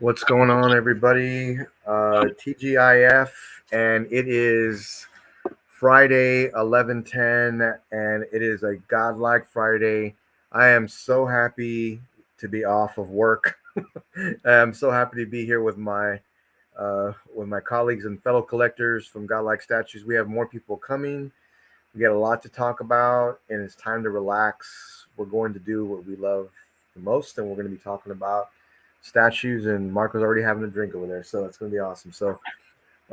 What's going on, everybody? TGIF, and it is Friday, 11:10, and it is a Godlike Friday. I am so happy to be off of work. I'm so happy to be here with my colleagues and fellow collectors from Godlike Statues. We have more people coming. We got a lot to talk about, and it's time to relax. We're going to do what we love the most, and we're going to be talking about statues. And Marco's already having a drink over there, so it's going to be awesome. So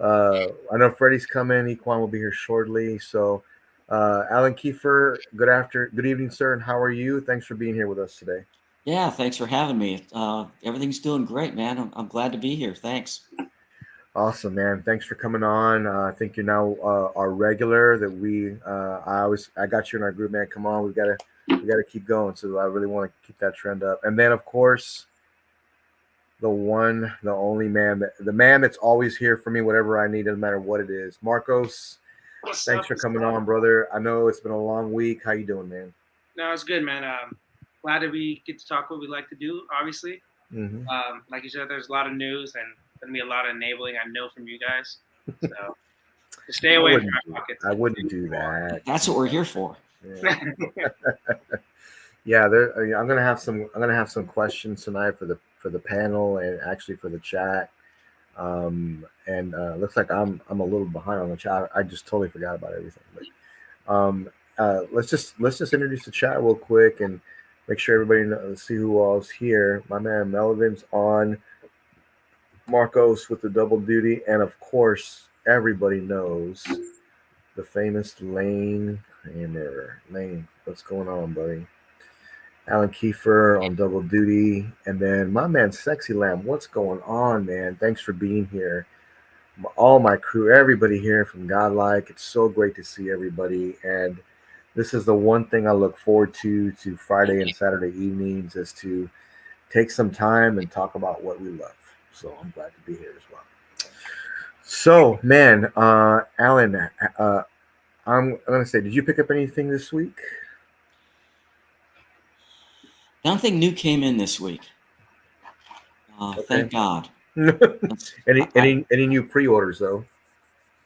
I know Freddie's coming. Equan will be here shortly. So Alan Kiefer, good evening, sir, and how are you? Thanks for being here with us today. Yeah, thanks for having me. Everything's doing great, man. I'm glad to be here. Thanks. Awesome, man. Thanks for coming on. I think you're now our regular. That I got you in our group, man. Come on, we gotta keep going. So I really want to keep that trend up. And then of course the one, the only man, the man that's always here for me, whatever I need, doesn't matter what it is. Marcos, thanks for coming on, brother. I know it's been a long week. How you doing, man? No, it's good, man. Glad that we get to talk what we like to do. Obviously, like you said, there's a lot of news and gonna be a lot of enabling. I know from you guys, so just stay away from our pockets. I wouldn't do that. That's what we're here for. Yeah. Yeah, I'm gonna have some questions tonight for the panel and actually for the chat. And looks like I'm a little behind on the chat. I just totally forgot about everything. But let's just introduce the chat real quick and make sure everybody knows, see who all's here. My man Melvin's on. Marcos with the double duty, and of course everybody knows the famous Lane Kramer. Lane, what's going on, buddy? Alan Kiefer on double duty, and then my man Sexy Lamb. What's going on, man? Thanks for being here. All my crew, everybody here from Godlike. It's so great to see everybody, and this is the one thing I look forward to Friday and Saturday evenings is to take some time and talk about what we love. So I'm glad to be here as well. So, man, Alan, I'm gonna say, did you pick up anything this week? Nothing new came in this week. Okay. Thank God. Any new pre-orders though?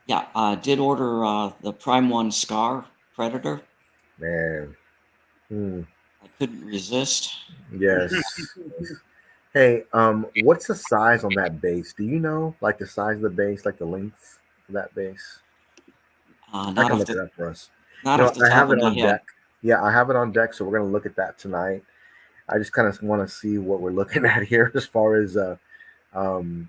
Yeah, I did order the Prime 1 Scar Predator. Man, I couldn't resist. yes. Hey, what's the size on that base? Do you know, like the size of the base, like the length of that base? I Not can off look the it up for us. not off the I top have of it my on head. deck. Yeah, I have it on deck, so we're gonna look at that tonight. I just kind of want to see what we're looking at here um,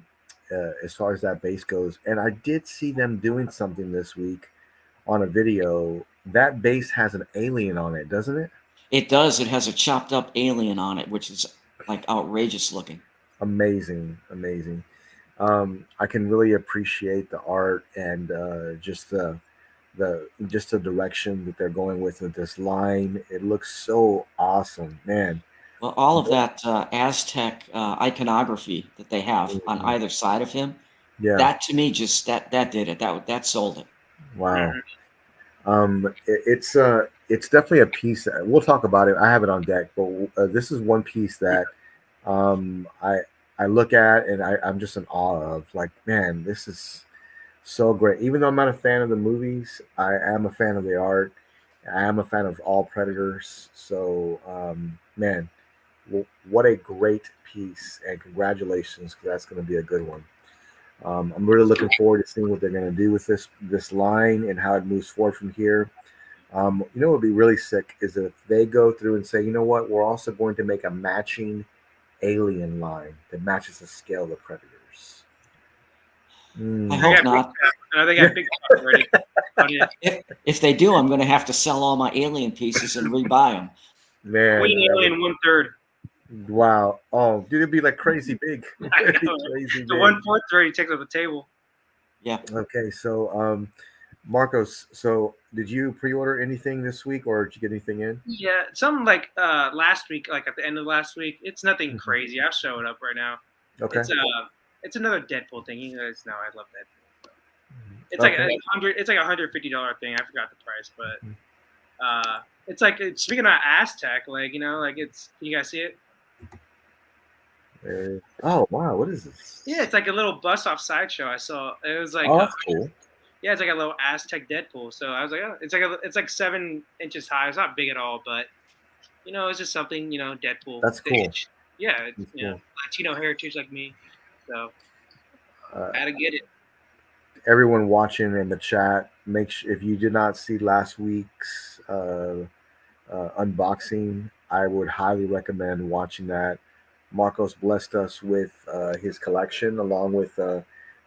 as far as that base goes. And I did see them doing something this week on a video. That base has an alien on it, doesn't it? It does. It has a chopped up alien on it, which is like outrageous looking. Amazing, amazing. I can really appreciate the art and just the direction that they're going with this line. It looks so awesome, man. Well, all of that Aztec iconography that they have on either side of him, Yeah. that to me just that did it. That sold it. Wow. It's definitely a piece that we'll talk about it. I have it on deck, but this is one piece that um, I I look at and I'm just in awe of. Like, man, this is so great. Even though I'm not a fan of the movies, I am a fan of the art. I am a fan of all Predators. So, man, what a great piece, and congratulations, 'cause that's going to be a good one. I'm really looking forward to seeing what they're going to do with this line and how it moves forward from here. What would be really sick is if they go through and say, you know what, we're also going to make a matching alien line that matches the scale of the Predators. I hope not. They got big stuff already. If they do, I'm going to have to sell all my alien pieces and rebuy them. Man, Queen alien 1/3. Wow. Oh, dude, it'd be like crazy big. It'd be crazy The big. 1/4 already takes up the table. Yeah. Okay, so Marcos, so did you pre-order anything this week, or did you get anything in? Yeah, something like last week, like at the end of last week. It's nothing crazy. I'll show it up right now. Okay. It's another Deadpool thing. You guys know I love Deadpool. So. It's like it's like $150 thing. I forgot the price, but it's like speaking of Aztec, like like it's. Can you guys see it? Oh wow, what is this? Yeah, it's like a little bust off sideshow. I saw it was like, Oh, that's cool. yeah, it's like a little Aztec Deadpool. So I was like, oh, it's like 7 inches high. It's not big at all, but it's just something, Deadpool. That's cool. Yeah, it's, That's cool. Latino heritage like me. So Uh, had to get it. Everyone watching in the chat, make sure if you did not see last week's unboxing, I would highly recommend watching that. Marcos blessed us with his collection along with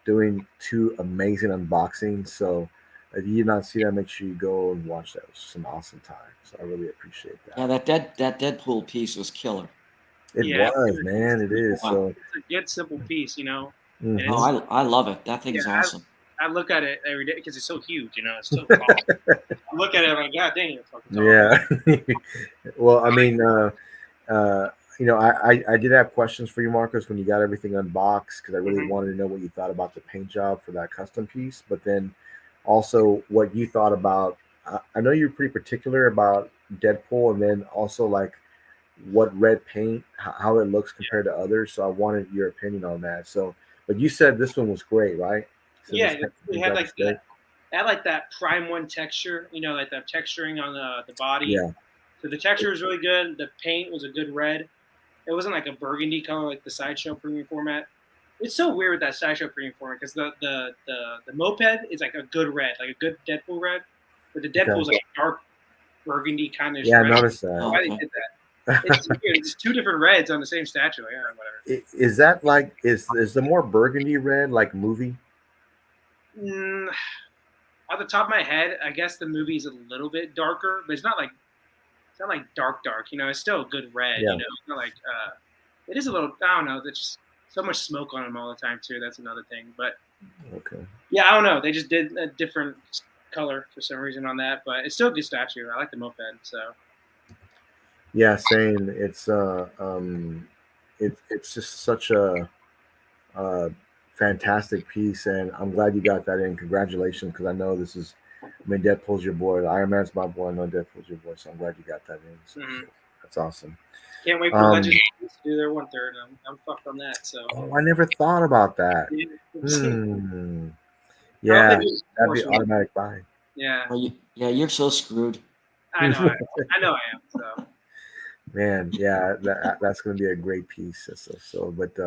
doing 2 amazing unboxings. So if you did not see that, make sure you go and watch that. It was just an awesome time. So I really appreciate that. Yeah, that Deadpool piece was killer. It was, man. It is. So it's a good, simple piece, mm-hmm. And Oh, I love it. That thing is awesome. I look at it every day because it's so huge, it's so tall. I look at it like, God dang it, fucking tall. Yeah. Well, I mean, I did have questions for you, Marcus, when you got everything unboxed because I really wanted to know what you thought about the paint job for that custom piece, but then also what you thought about. I know you're pretty particular about Deadpool, and then also like what red paint, how it looks compared to others. So I wanted your opinion on that. So, but you said this one was great, right? So yeah, it had like that. It had like that Prime 1 texture, like that texturing on the body. Yeah. So the texture was really good. The paint was a good red. It wasn't like a burgundy color like the Sideshow premium format. It's so weird with that Sideshow premium format because the moped is like a good red, like a good Deadpool red, but the Deadpool is like a dark burgundy kind of. Yeah, red. I noticed that. Why they did that? It's 2 different reds on the same statue. Yeah, whatever. Is that like is the more burgundy red like movie? Off the top of my head, I guess the movie's a little bit darker, but it's not like dark. It's still a good red. Yeah. It's not like it is a little. I don't know. There's just so much smoke on them all the time too. That's another thing. But okay. Yeah, I don't know. They just did a different color for some reason on that, but it's still a good statue. I like the moped. So. Yeah, same. It's it's just such a fantastic piece, and I'm glad you got that in. Congratulations, because I know this is. I mean, Deadpool's your boy. Iron Man's my boy. I know Deadpool's your boy, so I'm glad you got that in. So that's awesome. Can't wait for Legends to do their 1/3. I'm fucked on that. So. Oh, I never thought about that. Yeah, that'd be automatic buy. Yeah. Well, you're so screwed. I know I am. So. Man, yeah, that's going to be a great piece. But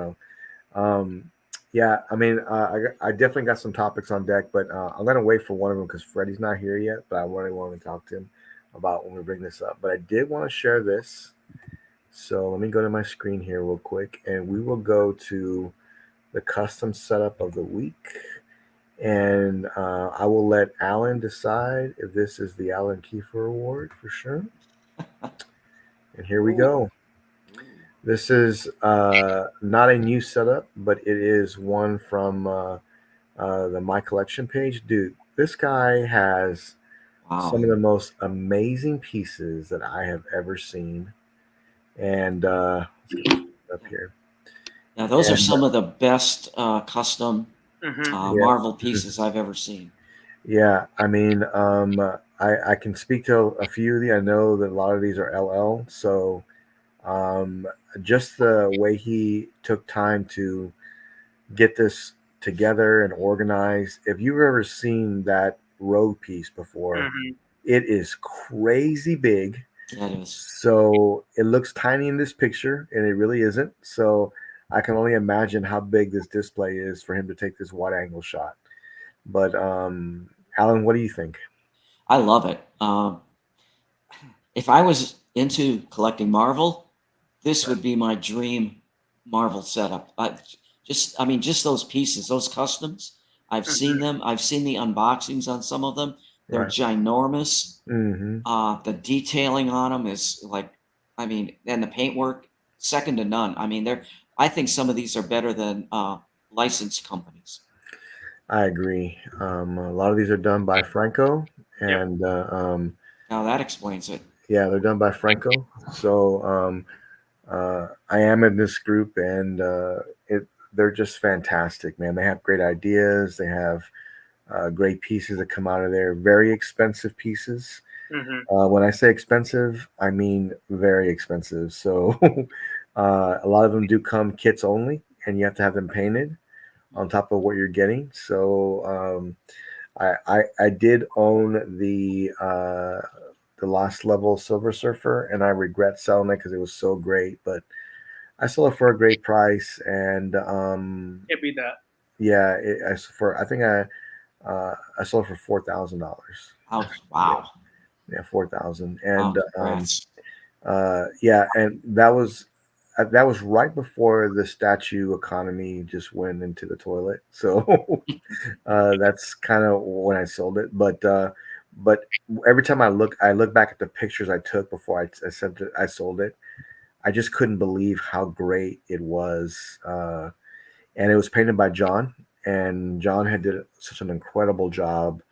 yeah, I mean, I definitely got some topics on deck, but I'm going to wait for one of them because Freddie's not here yet, but I really want to talk to him about when we bring this up. But I did want to share this. So let me go to my screen here real quick, and we will go to the custom setup of the week. And I will let Alan decide if this is the Alan Kiefer Award for sure. And here we go. This is not a new setup, but it is one from the My Collection page. Dude, this guy has some of the most amazing pieces that I have ever seen. And let's get up here. Now, those are some of the best custom Marvel pieces I've ever seen. Yeah, I mean, I can speak to a few of these. I know that a lot of these are LL, so just the way he took time to get this together and organize. If you've ever seen that Rogue piece before, it is crazy big. Yeah, it is. So it looks tiny in this picture, and it really isn't. So I can only imagine how big this display is for him to take this wide angle shot. But Alan, what do you think? I love it. If I was into collecting Marvel, this would be my dream Marvel setup. Just those pieces, those customs. I've seen them. I've seen the unboxings on some of them. They're ginormous. The detailing on them is and the paintwork, second to none. I mean, I think some of these are better than licensed companies. I agree. A lot of these are done by Franco, and now that explains it. Yeah, they're done by Franco. So I am in this group, and they're just fantastic, man. They have great ideas. They have great pieces that come out of there. Very expensive pieces. When I say expensive, I mean very expensive. So A lot of them do come kits only, and you have to have them painted on top of what you're getting. So I did own the Lost Level Silver Surfer, and I regret selling it because it was so great. But I sold it for a great price, and Can't beat that. yeah, I think I sold it for $4,000. Oh, wow. Yeah, 4,000, Wow, and congrats. yeah, and that was right before the statue economy just went into the toilet. So that's kind of when I sold it. But every time I look back at the pictures I took before I sent it, I sold it. I just couldn't believe how great it was, and it was painted by John, and John had did such an incredible job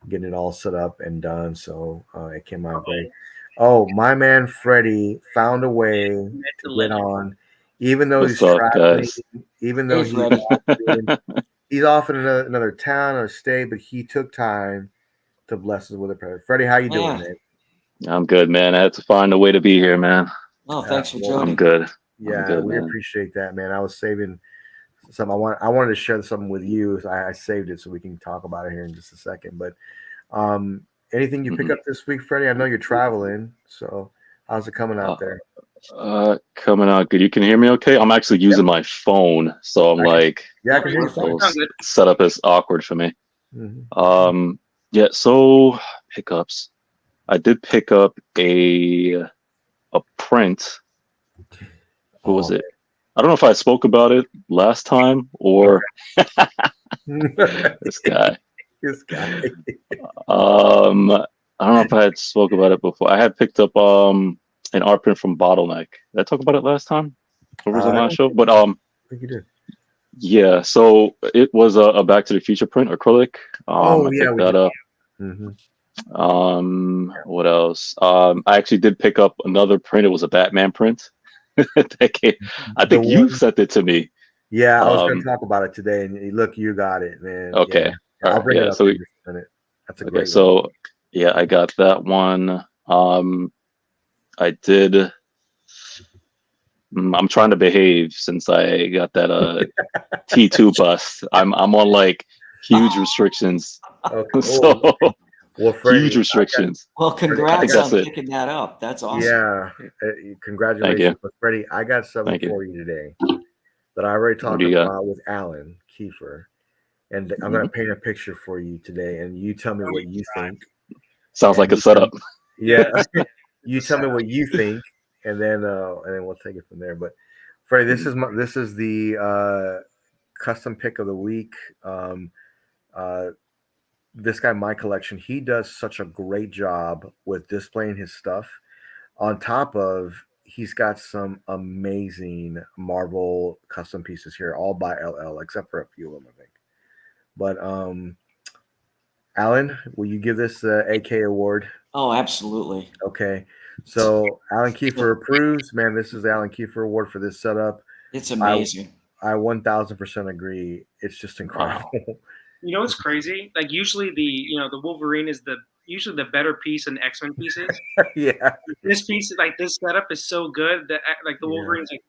getting it all set up and done. So it came out great. Oh, my man Freddie found a way to The get legend. on, even though he's What's up, traveling, guys? even though Hey, Freddie. he's off in another town or state, but he took time to bless us with a prayer. Freddie, how you doing, Yeah. man? I'm good, man. I had to find a way to be here, man. Oh, thanks for Well, I'm joining. good. I'm yeah, good, we man. appreciate that, man. I was saving some. I wanted to share something with you. So I saved it so we can talk about it here in just a second. But um, anything you pick Mhm. up this week, Freddie? I know you're traveling, so how's it coming out there? Coming out good. You can hear me okay? I'm actually using my phone, so I'm I can- like, Yeah, I can hear you the fine. whole Sounds good. setup is awkward for me. Mhm. Yeah. So pickups. I did pick up a print. What was Oh, it? I don't know if I spoke about it last time or man. this guy. This guy. I don't know if I had spoke about it before. I had picked up an art print from Bottleneck. Did I talk about it last time? Or was it I last don't show? But think you did. yeah. So it was a Back to the Future print acrylic. Oh, I yeah, picked we that did. up. Hmm. What else? I actually did pick up another print. It was a Batman print. That came, I The think you one, sent it to me. yeah, I was going to Um, talk about it today, and look, you got it, man. Yeah, okay. yeah, All I'll right. bring it Yeah. up So here in just a minute. That's a okay. great one. So yeah, I got that one. I did. I'm trying to behave since I got that T2 bust. I'm on like huge restrictions. Okay. So Well, huge Freddie, restrictions. Well, I congrats guess on it. picking that up. That's awesome. yeah, Thank congratulations. you. But Freddie, I got something Thank you. for you today that I already What talked do you got? about with Alan Kiefer, and I'm Mhm. going to paint a picture for you today, and you tell me what you think. Sounds like a And setup. yeah, you tell me what you think, and then we'll take it from there. But Freddie, this is the custom pick of the week. Um, uh, this guy, my collection, he does such a great job with displaying his stuff. On top of, he's got some amazing Marvel custom pieces here, all by LL, except for a few of them, I think. But Alan, will you give this the AK award? Oh, absolutely. Okay. So Alan Kiefer approves. Man, this is the Alan Kiefer award for this setup. It's I amazing. I 1000% agree. It's just incredible. Wow. You know what's crazy? Like usually the Wolverine is usually the better piece in X-Men pieces. Yeah. This piece, like this setup, is so good that like the Yeah. Wolverine's like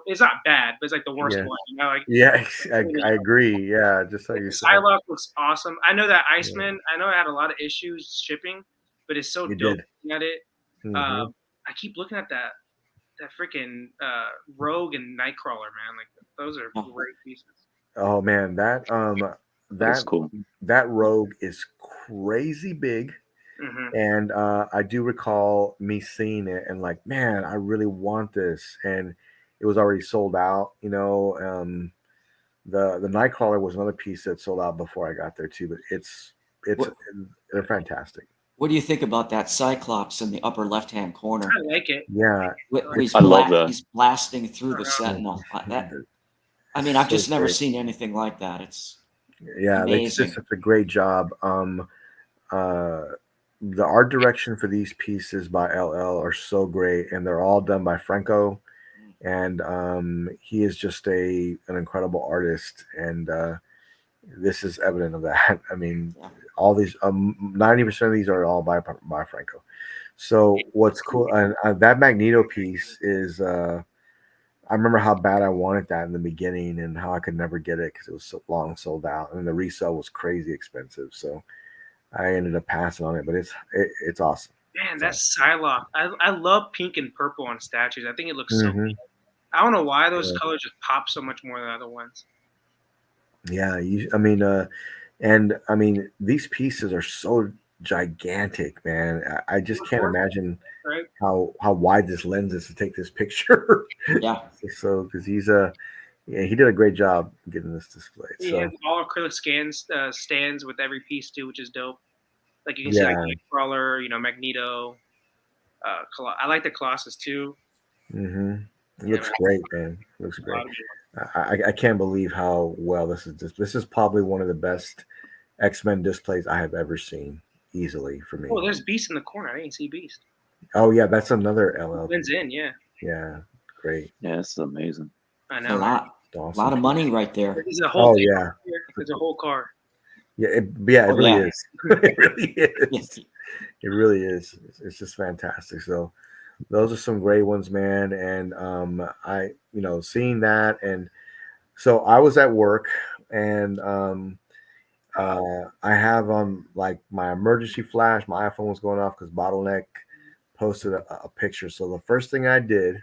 it's not bad, but it's like the worst Yeah. one. You know, like Yeah, I agree. Yeah, just like the you said. Psylocke looks awesome. I know that Iceman. I know I had a lot of issues shipping, but it's so You dope did. looking at it. Hmm. I keep looking at that freaking Rogue and Nightcrawler, man. Like those are Oh. great pieces. Oh man, That's cool. that rogue is crazy big. Hmm. And I do recall me seeing it and like, man, I really want this. And it was already sold out, you know. The Nightcrawler was another piece that sold out before I got there too, but What, they're fantastic. what do you think about that Cyclops in the upper left-hand corner? I like it. Yeah, I love that. He's blasting through the Sentinel. I mean, I've so just never great. seen anything like that. It's Yeah, they did amazing. such a great job. Uh, the art direction for these pieces by LL are so great, and they're all done by Franco. And he is just an incredible artist, and this is evident of that. I mean, Yeah. all these 90% of these are all by Franco. So what's cool, and that Magneto piece is I remember how bad I wanted that in the beginning and how I could never get it because it was so long sold out, and the resale was crazy expensive. So I ended up passing on it, but it's awesome. Man, It's that's Psylocke. I love pink and purple on statues. I think it looks so awesome. good. I don't know why those Yeah. colors just pop so much more than other ones. Yeah, and I mean these pieces are so gigantic, man. I just can't imagine Right? how wide this lens is to take this picture. Yeah. So because yeah, he did a great job getting this displayed. He So has all acrylic stands with every piece too, which is dope. Like you can see yeah, like Nightcrawler, Magneto. I like the Colossus too. it Yeah, looks man, great, man. It looks a great. lot of I can't believe how well this is. This is probably one of the best X-Men displays I have ever seen, easily for me. Oh, there's Beast in the corner. I didn't see Beast. Oh yeah, that's another LL. Blends in, yeah. Yeah, great. Yeah, it's amazing. I A know. lot, Awesome. lot of money right there. There's a whole Oh thing yeah, here. There's a whole car. yeah, it Oh, really yeah. is. It really is. Yes. It really is. It's just fantastic. So those are some great ones, man. And I, seeing that, and so I was at work, and I have like my emergency flash. My iPhone was going off because Bottleneck posted a picture. So the first thing I did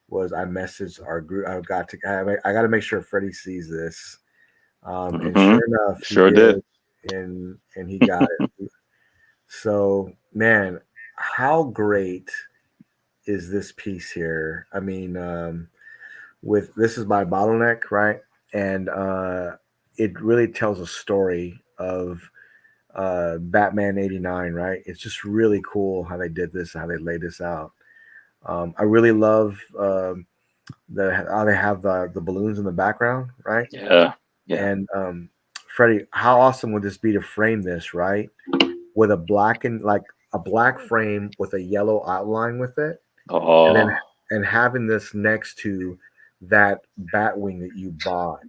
was I messaged our group. I got to make sure Freddie sees this. And sure enough, he Sure did. and he got it. So, man, how great is this piece here? I mean, with this is by Bottleneck, right? And it really tells a story of Batman '89, right? It's just really cool how they did this, how they laid this out. I really love how they have the balloons in the background, right? Yeah. And Freddie, how awesome would this be to frame this, right? With a black frame with a yellow outline with it, and then Oh, having this next to that Batwing that you bought.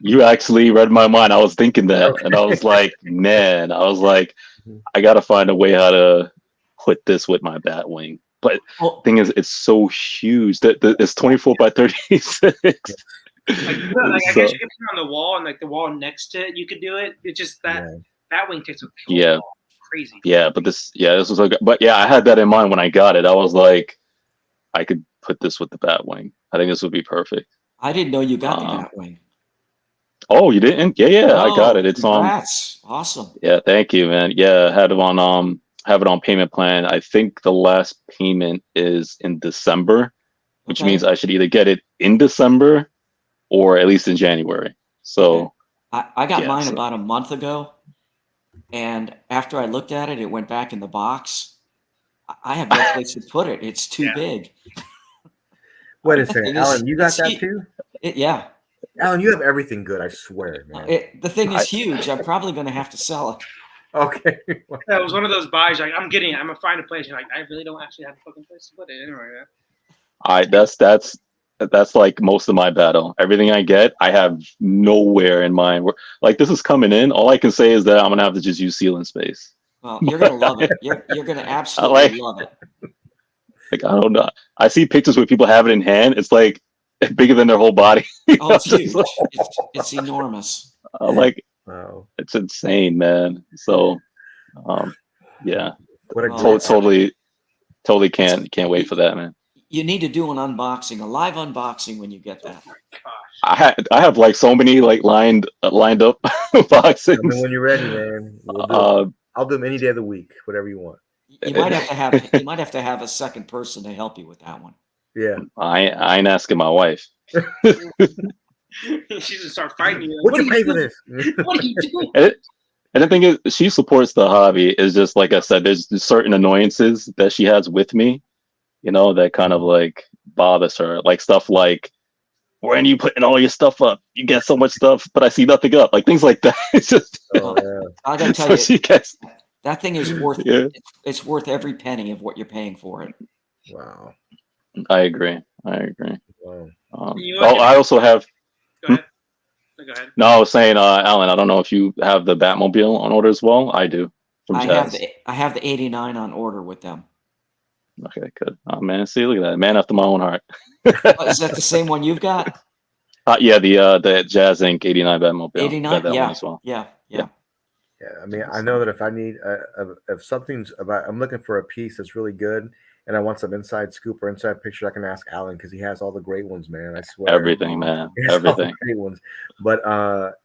you actually read my mind. I was thinking that, Okay. and I was like, man, Mhm. I gotta find a way how to put this with my Batwing. But Oh, thing is, it's so huge that it's 24 by 36. Like, I So guess you could put it on the wall, and like the wall next to it, you could do it. It's just that Yeah. Batwing takes a whole yeah, wall. Crazy. yeah, but this was like, but yeah, I had that in mind when I got it. I was like, I could put this with the Batwing. I think this would be perfect. I didn't know you got the Um, Batwing. oh, you didn't? Yeah, I got No, it. It's congrats. Awesome. yeah, thank you, man. Yeah, I had it on have it on payment plan. I think the last payment is in December, which Okay. means I should either get it in December or at least in January. So I got yeah, mine so about a month ago, and after I looked at it, it went back in the box. I have no place to put it. It's too Yeah. big. Wait a The second, thing is- Alan, you got it's that hu- too? Yeah. Alan, you have everything good. I swear, man. The thing is huge. I'm probably going to have to sell it. Okay. That was one of those buys. Like, I'm getting it. I'm gonna find a place. You're like, I really don't actually have a fucking place to put it. Anyway, that's like most of my battle. Everything I get, I have nowhere in mind. Like this is coming in. All I can say is that I'm gonna have to just use ceiling space. Well, you're going to love it. You're going to I absolutely love it. like I don't know. I see pictures where people have it in hand. It's like bigger than their whole body. Oh, it's Just huge. like- It's enormous. I'm like Wow. it's insane, man. So, yeah, What a Well, great totally can't wait for that, man. You need to do an unboxing, a live unboxing when you get that. gosh. I have like so many like lined up I mean, boxings. when you're ready, man. We'll do it. I'll do them any day of the week, whatever you want. You might have to have a second person to help you with that one. Yeah. I ain't asking my wife. She's gonna start fighting you. What'd you What are pay for doing? this? What are you doing? And the thing is, she supports the hobby. It's just like I said, there's certain annoyances that she has with me, that kind of like bothers her. Like stuff like, when are you putting all your stuff up? You get so much stuff, but I see nothing up. Like things like that. It's just Oh, yeah. I got to tell so you, she gets that thing is worth yeah. it's worth every penny of what you're paying for it. Wow. I agree. Wow. I also have. Go ahead. Go ahead. No, I was saying, Alan, I don't know if you have the Batmobile on order as well. I do. From I Jazz. have the 89 on order with them. Okay, good. Oh man, see, look at that, man after my own heart. Is that the same one you've got? Yeah, the Jazz Inc. '89 Batmobile. Got 89? that one Yeah, as well. yeah. Yeah, I mean, I know that if I need if something's about, I'm looking for a piece that's really good, and I want some inside scoop or inside picture, I can ask Alan because he has all the great ones, man. I swear, Everything, man. he has all the Everything. great ones. But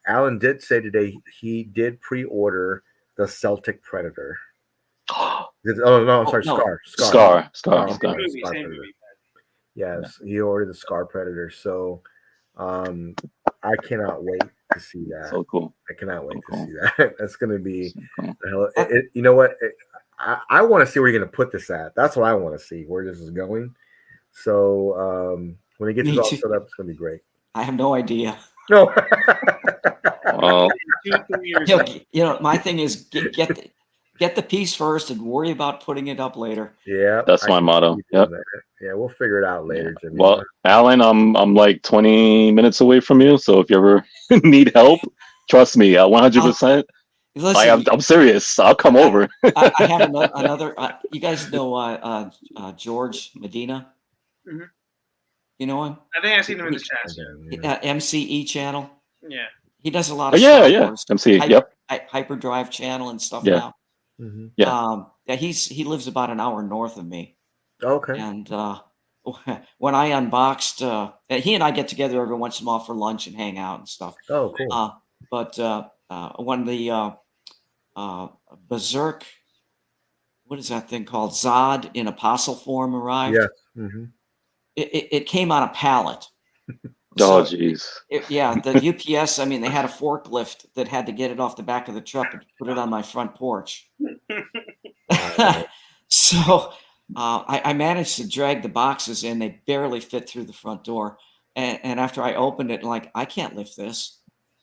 Alan did say today he did pre-order the Celtic Predator. Oh no, I'm sorry, no. Scar. Same Predator. movie. Yes, he ordered the Scar Predator. So I cannot wait to see that. So cool. I cannot wait So to cool. see that. That's going to be So cool. the hell. You know what? I want to see where you're going to put this at. That's what I want to see, where this is going. So when it gets Me it all too. set up, it's going to be great. I have no idea. No. Well, 2-3 years. My thing is get the piece first and worry about putting it up later. Yeah, that's my motto. Yep. Yeah, we'll figure it out later, Jimmy. Well, Alan, I'm like 20 minutes away from you, so if you ever need help, trust me, 100%. Listen, I'm serious. I'll come over. I have another. You guys know George Medina? Mm-hmm. You know him? I think I've seen him in the chat. MCE channel. Yeah. He does a lot of yeah. MCE. Yep. Hyperdrive channel and stuff Yeah. now. Mm-hmm. Yeah. He lives about an hour north of me. Okay. And when I unboxed, he and I get together every once in a while for lunch and hang out and stuff. Oh, cool. But when the Berserk, what is that thing called? Zod in apostle form arrived. Yes. Mm-hmm. It came on a pallet. Oh, jeez. The UPS, I mean, they had a forklift that had to get it off the back of the truck and put it on my front porch. So I managed to drag the boxes in. They barely fit through the front door. And after I opened it, like, I can't lift this.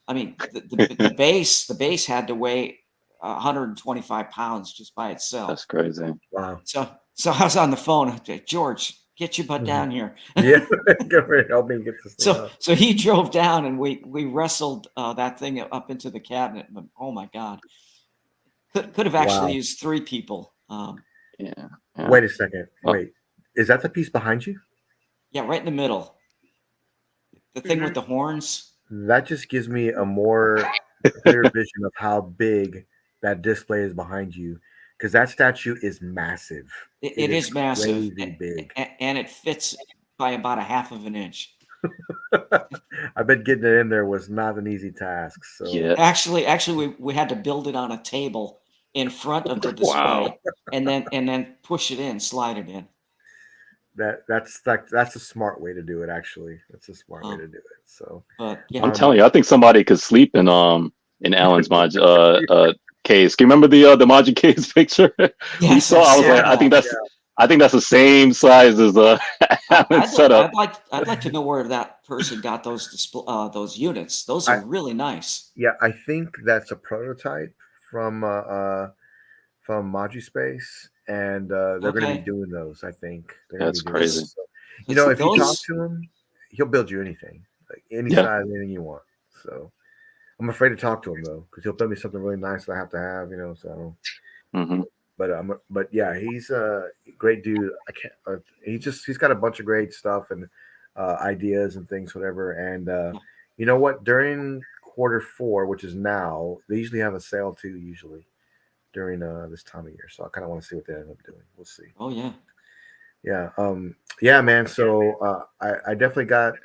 I mean, the base had to weigh 125 pounds just by itself. That's crazy. Wow. So I was on the phone. George, get your butt down here. Yeah, help me get this thing up. So he drove down and we wrestled that thing up into the cabinet. But, oh my God, could have actually used 3 people. Yeah. Wait a second. Wait, is that the piece behind you? Yeah, right in the middle. The thing with the horns. That just gives me a more clear vision of how big that display is behind you, because that statue is massive. It is massive, crazy big, and it fits by about a half of an inch. I bet getting it in there was not an easy task. So yeah. Actually, we had to build it on a table in front of the display, Wow. and then push it in, slide it in. That's a smart way to do it. Actually, that's a smart way to do it. So, but yeah, I'm telling you, I think somebody could sleep in Alan's Maj case. Can you remember the Majin case picture? Yes, we saw. I was like, I think that's the same size as Alan's setup. I'd like to know where that person got those units. Those are really nice. Yeah, I think that's a prototype from Maji Space, and they're going to be doing those. I think That's crazy. So, if you talk to him, he'll build you anything, like any size, anything you want. So I'm afraid to talk to him though, because he'll tell me something really nice that I have to have, So, but yeah, he's a great dude. I can't. He's got a bunch of great stuff and ideas and things, whatever. And you know what? During Q4, which is now, they usually have a sale too. Usually during this time of year, so I kind of want to see what they end up doing. We'll see. Oh yeah, yeah, man. So I definitely got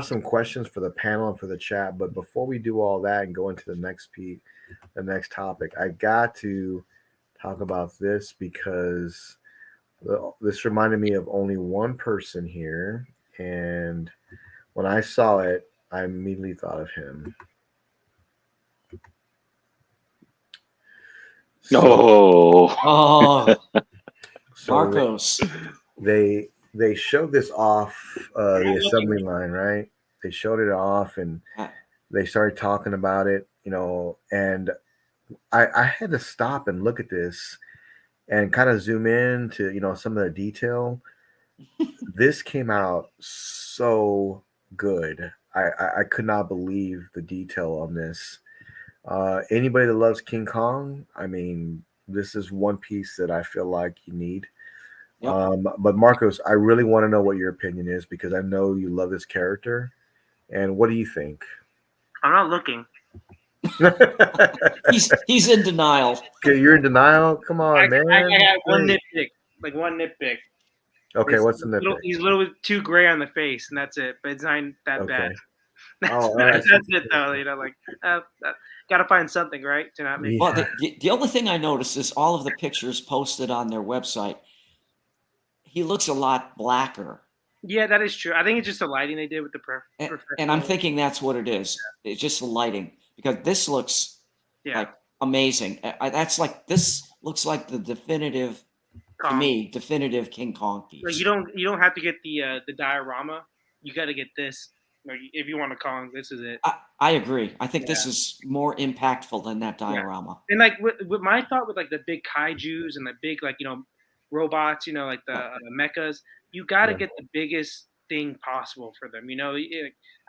some questions for the panel and for the chat. But before we do all that and go into the next topic, I got to talk about this because this reminded me of only one person here, and when I saw it, I immediately thought of him. So Marcos. They showed this off the assembly line, right? They showed it off and they started talking about it, and I had to stop and look at this and kind of zoom in to, some of the detail. This came out so good. I could not believe the detail on this. Anybody that loves King Kong, I mean, this is one piece that I feel like you need. Yep. But Marcos, I really want to know what your opinion is because I know you love this character. And what do you think? I'm not looking. He's in denial. Okay, you're in denial. Come on, man. I have one Wait. nitpick, like one nitpick. Okay, what's the nitpick? He's a little bit too gray on the face, and that's it. But it's not that bad. Okay. That's, all right. that's it, though. You know, like gotta find something, right, to not make. Well, the only thing I noticed is all of the pictures posted on their website. He looks a lot blacker. Yeah, that is true. I think it's just the lighting they did with the and I'm thinking that's what it is. It's just the lighting because this looks like amazing. This looks like the definitive Kong. to me definitive King Kong piece. Like you don't have to get the diorama. You got to get this. If you want to Kong, this is it. I agree. I think this is more impactful than that diorama. And like with my thought with like the big kaiju's and the big robots, like the mechas, you got to get the biggest thing possible for them.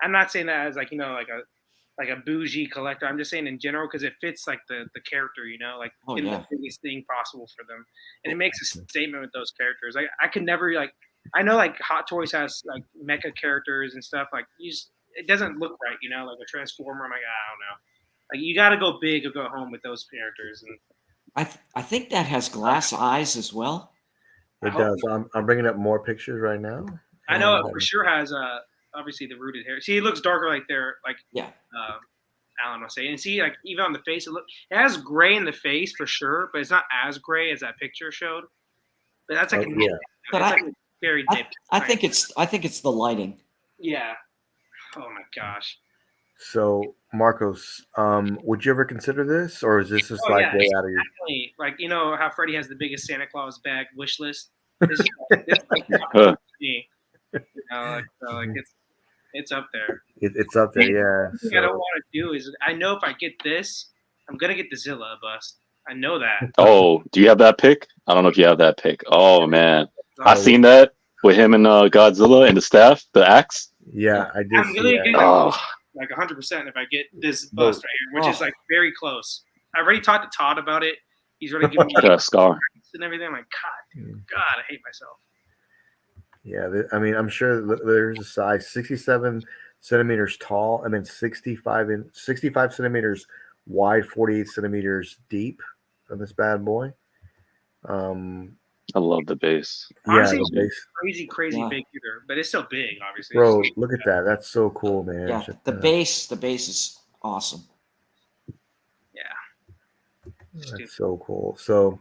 I'm not saying that as like a bougie collector. I'm just saying in general because it fits like the character, the biggest thing possible for them, and it makes a statement with those characters. Like I could never I know like Hot Toys has like mecha characters and stuff. Like it doesn't look right, like a Transformer. I'm like I don't know. Like you got to go big or go home with those characters. And I think that has glass eyes as well. It does. I'm bringing up more pictures right now. I know it for sure has obviously the rooted hair. See, it looks darker like there, like Alan was saying. And see, like even on the face, it has gray in the face for sure, but it's not as gray as that picture showed. But that's like But I think it's the lighting. Yeah. Oh my gosh. So Marcos, would you ever consider this, or is this just way out of your? Definitely. Like how Freddie has the biggest Santa Claus bag wish list. This is like me. It's up there. It's up there, yeah. The thing I don't want to do is I know if I get this, I'm gonna get the Zilla bust. I know that. Oh, do you have that pick? I don't know if you have that pick. Oh man, I seen that with him and Godzilla and the staff, the axe. Yeah, I did. I'm really getting like 100% if I get this bust right here, which is like very close. I already talked to Todd about it. He's already given me a scar and everything. I'm like, God, I hate myself. Yeah, I mean, I'm sure there's a size 67 centimeters tall, and then 65 centimeters wide, 48 centimeters deep on this bad boy. I love the base. Honestly, the base. Crazy big either, but it's still big, obviously. Bro, look at that. That's so cool, man. Yeah, the base is awesome. Yeah. That's so cool. So,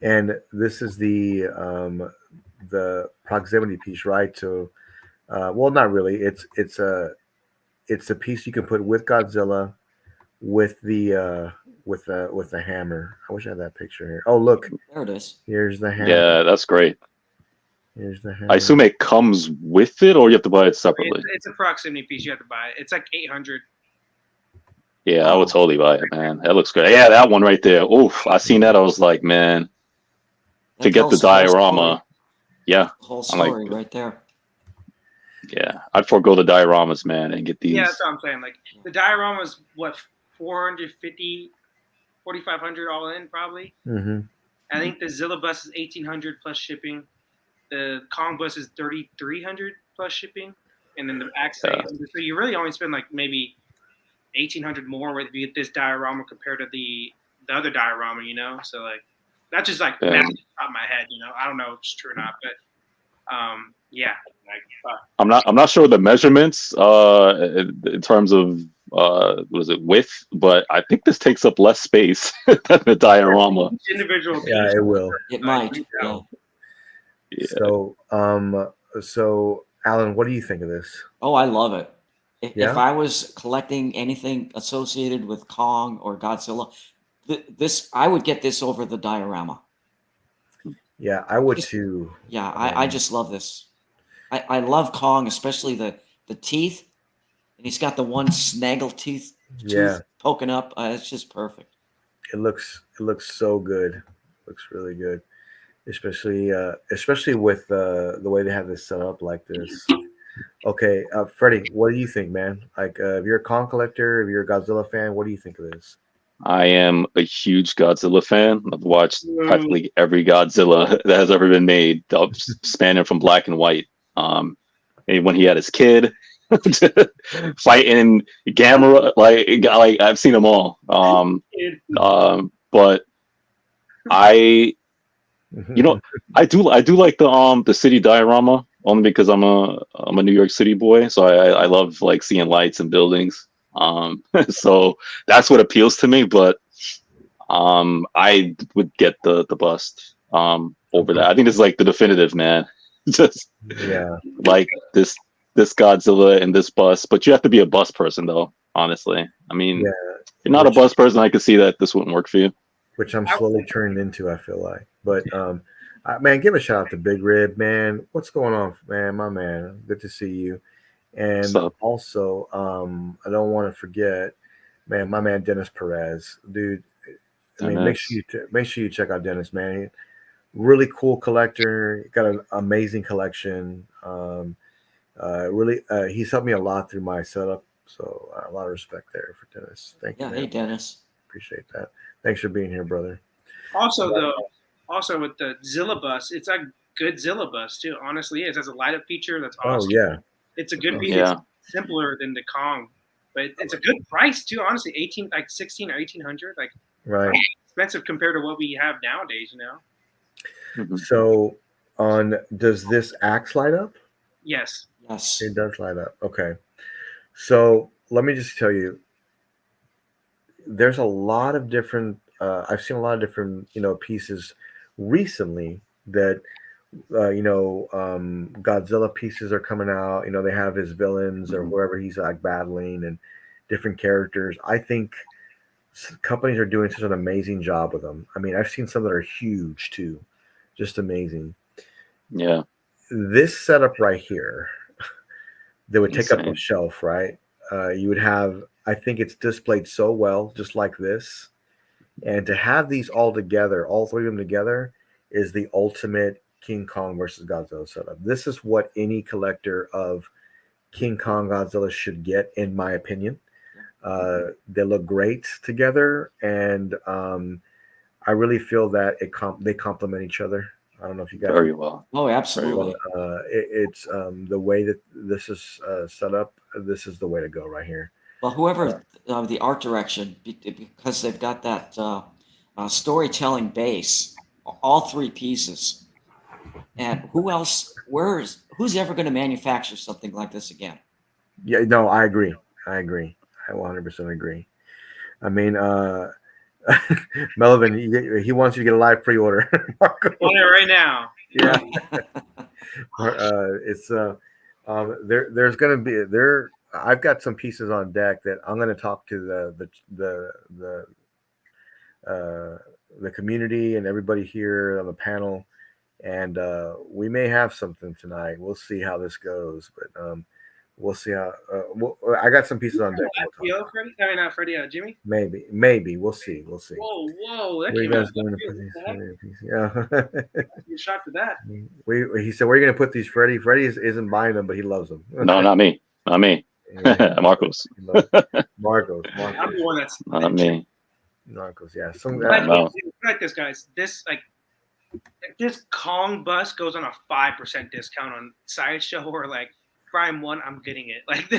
and this is the proximity piece, right? To well, not really. It's a piece you can put with Godzilla with the hammer. I wish I had that picture here. Oh, look. There it is. Here's the hammer. Yeah, that's great. Here's the hammer. I assume it comes with it, or you have to buy it separately. It's a proximity piece. You have to buy it. It's like $800. Yeah, I would totally buy it, man. That looks good. Yeah, that one right there. Oof, I seen that. I was like, man, to get the diorama. Yeah, the whole story right there. Yeah, I'd forego the dioramas, man, and get these. Yeah, that's what I'm saying. Like the diorama is what 450, 4,500 all in probably. Mm-hmm. I think the Zilla bus is 1,800 plus shipping. The Kong bus is 3,300 plus shipping, and then the axe. So you really only spend like maybe 1,800 more if you get this diorama compared to the other diorama. So like that's just like math off the top of my head. I don't know if it's true or not, but yeah. I'm not sure the measurements in terms of what is it width, but I think this takes up less space than the diorama. Individual piece. Yeah, it will. It might. Yeah. So Alan, what do you think of this? Oh, I love it. If I was collecting anything associated with Kong or Godzilla, I would get this over the diorama. Yeah, I would too. Yeah, I just love this. I love Kong, especially the teeth, and he's got the one snaggle tooth poking up. It's just perfect. It looks so good. Looks really good, especially with the way they have this set up like this. Okay, Freddie, what do you think, man? Like, if you're a Kong collector, if you're a Godzilla fan, what do you think of this? I am a huge Godzilla fan. I've watched practically every Godzilla that has ever been made, spanning from black and white. And when he had his kid, fighting Gamera, like I've seen them all. But I, I do like the city diorama only because I'm a New York City boy, so I love like seeing lights and buildings. So that's what appeals to me, but I would get the bust over that. I think this is like the definitive, man. Just like this Godzilla and this bust, but you have to be a bus person though, honestly. I mean, if you're not a bus person, I could see that this wouldn't work for you. Which I'm slowly turning into, I feel like. But man, give a shout out to Big Rib, man. What's going on, man? My man, good to see you. And also, I don't want to forget, man, my man Dennis Perez, dude. I mean, make sure you check out Dennis, man. Really cool collector, got an amazing collection. Really, he's helped me a lot through my setup, so a lot of respect there for Dennis. Thank you. Yeah, hey Dennis, appreciate that. Thanks for being here, brother. Also, also with the Zilla bus, it's a good Zilla bus too. Honestly, it has a light up feature that's awesome. Oh yeah. It's a good piece. Yeah. It's simpler than the Kong, but it's a good price too. Honestly, 16 or 1800, like right. Expensive compared to what we have nowadays, you know. So, does this axe light up? Yes. Yes. It does light up. Okay. So let me just tell you, there's a lot of different. I've seen a lot of different, pieces recently that. Godzilla pieces are coming out. They have his villains or whoever he's like battling and different characters. I think companies are doing such an amazing job with them. I mean, I've seen some that are huge too, just amazing. Yeah. This setup right here, that would take up a shelf, right? You would have. I think it's displayed so well, just like this, and to have these all together, all three of them together, is the ultimate King Kong versus Godzilla setup. This is what any collector of King Kong Godzilla should get, in my opinion. They look great together, and I really feel that they complement each other. I don't know if you guys very well. Oh, absolutely. It's the way that this is set up. This is the way to go right here. Well, whoever the art direction, because they've got that storytelling base, all three pieces. And who else? Who's ever going to manufacture something like this again? Yeah, no, I agree. I 100% agree. I mean, Melvin, he wants you to get a live pre-order. On it right now. Yeah. It's there's going to be there. I've got some pieces on deck that I'm going to talk to the community and everybody here on the panel. And we may have something tonight. We'll see how this goes, but we'll see how. I got some pieces on deck. Freddie? I mean, not Freddie. Jimmy. Maybe. We'll see. Whoa! That came out. Yeah. You shot for that. He said, "Where are you going to put these, Freddie? Freddie isn't buying them, but he loves them." No, not me. Yeah. Marcos. Marcos. I'm the one that's not me. Marcos. Yeah. Like this, guys. This Kong bus goes on a 5% discount on Sideshow or like Prime 1. I'm getting it. Like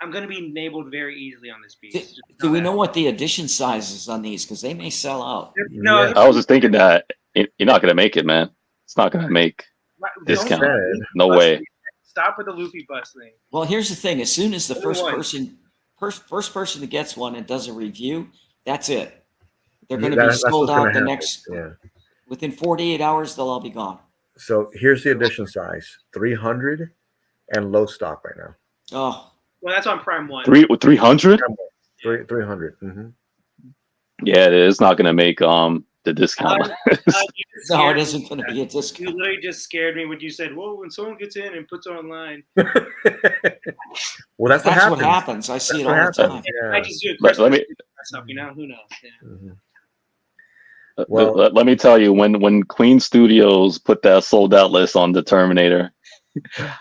I'm going to be enabled very easily on this piece. Do we know what the edition size is on these? Because they may sell out. No, I was just thinking that you're not going to make it, man. It's not going to make discount. No way. Stop with the Luffy bus thing. Well, here's the thing. As soon as the first person that gets one and does a review, that's it. They're going to be sold out the next. Yeah. Within 48 hours, they'll all be gone. So here's the edition size: 300, and low stock right now. Oh, well, that's on Prime 1. 300. 300. Mm-hmm. Yeah, it is not going to make the discount. No, it isn't going to be a discount. You literally just scared me when you said, "Whoa!" When someone gets in and puts it online. Well, that's what happens. I see it all the time. Yeah. I just do it. Let me. Who knows? Yeah. Mm-hmm. Well, let me tell you, when Queen Studios put that sold out list on the Terminator,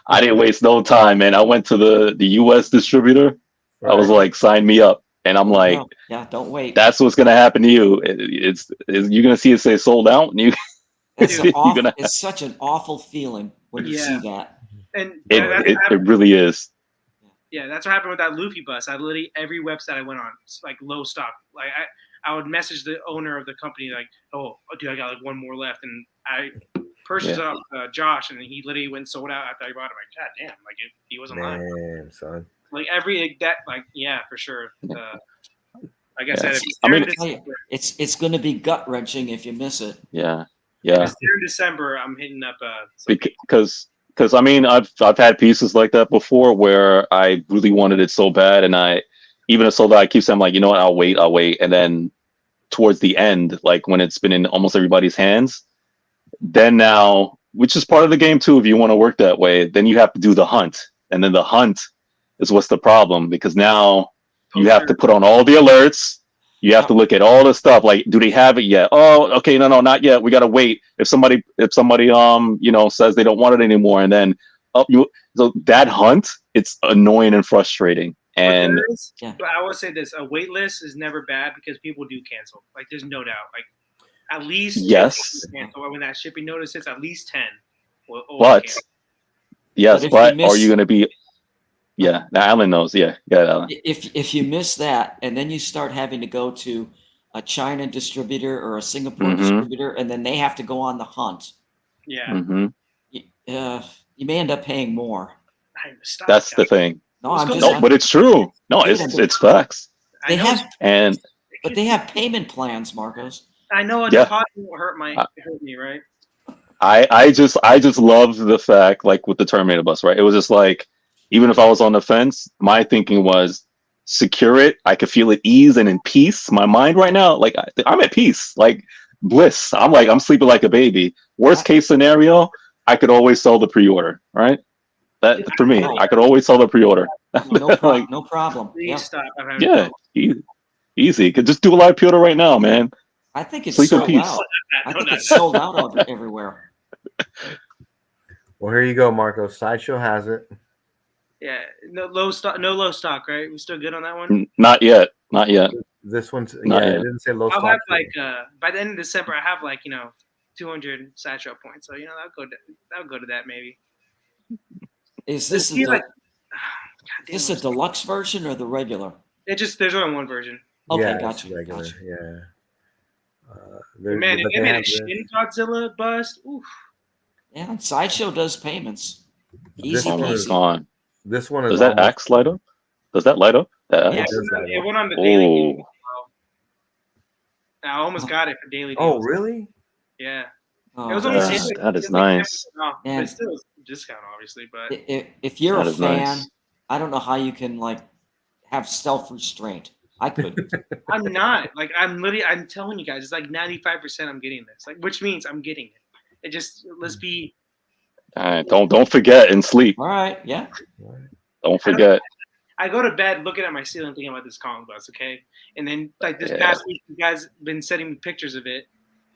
I didn't waste no time, man. I went to the US distributor. Right. I was like, sign me up. And I'm like, yeah, don't wait. that's what's gonna happen to you. It's you're gonna see it say sold out, and It's such an awful feeling when you see that. And it really is. Yeah, that's what happened with that Luffy bus. I literally every website I went on, like low stock. Like I would message the owner of the company like, oh dude, I got like one more left, and I purchased up Josh, and he literally went and sold out after I bought it. Like, god damn, like he wasn't lying. Man, son. Like for sure. Like I said, it's going to be gut wrenching if you miss it. Yeah. If it's there in December, I'm hitting up because I mean I've had pieces like that before where I really wanted it so bad, and even if sold out, I keep saying like, you know what, I'll wait, and then towards the end, like when it's been in almost everybody's hands, then now, which is part of the game too, if you want to work that way, then you have to do the hunt, and then the hunt is what's the problem, because now you have to put on all the alerts. You have to look at all the stuff. Like, do they have it yet? Oh, okay, no, not yet. We gotta wait. If somebody says they don't want it anymore, and then so that hunt, it's annoying and frustrating. And but I will say this: a wait list is never bad because people do cancel. Like, there's no doubt. Like, at least 10 cancel. When that shipping notice hits, at least 10 will cancel. But are you going to be? Yeah, Alan knows. Yeah, Alan. If you miss that, and then you start having to go to a China distributor or a Singapore distributor, and then they have to go on the hunt. Yeah. You may end up paying more. That's the thing. No, but it's true. No, it's facts. They have payment plans, Marcos. I know a deposit won't hurt me, right? I just love the fact, like with the Terminator bus, right? It was just like, even if I was on the fence, my thinking was secure it. I could feel at ease and in peace. My mind right now, like I'm at peace, like bliss. I'm sleeping like a baby. Worst case scenario, I could always sell the pre-order, right? That for me, I could always sell the pre-order. No problem. Please stop. Easy. Could just do a live pre-order right now, man. I think it's Sleep in sold peace. out. I think it's sold out everywhere. Well, here you go, Marco. Sideshow has it. Yeah, no low stock, right? We still good on that one? Not yet. This one's it didn't say low stock. I'll have like by the end of December, I have like 200 sideshow points. So I'll go to that maybe. Is this a deluxe version or the regular? There's only one version. Okay, gotcha. Regular, gotcha. Yeah. Man, if they made a Shin Godzilla bust, oof. Yeah, and Sideshow does payments. Easy. On. This one is. Does that axe light up? Does that light up? Yeah, it went on the daily game. I almost got it for daily deals. Oh, really? Yeah. Oh, it was only that is nice. But it's still a discount, obviously. But if you're a fan, nice. I don't know how you can have self-restraint. I couldn't. I'm not. Like, I'm telling you guys, it's like 95% I'm getting this. Like, which means I'm getting it. It just, let's be. All right, don't forget and sleep. All right, yeah. Don't forget. I go to bed looking at my ceiling thinking about this comic bus, okay? And then, like, this past week, you guys been sending me pictures of it.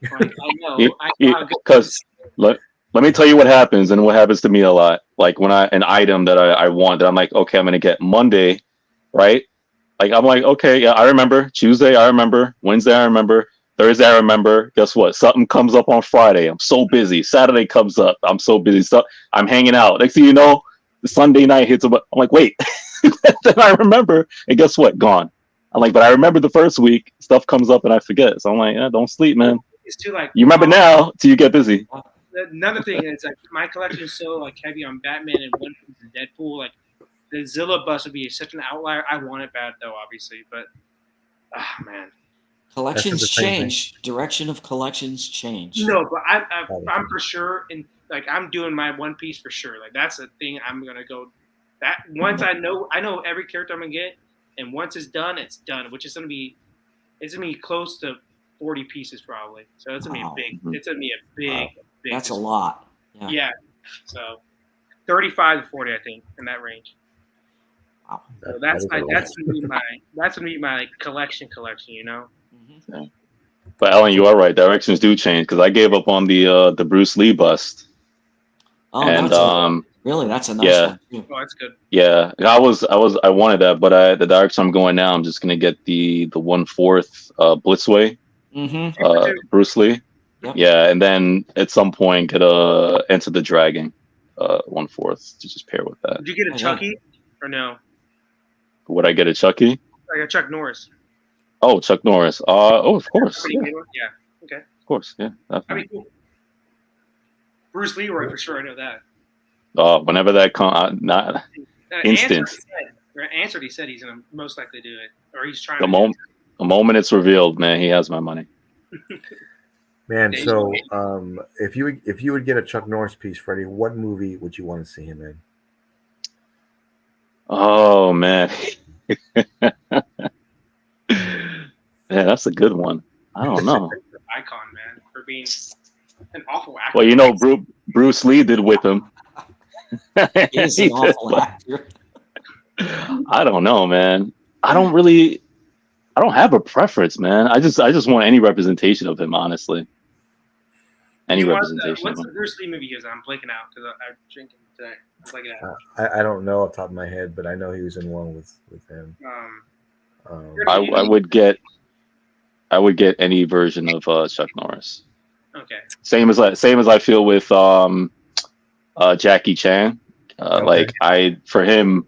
Like, I know. Because let me tell you what happens, and what happens to me a lot. Like, when an item that I want, that I'm like, okay, I'm going to get Monday, right? Like, I'm like, okay, yeah, I remember. Tuesday, I remember. Wednesday, I remember. Thursday, I remember. Guess what? Something comes up on Friday. I'm so busy. Saturday comes up. I'm so busy. So I'm hanging out. Next thing you know, the Sunday night hits. I'm like, wait. Then I remember. And guess what? Gone. I'm like, but I remember the first week. Stuff comes up and I forget. So I'm like, don't sleep, man. It's too like. You remember now till you get busy. Another thing is, like, my collection is so heavy on Batman and One Piece and Deadpool. Like, the Zilla bus would be such an outlier. I want it bad though, obviously, but man, collections change. Direction of collections change. No, but I'm for sure I'm doing my One Piece for sure. Like, that's a thing I'm gonna go. That once I know every character I'm gonna get, and once it's done, which is it's gonna be close to 40 pieces probably. So it's gonna be a big. It's gonna be a big. That's a lot. Yeah. So 35 to 40, I think, in that range. Wow. So that's gonna be my collection, you know. Mm-hmm. Yeah. But Alan, you are right. Directions do change, because I gave up on the Bruce Lee bust, Really, that's a nice Yeah. one too. Oh, that's good. Yeah, I wanted that, but the direction I'm going now, I'm just gonna get the 1/4 Blitzway, Mm-hmm. Bruce Lee. Yep. Yeah, and then at some point get a Enter the Dragon, 1/4 to just pair with that. Did you get a Oh, yeah. Chucky or no? Would I get a Chucky? I got Chuck Norris. Oh, Chuck Norris. Oh, of course. Somebody Yeah, made one? Yeah. Okay. of course. Yeah, That'd definitely. be cool. Bruce Leroy for sure. I know that. Whenever that not instant. Answered. He said he's gonna most likely do it, or he's trying. The moment it's revealed, man, he has my money. Man, so if you would get a Chuck Norris piece, Freddie, what movie would you want to see him in? Oh man. Yeah, that's a good one. I don't know. Icon, man, for being an awful actor. Well, you know, Bruce Lee did with him. He is an awful actor. I don't know, man. I don't have a preference, man. I just want any representation of him, honestly. Any representation. What's the Bruce Lee movie he was on? I'm blanking out because I'm drinking today. I'm blanking out. I don't know off the top of my head, but I know he was in one with him. I would get any version of Chuck Norris. Okay. Same as I feel with Jackie Chan. Okay. For him,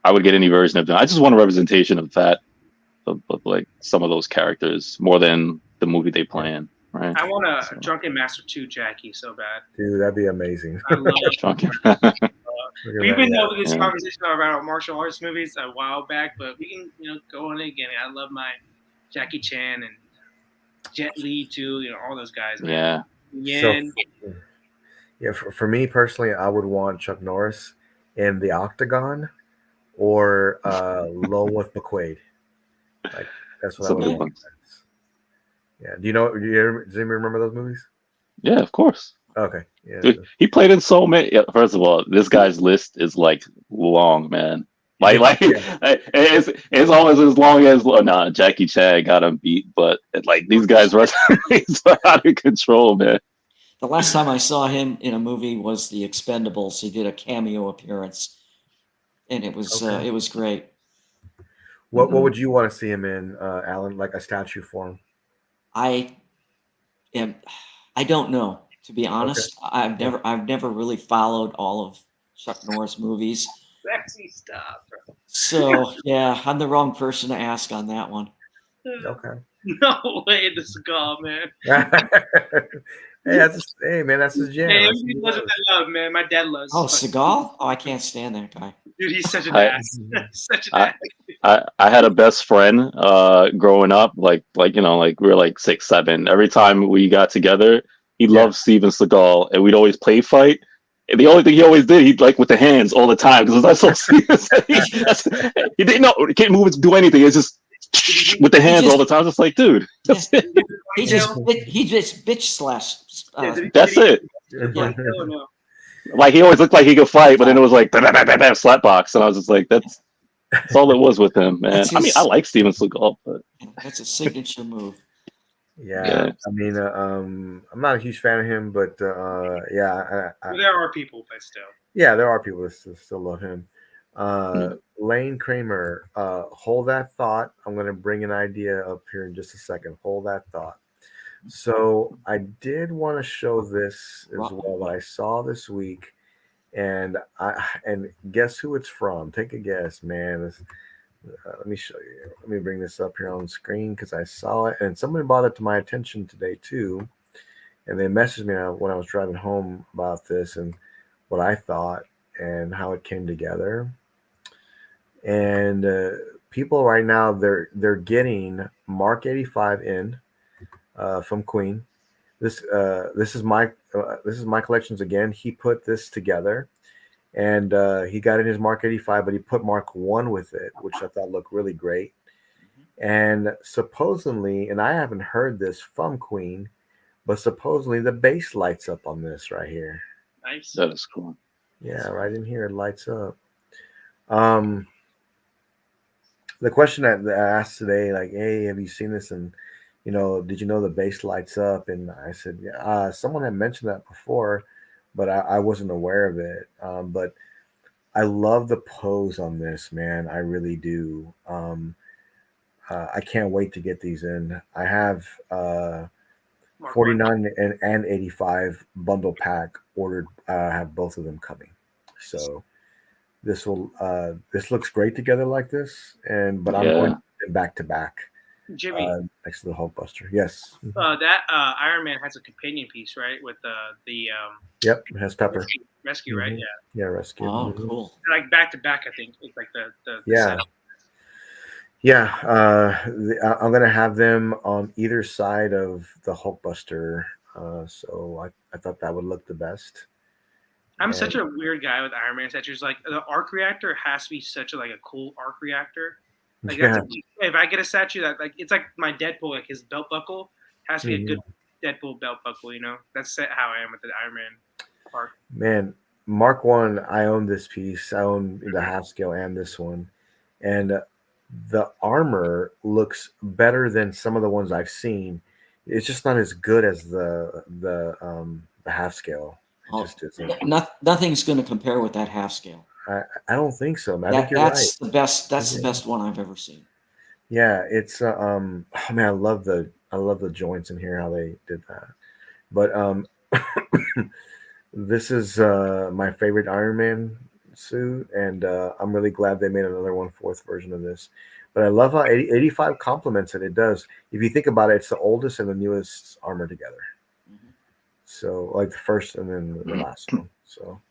I would get any version of him. I just want a representation of that, of like some of those characters more than the movie they play in. Right. I want a Drunken Master 2 Jackie so bad. Dude, that'd be amazing. I love Drunken. We've been over this conversation about martial arts movies a while back, but we can go on it again. I love my Jackie Chan and Jet Li too. All those guys. Man. Yeah. For me personally, I would want Chuck Norris in The Octagon or Lone with McQuaid. Like that's what I would want. Yeah. Does anybody remember those movies? Yeah, of course. Okay. Yeah. Dude, he played in so many. Yeah, first of all, this guy's list is like long, man. It's always as long as Jackie Chan got him beat, but these guys are out of control, man. The last time I saw him in a movie was The Expendables. He did a cameo appearance, and it was great. What would you want to see him in, Alan? Like a statue form? I don't know, to be honest. Okay. I've never really followed all of Chuck Norris movies. Sexy stuff. So yeah, I'm the wrong person to ask on that one. Okay. No way, the Seagal, man. Hey, man, that's his jam. Hey, he wasn't that love, man. My dad loves. Oh, Seagal? Oh, I can't stand that guy. Dude, he's such an ass. Such an ass. I had a best friend growing up, like we were like 6, 7. Every time we got together, he loved Steven Seagal, and we'd always play fight. And the only thing he always did, he'd with the hands all the time because that's so serious. He didn't know, he can't move and do anything. It's just with the hands all the time. It's like, dude, that's it. He just bitch slash. That's it. Yeah. Like he always looked like he could fight, but then it was like bam, bam, bam, bam, slap box, and I was just like, that's all it was with him, man. I mean, I like Steven Seagal, but that's a signature move. Yeah. I mean, I'm not a huge fan of him, but there are people, but still. Yeah, there are people that still love him. Lane Kramer, hold that thought. I'm going to bring an idea up here in just a second. Hold that thought. So I did want to show this as well that I saw this week, and guess who it's from? Take a guess, man. Let me show you. Let me bring this up here on the screen because I saw it, and somebody brought it to my attention today too, and they messaged me when I was driving home about this and what I thought and how it came together. And people right now they're getting Mark 85 in from Queen. This is my collections again. He put this together. And he got in his Mark 85, but he put Mark 1 with it, which I thought looked really great. And supposedly, and I haven't heard this from Queen, but supposedly the base lights up on this right here. Nice. That is cool. Yeah, right in here, it lights up. The question that I asked today, like, hey, have you seen this? And, did you know the base lights up? And I said, yeah, someone had mentioned that before. but I wasn't aware of it. But I love the pose on this, man. I really do. I can't wait to get these in. I have Mark one. 49 and 85 bundle pack ordered. Have both of them coming. So this looks great together like this, but I'm going Yeah. to put them back to back Jimmy, next to the Hulkbuster. Yes. that Iron Man has a companion piece, right? With the Yep. It has pepper. rescue, right? Mhm. Yeah, Yeah, rescue. Oh, Mhm. cool. like back to back. I think it's like the Yeah. setup. Yeah, I'm gonna have them on either side of the Hulkbuster. So I thought that would look the best. I'm And such a weird guy with Iron Man statues. Like the arc reactor has to be such a like a cool arc reactor. Like that's yeah, if I get a statue that like it's like my Deadpool, like his belt buckle has to be a good mhm. Deadpool belt buckle. That's how I am with the Iron Man arc. Man, Mark One, I own this piece. I own the Mhm. half scale and this one, and the armor looks better than some of the ones I've seen. It's just not as good as the half scale. It Oh, just isn't. nothing's going to compare with that half scale. I don't think so, man. I think you're right. That's the best. That's the Yeah. best one I've ever seen. Yeah, it's oh man, I love the joints in here how they did that. But this is my favorite Iron Man suit, and I'm really glad they made another one fourth version of this. But I love how 85 complements it. It does. If you think about it, it's the oldest and the newest armor together. Mhm. So like the first and then the last one. So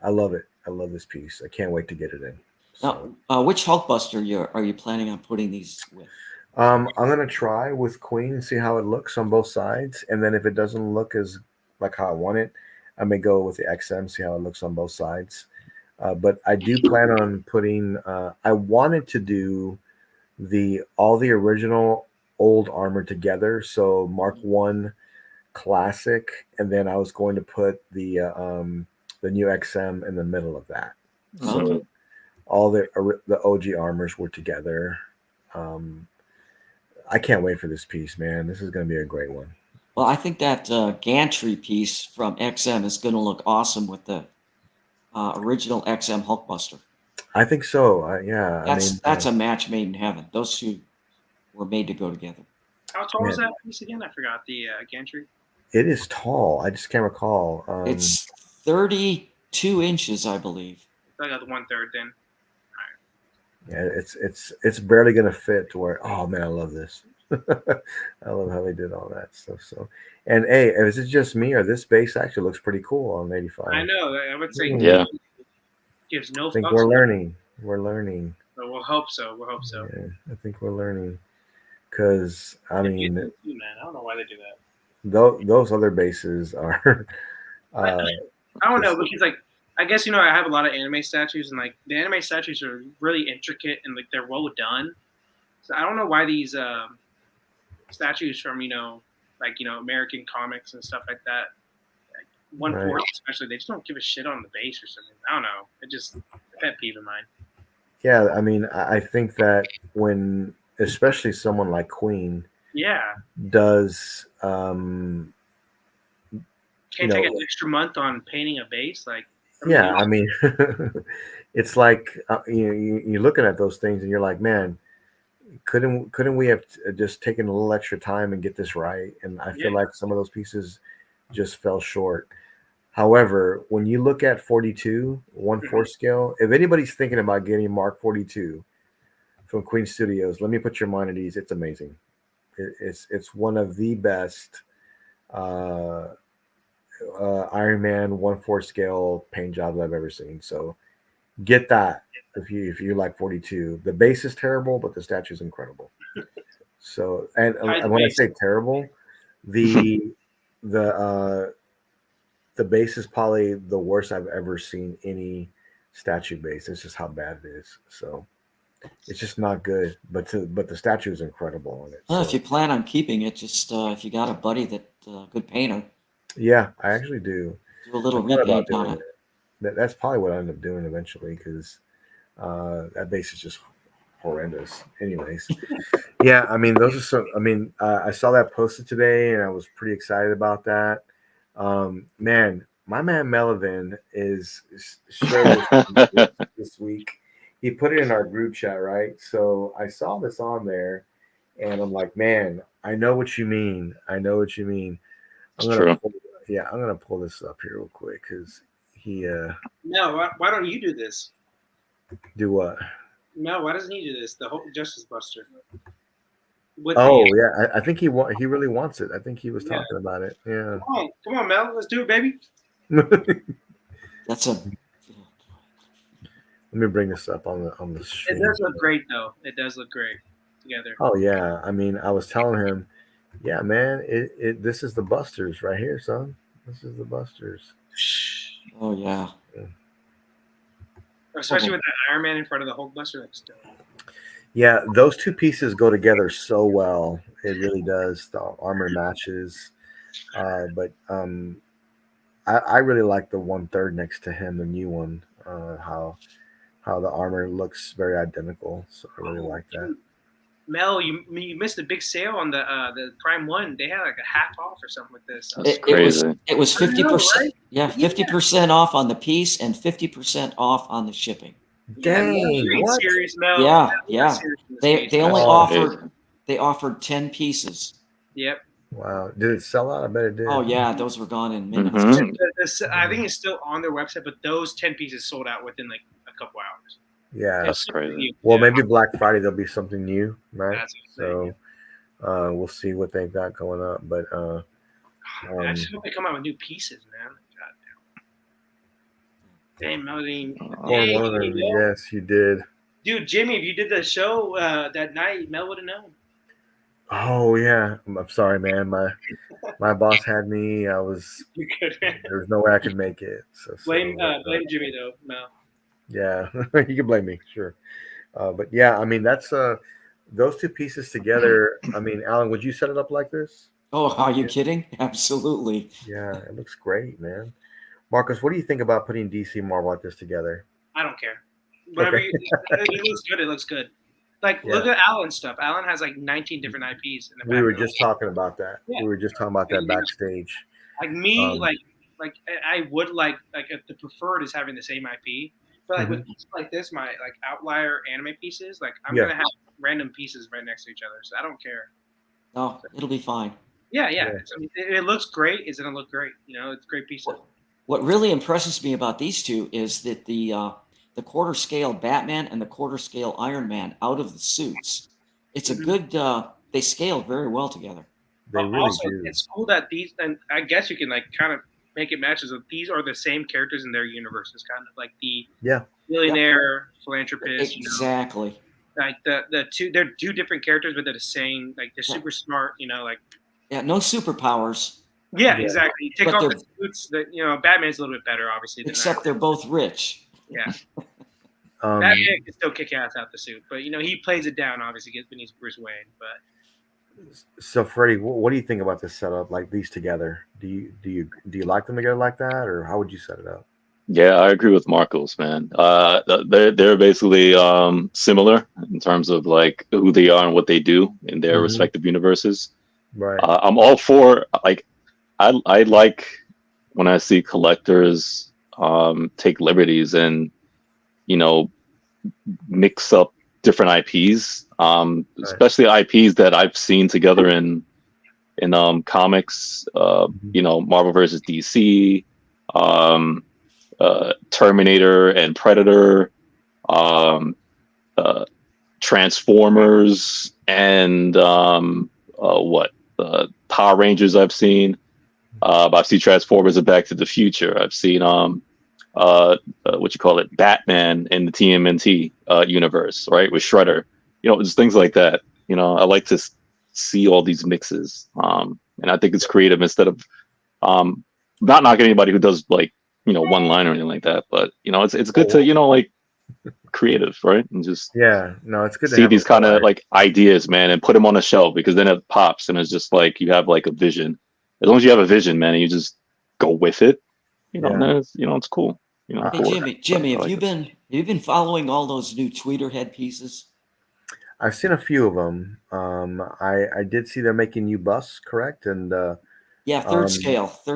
I love it. I love this piece. I can't wait to get it in. So Now, which Hulkbuster are you planning on putting these with? I'm gonna try with Queen and see how it looks on both sides, and then if it doesn't look as like how I want it, I may go with the XM, see how it looks on both sides. But I do plan on putting. I wanted to do the all the original old armor together, so Mark One Classic, and then I was going to put the new XM in the middle of that. Oh, So all the OG armors were together. Um, I can't wait for this piece, man. This is going to be a great one. well, I think that gantry piece from XM is going to look awesome with the original XM Hulkbuster. I think so. Yeah, I mean, That's a match made in heaven. Those two were made to go together. How tall man, was that piece again? I forgot the gantry. it is tall. I just can't recall. It's 32 inches, I believe. I got the 1/3 then. Yeah, it's barely going to fit to where. Oh man, I love this. I love how they did all that stuff. So, and hey, is it just me or this base actually looks pretty cool on 85? I know. I would say Yeah. gives no I think fucks. we're learning. We're learning. But we'll hope so. We'll hope so. Yeah, I think we're learning because I They mean, do too, man. I don't know why they do that. those other bases are. Uh, I don't know because like I guess I have a lot of anime statues and like the anime statues are really intricate and like they're well done. So I don't know why these statues from American comics and stuff like that, like one Right. fourth especially, they just don't give a shit on the base or something. I don't know. It just a pet peeve of mine. Yeah, I mean, I think that when, especially someone like Queen Yeah, does, can't take an extra month on painting a base. Like, yeah, I mean, it's like you're looking at those things and you're like, man, couldn't we have just taken a little extra time and get this right? And I feel Yeah. like some of those pieces just fell short. However, when you look at 42, 1/4 scale, if anybody's thinking about getting Mark 42 from Queen Studios, let me put your mind at ease. It's amazing. It's one of the best Iron Man 1/4 scale paint jobs I've ever seen. So get that if you like 42. The base is terrible, but the statue is incredible. So and when I say terrible, the the the base is probably the worst I've ever seen any statue base. It's just how bad it is. So it's just not good. But the statue is incredible on it. Well, if So, you plan on keeping it, just if you got a buddy that good painter, yeah, I actually do. do a little I thought about repaint on doing it. it. That's probably what I end up doing eventually because that base is just horrendous. Anyways, yeah, I mean those are some. I mean, I saw that posted today and I was pretty excited about that. Man, my man Melvin is shared this week. He put it in our group chat, right? So I saw this on there, and I'm like, man, I know what you mean. I know what you mean. It's true. I'm gonna pull this up here real quick because he No, why don't you do this? do what? No, why doesn't he do this? The whole Justice Buster. With Oh the, yeah, I think he really wants it. I think he was talking about it. Yeah. come on, Mel, let's do it, baby. That's a. Let me bring this up on the It stream. does look great, though. It does look great together. Oh yeah, I mean, I was telling him, yeah, man, this is the Busters right here, son. This is the Busters. Oh yeah. Especially with that Iron Man in front of the Hulkbuster. Yeah, those two pieces go together so well. It really does. The armor matches, but I really like the 1/3 next to him, the new one. How the armor looks very identical. So I really like that. Mel, you missed a big sale on the Prime One. They had like a half off or something with this. That's crazy. It was 50%. Right? Yeah, 50% off on the piece and 50% off on the shipping. Dang! You What? serious, Mel? Yeah, Mel, yeah. serious in this They case, they Mel. only offered 10 pieces. Yep. Wow! Did it sell out? I bet it did. Oh yeah, those were gone in minutes. I think it's still on their website, but those 10 pieces sold out within like a couple hours. Yeah. That's crazy. Well, maybe Black Friday there'll be something new, right? That's what I'm So we'll see what they've got going up. But I just hope they come out with new pieces, man. God damn. Damn, Melody. Yes, you did. Dude, Jimmy, if you did the show that night, Mel would have known. Oh yeah. I'm sorry, man. My boss had me. I was. You could. There's no way I could make it. So blame Jimmy though, Mel. Yeah, you can blame me, sure. But yeah, I mean that's those two pieces together. I mean, Alan, would you set it up like this? Oh, are you kidding? Absolutely. Yeah, it looks great, man. Marcus, what do you think about putting DC Marvel like this together? I don't care. Whatever it looks good, it looks good. Like look at Alan's stuff. Alan has like 19 different IPs in the back. We were just talking about that. Yeah. We were just talking about that backstage. Like me, like I would like the preferred is having the same IP. But like with pieces like this, my like outlier anime pieces, like I'm gonna have random pieces right next to each other. So I don't care. No, it'll be fine. Yeah. I mean, it looks great. It's gonna look great. You know, it's great pieces. What really impresses me about these two is that the quarter scale Batman and the quarter scale Iron Man out of the suits. It's a good. They scale very well together. They really also, do. It's cool that these, and I guess you can like kind of make it matches. These are the same characters in their universes, kind of like the millionaire philanthropist. Exactly. You know? Like the two, they're two different characters, but they're the same. Like they're super smart. You know, like no superpowers. Yeah, exactly. You take off the suits. That Batman's a little bit better, obviously. Except they're both rich. Yeah. Batman can still kick ass out the suit, but he plays it down. Obviously, when he's Bruce Wayne. But so, Freddie, what do you think about this setup? Like these together, do you like them together like that, or how would you set it up? Yeah, I agree with Marcos, man. They're basically similar in terms of like who they are and what they do in their respective universes. Right. I'm all for like I like when I see collectors take liberties and mix up different IPs, especially IPs that I've seen together in comics. Marvel versus DC, Terminator and Predator, Transformers, and Power Rangers. I've seen. I've seen Transformers and Back to the Future. I've seen Batman in the TMNT universe, right, with Shredder. Just things like that. I like to see all these mixes, and I think it's creative instead of not knocking anybody who does like one line or anything like that, but it's good to like creative, right, and just it's good to see these kind of like ideas, man, and put them on a shelf because then it pops and it's just like you have like a vision. As long as you have a vision, man, and you just go with it, then it's cool. Hey, Jimmy, have you been following all those new tweeter head pieces? I've seen a few of them. I did see they're making new busts, correct? And Yeah, third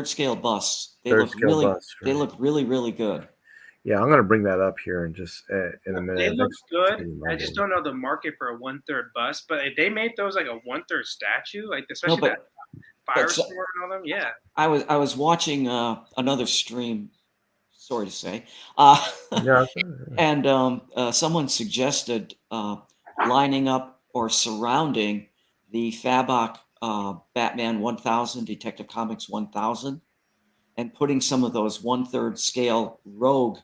scale busts. They Third look scale really, busts, they right. look really, really good. Yeah, I'm gonna bring that up here in just in a minute. They look Next good. to I just don't know the market for a 1/3 bust. But if they made those like a 1/3 statue, like especially but- that Firestorm and all them, yeah. I was watching another stream. Sorry to say, Yeah, and someone suggested lining up or surrounding the Fabok Batman 1000, Detective Comics 1000, and putting some of those 1/3 scale rogue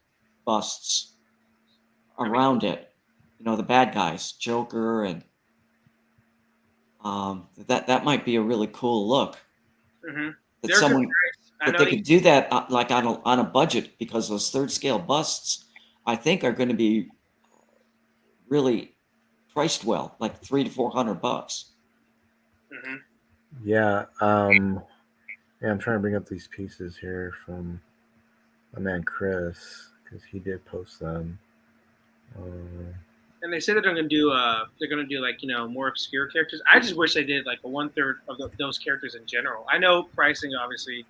busts around it. You know, the bad guys, Joker, and that might be a really cool look. Mm-hmm. That someone I that know they could do that like on a budget, because those third scale busts, I think, are going to be really priced well, like $300 to $400. Mm-hmm. yeah. Yeah, I'm trying to bring up these pieces here from my man Chris because he did post them. And they say that they're gonna do like more obscure characters. I just wish they did like a 1/3 of those characters in general. I know pricing, obviously,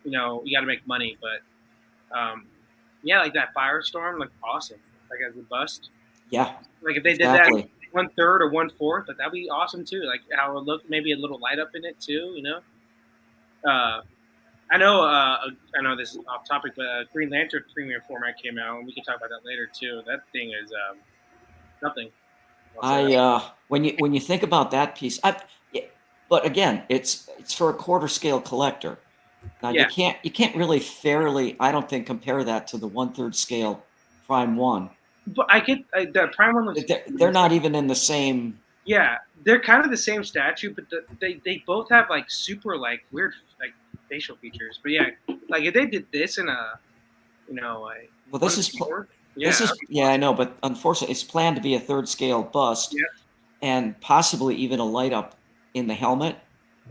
you got to make money, but yeah, like that Firestorm looked awesome, like as a bust. Yeah, like if they did that 1/3 or 1/4, but that'd be awesome too. Like how it would look, maybe a little light up in it too. I know this is off topic, but Green Lantern premium format came out, and we can talk about that later too. That thing is nothing. When you think about that piece, but again, it's for a quarter scale collector. Now you can't really fairly, I don't think, compare that to the 1/3 scale Prime One. But I get the Prime One looks. They're not even in the same. Yeah, they're kind of the same statue, but they both have like super like weird like facial features. But yeah, like if they did this in a, well, this is I know, but unfortunately, it's planned to be a third scale bust, and possibly even a light up in the helmet.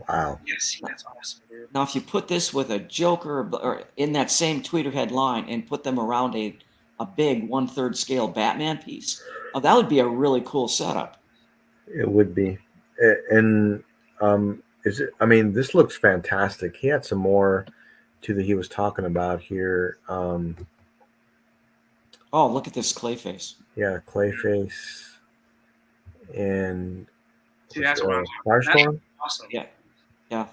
Wow. Yes, that's awesome, dude. Now, if you put this with a Joker or in that same tweeter headline and put them around a big 1/3 scale Batman piece, that would be a really cool setup. It would be, and is it? I mean, this looks fantastic. He had some more to he was talking about here. Oh, look at this Clayface. Yeah, Clayface, and see, that's what Firestorm. Awesome. Yeah.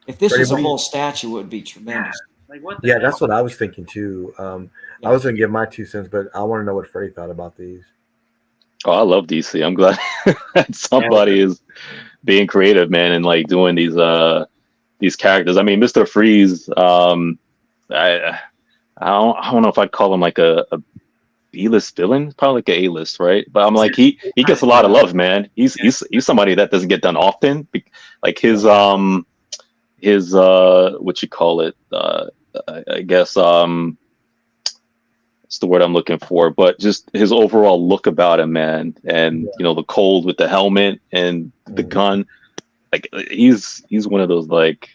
If this was a whole statue, it would be tremendous. Like what? Yeah, that's what I was thinking too. I was gonna give my 2 cents, but I want to know what Freddie thought about these. Oh, I love DC. I'm glad that somebody is being creative, man, and like doing these characters. I mean, Mr. Freeze. I don't know if I'd call him like a B-list villain, probably like an A-list, right? But I'm like he gets a lot of love, man. He's somebody that doesn't get done often. Like his what you call it? I guess it's the word I'm looking for, but just his overall look about him, man, and the cold with the helmet and the gun. Like he's one of those like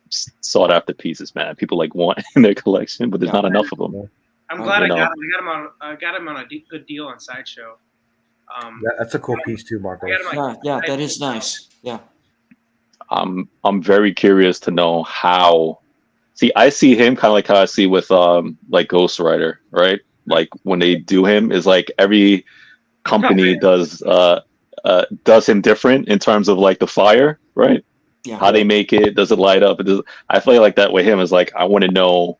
sought after pieces, man. People like want in their collection, but there's not enough of them. I'm glad I got him. I got him on a good deal on Sideshow. That's a cool piece too, Marco. Yeah, that is nice. Yeah. I'm very curious to know how. See, I see him kind of like how I see with like Ghost Rider, right? Like when they do him, is like every company does him different in terms of like the fire, right? Yeah. How they make it, does it light up? I feel like that with him is like I want to know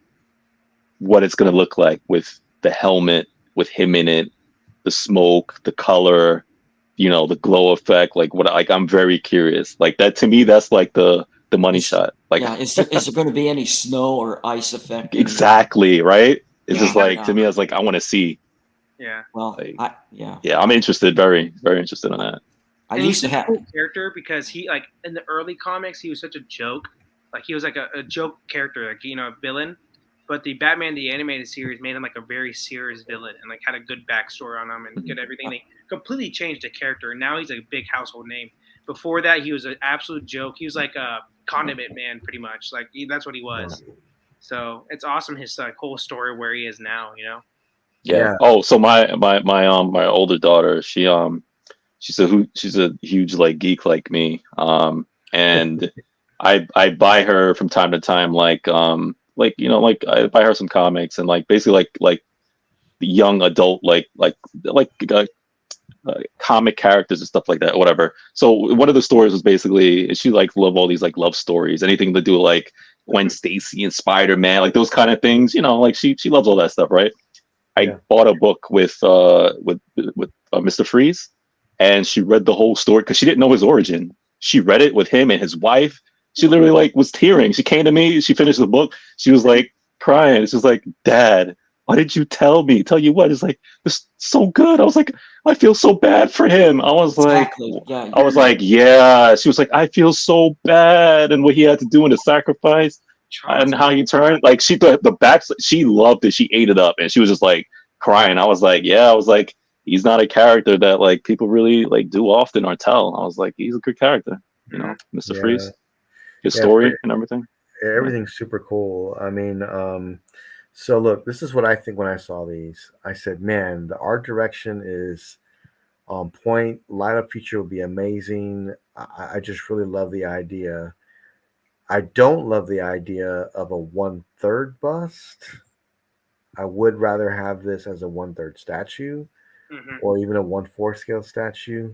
what it's gonna look like with the helmet, with him in it, the smoke, the color, the glow effect. Like I'm very curious. Like that to me, that's like the money shot. Like, is there going to be any snow or ice effect? Exactly, right? It's just like to me, I was like, I want to see. Yeah. Well, I'm interested, very, very interested in that. I used to have a cool character because he like in the early comics he was such a joke. Like he was like a joke character, like a villain. But the Batman the Animated Series made him like a very serious villain and like had a good backstory on him and good everything. They completely changed the character, and now he's a big household name. Before that, he was an absolute joke. He was like a condiment man, pretty much. Like that's what he was. So it's awesome his whole story where he is now. Yeah. Oh, so my older daughter, she's a huge like geek like me. And I buy her from time to time, like I buy her some comics and like basically like young adult like comic characters and stuff like that, whatever. So one of the stories was basically she like love all these like love stories, anything to do like Gwen Stacy and Spider-Man, like those kind of things. Like she loves all that stuff, right? I bought a book with Mr. Freeze, and she read the whole story because she didn't know his origin. She read it with him and his wife. She literally like was tearing. She came to me. She finished the book. She was like crying. She was like, "Dad, why did you tell me? Tell you what? It's like it's so good." I was like, "I feel so bad for him." I was Exactly. like, Yeah. I was like, "Yeah." She was like, "I feel so bad," and what he had to do in the sacrifice and how he turned. Like the back. She loved it. She ate it up, and she was just like crying. I was like, "Yeah." I was like, "He's not a character that like people really like do often or tell." I was like, "He's a good character." Mr. Freeze, his story and everything. Everything's super cool. I mean, so look, this is what I think when I saw these. I said, man, the art direction is on point. Light up feature will be amazing. I just really love the idea. I don't love the idea of a 1/3 bust. I would rather have this as a 1/3 statue or even a 1/4 scale statue.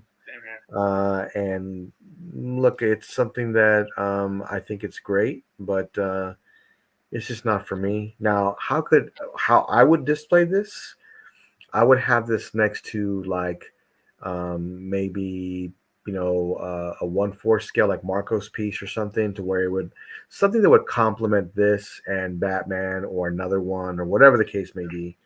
And look, it's something that I think it's great, but it's just not for me. Now, how I would display this? I would have this next to like maybe a 1/4 scale like Marco's piece or something, to where it would something that would complement this and Batman or another one or whatever the case may be,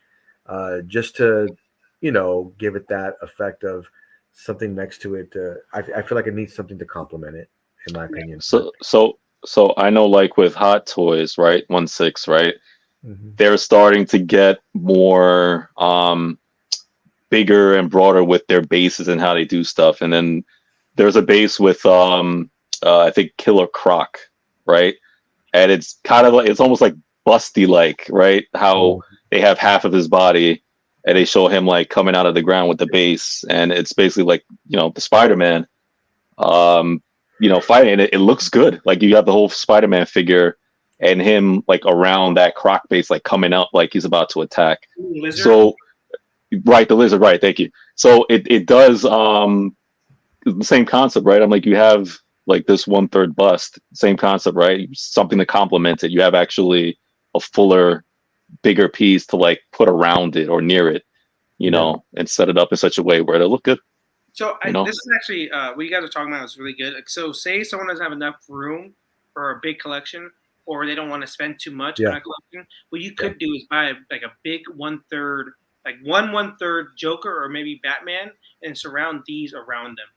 just to give it that effect of something next to it. I feel like it needs something to complement it, in my opinion. So I know, like with Hot Toys, right? 1/6, right? Mm-hmm. They're starting to get more bigger and broader with their bases and how they do stuff. And then there's a base with I think Killer Croc, right? And it's kind of like it's almost like Busty like, right? How they have half of his body and they show him like coming out of the ground with the base, and it's basically like the Spider-Man fighting, and it looks good. Like you have the whole Spider-Man figure and him like around that Croc base, like coming up like he's about to attack. Lizard? So right, the lizard, right, thank you. So it does the same concept, right? I'm like, you have like this 1/3 bust, same concept, right? Something to complement it. You have actually a fuller, bigger piece to like put around it or near it, and set it up in such a way where it'll look good. So this is actually what you guys are talking about is really good. So say someone doesn't have enough room for a big collection, or they don't want to spend too much on a collection. What you could do is buy like a big 1/3, like 1/3 Joker or maybe Batman, and surround these around them.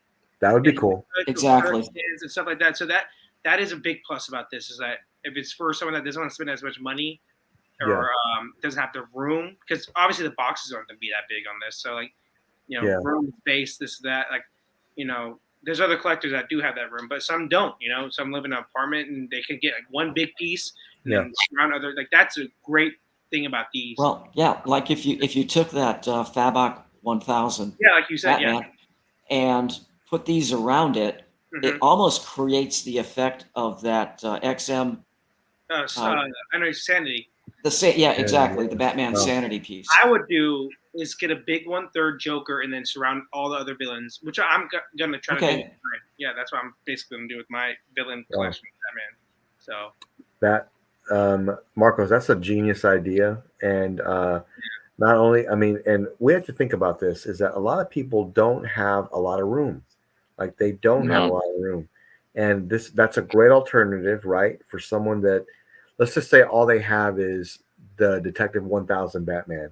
That would be cool. Exactly. And stuff like that. So that is a big plus about this, is that if it's for someone that doesn't want to spend as much money or doesn't have the room, because obviously the boxes aren't going to be that big on this. So like, room, space, this, that, like, there's other collectors that do have that room, but some don't. Some live in an apartment and they can get like one big piece and then surround other. Like that's a great thing about these. Well, yeah, like if you took that Fabok 1000, like you said, Batman, and put these around it, it almost creates the effect of that XM. I know Sanity. Exactly, the Batman Sanity piece. I would do is get a big 1/3 Joker and then surround all the other villains, which I'm gonna try to do. Yeah, that's what I'm basically gonna do with my villain collection of Batman. So that Marcos, that's a genius idea, and not only, I mean, and we have to think about this, is that a lot of people don't have a lot of room. Like they don't have a lot of room. And that's a great alternative, right? For someone that, let's just say all they have is the Detective 1000 Batman,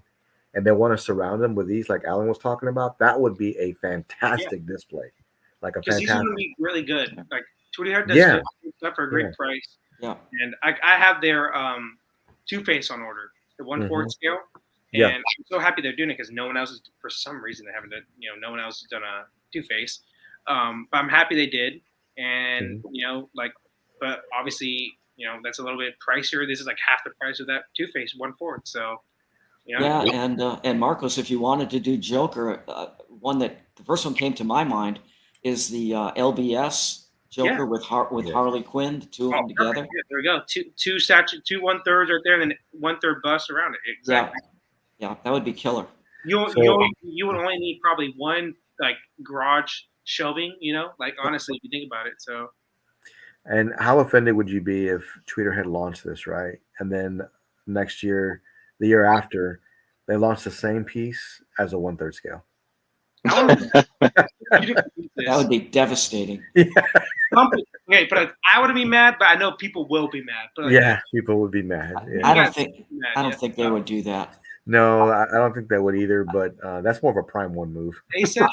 and they want to surround them with these, like Alan was talking about. That would be a fantastic display. Like a fantastic. These are going to be really good. Like Tweety Heart does good stuff for a great price. Yeah. And I have their Two-Face on order, the 1/4 scale. And I'm so happy they're doing it because no one else is, for some reason, they haven't done, no one else has done a Two-Face. But I'm happy they did. And, but obviously, that's a little bit pricier. This is like half the price of that Two-Face 1/4. So, and Marcos, if you wanted to do Joker, the first one came to my mind is the LBS Joker with Harley Quinn, the two of them together. Yeah, there we go. Two 1/3s right there, and then 1/3 bust around it. Exactly. Yeah, that would be killer. You would only need probably one like garage shelving, like honestly, if you think about it. So. And how offended would you be if Twitter had launched this, right? And then next year, the year after, they launched the same piece as a 1/3 scale? That would be devastating. Yeah. Okay, but I wouldn't be mad, but I know people will be mad. But people would be mad. Yeah. I don't think they would do that. No, I don't think they would either. But that's more of a Prime One move. They said,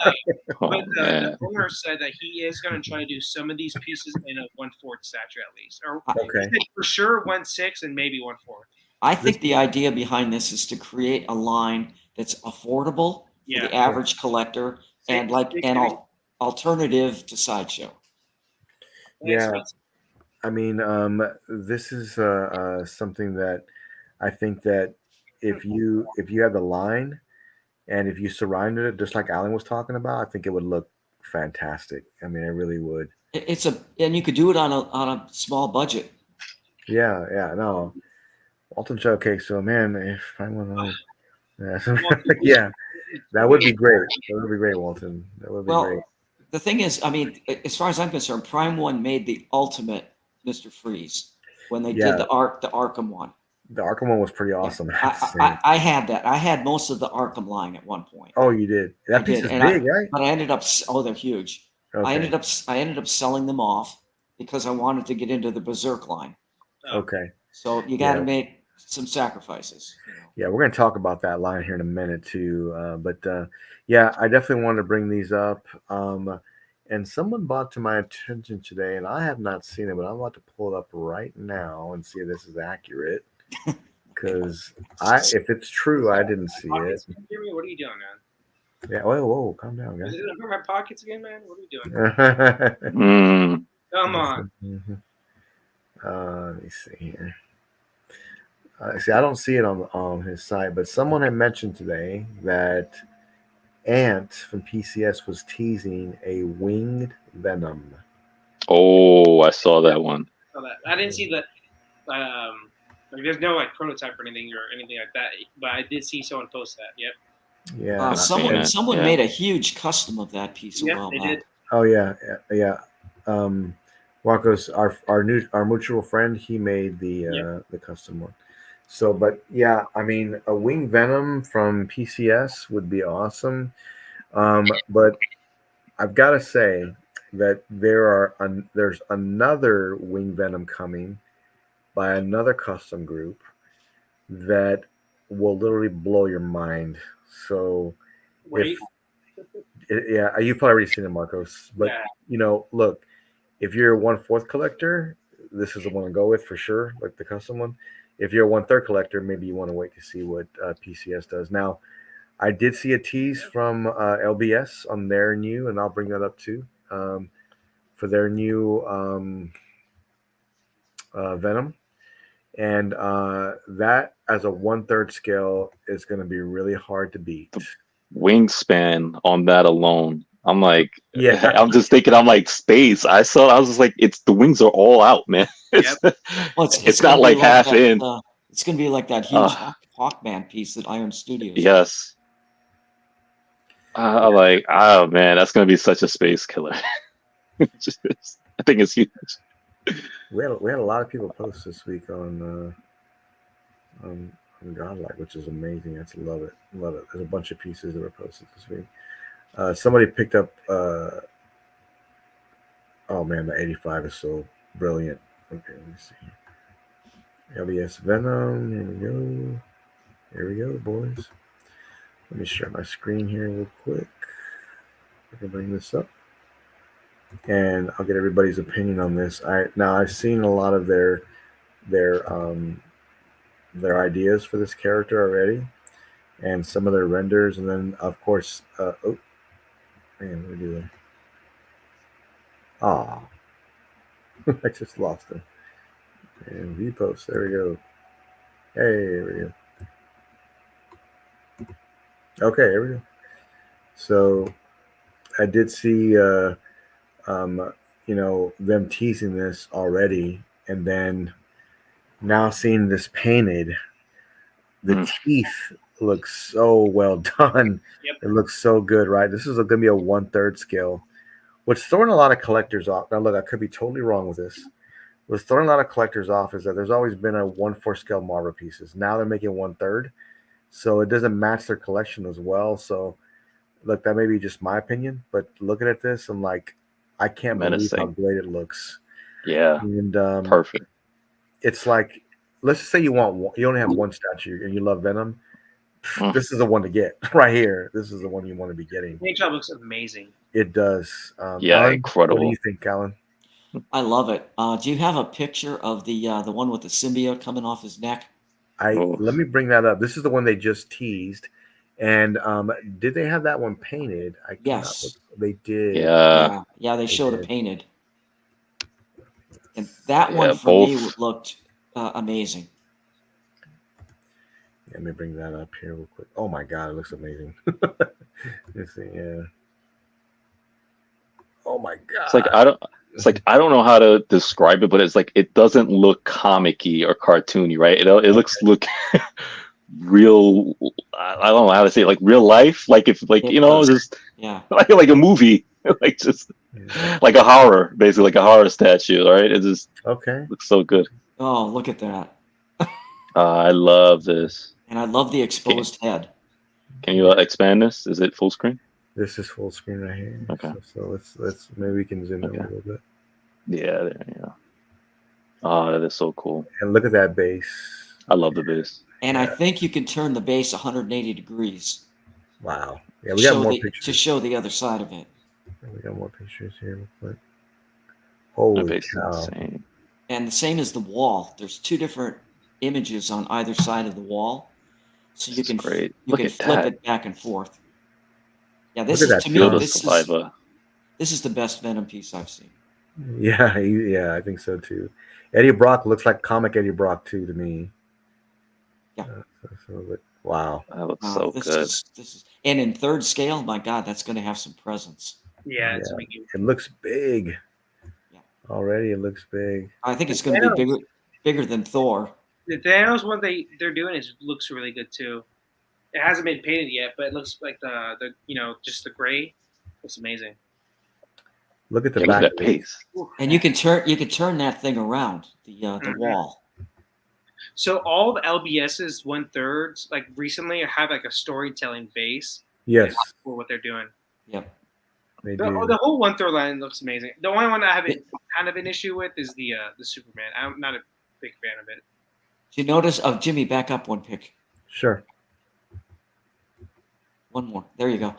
but the owner said that he is going to try to do some of these pieces in a 1/4 stature at least, or for sure 1/6 and maybe 1/4. I think the idea behind this is to create a line that's affordable for the average collector and an alternative to Sideshow. Yeah, I mean, this is something that I think that if you have the line and if you surrounded it just like Alan was talking about, I think it would look fantastic. I mean, it really would. And you could do it on a small budget. Yeah, no. Walton Showcase. So man, if I want to, yeah, that would be great. That would be great, Walton. That would be great. The thing is, I mean, as far as I'm concerned, Prime One made the ultimate Mr. Freeze when they did the Arkham one. The Arkham one was pretty awesome. I had that. I had most of the Arkham line at one point. Oh, you did. That piece is big, right? But I ended up. Oh, they're huge. Okay. I ended up selling them off because I wanted to get into the Berserk line. Okay. So you got to make some sacrifices. Yeah, we're going to talk about that line here in a minute too. But yeah, I definitely wanted to bring these up. And someone brought to my attention today, and I have not seen it, but I'm about to pull it up right now and see if this is accurate. Because if it's true, I didn't see it. Jimmy, what are you doing, man? Yeah, whoa, calm down, guys. Is it in my pockets again, man? What are you doing? Come on. Let me see here. See, I don't see it on his site, but someone had mentioned today that Ant from PCS was teasing a winged Venom. Oh, I saw that one. I didn't see the. There's no prototype or anything like that, but I did see someone post that. Yep. Yeah. Someone made a huge custom of that piece a while back. Did. Oh yeah. Marcos, our mutual friend, he made the custom one. So, but yeah, I mean, a wing Venom from PCS would be awesome. But I've got to say that there's another wing Venom coming by another custom group that will literally blow your mind. So, you've probably already seen it, Marcos. But look, if you're a 1/4 collector, this is the one to go with for sure, like the custom one. If you're a 1/3 collector, maybe you want to wait to see what PCS does. Now, I did see a tease from LBS on their new, and I'll bring that up too, for their new Venom. And that as a 1/3 scale is going to be really hard to beat. The wingspan on that alone. I'm like, I'm just thinking, I'm like, space. I was just like, the wings are all out, man. It's not like half in. It's going to be like that huge Hawkman piece that Iron Studios. Yes. Like, oh man, that's going to be such a space killer. I think it's huge. We had a lot of people post this week on Godlike, which is amazing. I love it. There's a bunch of pieces that were posted this week. Somebody picked up. Oh man, the 85 is so brilliant. Okay, let me see. LBS Venom. Here we go, boys. Let me share my screen here real quick. I can bring this up, and I'll get everybody's opinion on this. I've seen a lot of their ideas for this character already, and some of their renders, and then of course, what do we do there? I just lost him. And view post. There we go. Hey, there we go. Okay, here we go. So I did see them teasing this already, and then now seeing this painted, the teeth look so well done. Yep. It looks so good, right? This is going to be a 1/3 scale. What's throwing a lot of collectors off, now look, I could be totally wrong with this. What's throwing a lot of collectors off is that there's always been a 1/4 scale Marvel pieces. Now they're making 1/3, so it doesn't match their collection as well. So, look, that may be just my opinion, but looking at this, I'm like, I can't believe how great it looks. Yeah, and perfect. It's like, let's just say you only have one statue and you love Venom. This is the one to get right here. This is the one you want to be getting. Paint job looks amazing. It does. Yeah, Alan, incredible. What do you think, Alan? I love it. Do you have a picture of the one with the symbiote coming off his neck? Let me bring that up. This is the one they just teased. And did they have that one painted? Yes, they did. Yeah, they showed it painted. And that one for me looked amazing. Let me bring that up here real quick. Oh my God, it looks amazing. Let's see, yeah. Oh my God. It's like I don't know how to describe it, but it's like it doesn't look comic-y or cartoony, right? It looks real. I don't know how to say it, like real life, like if just like a movie, like just like a horror, basically like a horror statue, right? It just looks so good. Oh, look at that! I love this, and I love the exposed head. Can you expand this? Is it full screen? This is full screen right here. Okay. So let's maybe we can zoom in a little bit. Yeah, there you go. Oh, that is so cool. And look at that base. I love the base. And I think you can turn the base 180 degrees. Wow. Yeah, we got more pictures. To show the other side of it. We got more pictures here real quick. Holy cow. Insane. And the same as the wall. There's two different images on either side of the wall. So you can flip it back and forth. Yeah, this is to me. This is the best Venom piece I've seen. Yeah, I think so too. Eddie Brock looks like comic Eddie Brock too to me. Yeah. Wow. That looks so good. This is, and in 3rd scale, my God, that's going to have some presence. Yeah, it looks big. Yeah. Already, it looks big. I think it's going to be bigger than Thor. The Thanos one they're doing looks really good too. It hasn't been painted yet, but it looks like the just the gray. It's amazing. Look at the back of that base. And you can turn that thing around the wall. So all the LBS's 1/3 like recently have like a storytelling base. Yes. For what they're doing. Yep. The whole 1/3 line looks amazing. The only one I have kind of an issue with is the Superman. I'm not a big fan of it. Did you notice? Oh, Jimmy, back up one pic. Sure. One more. There you go.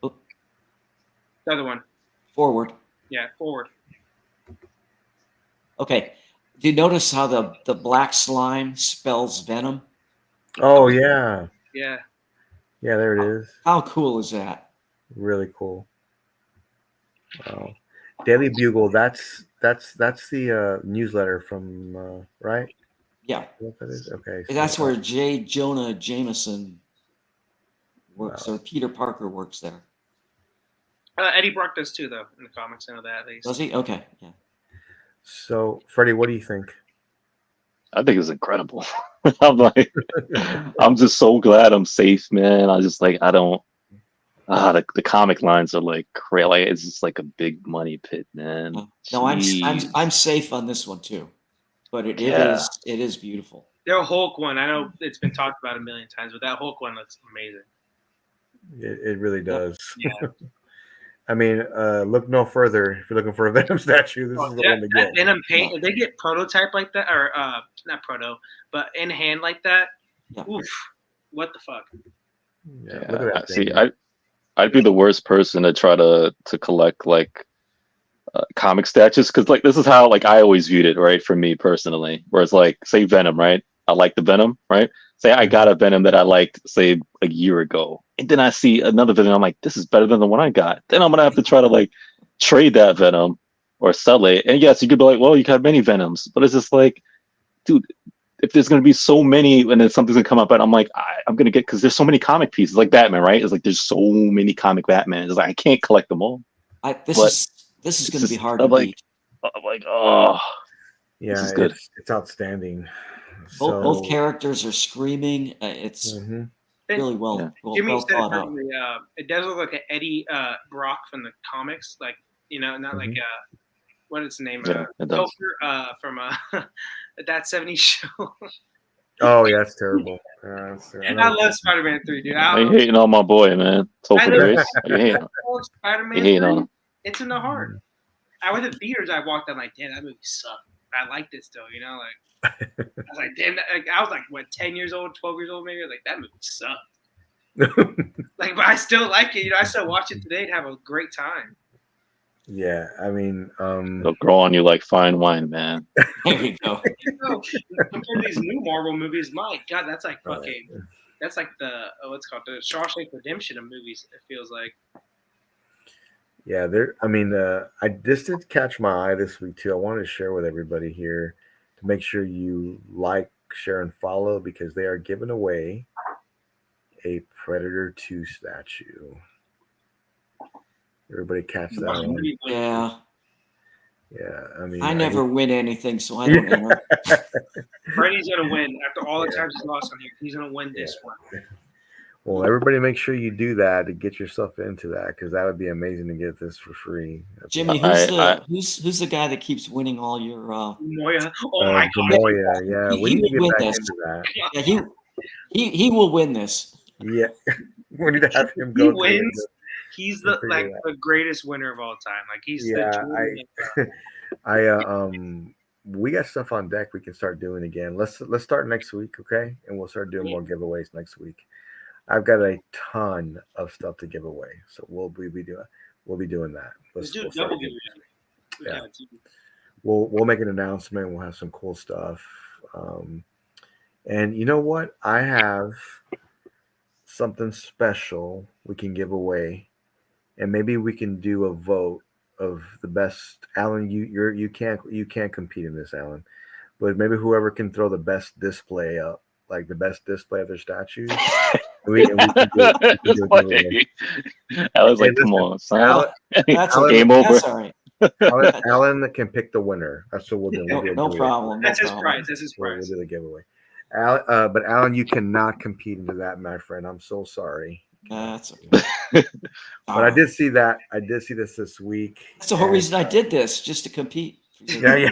The other one. Forward. Yeah, forward. Okay. Do you notice how the black slime spells Venom? Oh, yeah. Yeah. Yeah, there it is. How cool is that? Really cool. Wow. Daily Bugle, that's the newsletter from, right? Yeah. What that is? Okay. That's where J. Jonah Jameson works, or Peter Parker works there. Eddie Brock does too, though, in the comics. I know that at least. Does he? Okay. Yeah. So, Freddie, what do you think? I think it's incredible. I'm just so glad I'm safe, man. I just the comic lines are like crazy. Like, it's just like a big money pit, man. No, I'm safe on this one too, but it is beautiful. Their Hulk one, I know it's been talked about a million times, but that Hulk one looks amazing. It really does. Yeah. I mean, look no further. If you're looking for a Venom statue, this is the one to get. Venom paint, if they get prototype like that, or not proto, but in hand like that, oof, what the fuck? Yeah, look at that. See, I'd be the worst person to try to collect like comic statues, because like this is how like I always viewed it, right? For me personally, where it's like, say Venom, right? I like the Venom, right? Say I got a Venom that I liked, say a year ago, and then I see another Venom. I'm like, this is better than the one I got. Then I'm gonna have to try to like trade that Venom or sell it. And yes, you could be like, well, you can have many Venoms, but it's just like, dude, if there's gonna be so many, and then something's gonna come up, and I'm like, I'm gonna get, because there's so many comic pieces, like Batman, right? It's like there's so many comic Batman. It's like I can't collect them all. This is gonna be hard to beat. I'm like, oh, Yeah, this is good. it's outstanding. Both characters are screaming. It's really well Jimmy well said thought it out. perfectly. It does look like an Eddie Brock from the comics, like not like what is his name? Yeah, it does. Gopher from that '70s show. Oh yeah, it's terrible. I love Spider-Man 3, dude. I hating on my boy, man. Topher Grace. You hating? Spider-Man 3. It's in the heart. I went to theaters. I walked out like, damn, that movie sucked. I liked it still, like I was like, damn. I was like, what, 10 years old, 12 years old, maybe. I was like, that movie sucked. Like, but I still like it. I still watch it today and have a great time. Yeah, I mean, it'll grow on you like fine wine, man. There you go. Compared to these new Marvel movies, my God, that's like fucking. That's like the what's called the Shawshank Redemption of movies. It feels like. Yeah, this did catch my eye this week too. I wanted to share with everybody here to make sure you like, share, and follow because they are giving away a Predator 2 statue. Everybody catch that one? Yeah. Yeah, I mean, I never win anything, so I don't enter. Freddie's gonna win after all the times he's lost on here. He's gonna win this one. Well, everybody, make sure you do that to get yourself into that because that would be amazing to get this for free. Jimmy, who's the guy that keeps winning all your? Moya. Oh my God. Moya, yeah, we need to get back into that. Yeah, he will win this. Yeah, we need to have him go. He wins. He's the greatest winner of all time. Like he's we got stuff on deck we can start doing again. Let's start next week, okay? And we'll start doing more giveaways next week. I've got a ton of stuff to give away, so we'll be doing that. Let's do double giveaway. Yeah, we'll make an announcement. We'll have some cool stuff. And you know what? I have something special we can give away, and maybe we can do a vote of the best. Alan, you can't compete in this, Alan, but maybe whoever can throw the best display up, like the best display of their statues. we can I was like, come on, son. That's game over. That's all right. Alan can pick the winner. That's what we'll do. No problem. That's his prize. That's his prize. We'll do the giveaway. But Alan, you cannot compete into that, my friend. I'm so sorry. That's okay. But I did see that. I did see this week. That's the whole reason I did this, just to compete. Yeah.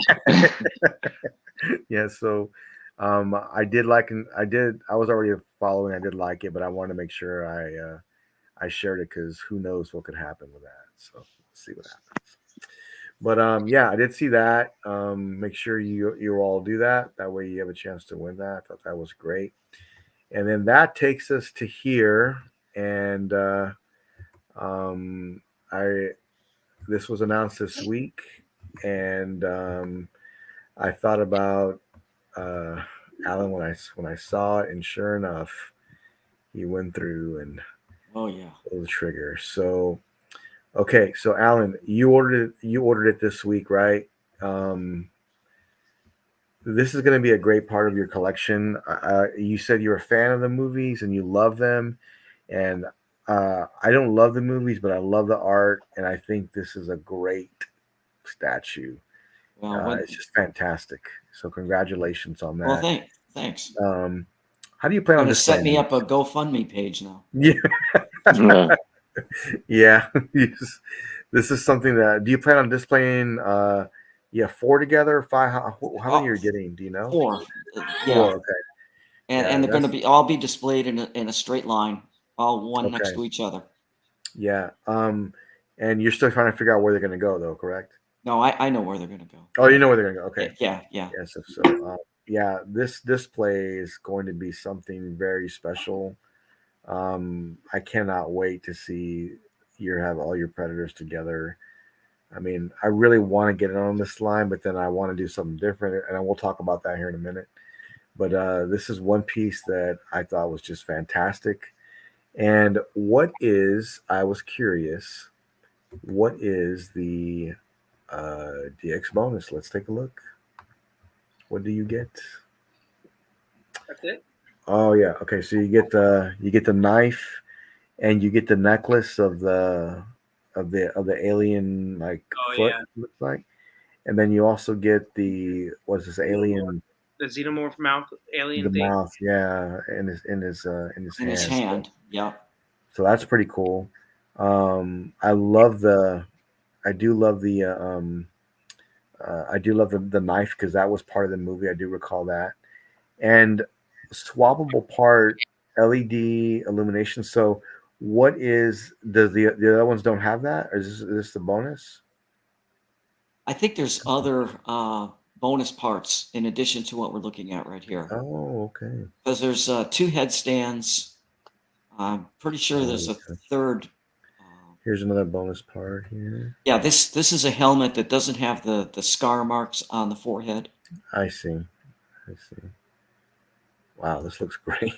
Yeah. So, I did like, I was already following. I did like it, but I wanted to make sure I shared it because who knows what could happen with that. So let's see what happens. But yeah, I did see that. Make sure you all do that. That way you have a chance to win that. I thought that was great. And then that takes us to here. And this was announced this week, and I thought about Alan when I saw it, and sure enough, he went through and pulled the trigger. So. Okay, so Alan, you ordered it this week, right? This is going to be a great part of your collection. You said you're a fan of the movies and you love them, and I don't love the movies, but I love the art, and I think this is a great statue. It's just fantastic. So congratulations on that. Well, thanks. How do you plan on just set me up a GoFundMe page now? Yeah. Yeah, this is something that. Do you plan on displaying? You have 4 together, 5. How many are you getting? Do you know? 4. Yeah. 4, okay. And they're going to all be displayed in a straight line, all one next to each other. Yeah. And you're still trying to figure out where they're going to go, though, correct? No, I know where they're going to go. Oh, you know where they're going to go. Okay. Yeah. Yeah. So yeah, this display is going to be something very special. I cannot wait to see you have all your Predators together. I mean, I really want to get it on this line, but then I want to do something different, and we'll talk about that here in a minute. But this is one piece that I thought was just fantastic. And I was curious, what is the DX bonus? Let's take a look. What do you get? That's it. Oh yeah. Okay. So you get the knife, and you get the necklace of the alien foot. Yeah. Looks like, and then you also get the what's this alien? The xenomorph mouth alien The thing. mouth, yeah, in his In his hand. Yeah. So that's pretty cool. I love the, I do love the, I do love the knife because that was part of the movie. I do recall that, and swappable part LED illumination. So what is does the other ones don't have that, or is this the bonus? I think there's other bonus parts in addition to what we're looking at right here. Oh, okay. Because there's 2 headstands. I'm pretty sure there's a third. Here's another bonus part here. Yeah, this is a helmet that doesn't have the scar marks on the forehead. I see. I see. Wow, this looks great.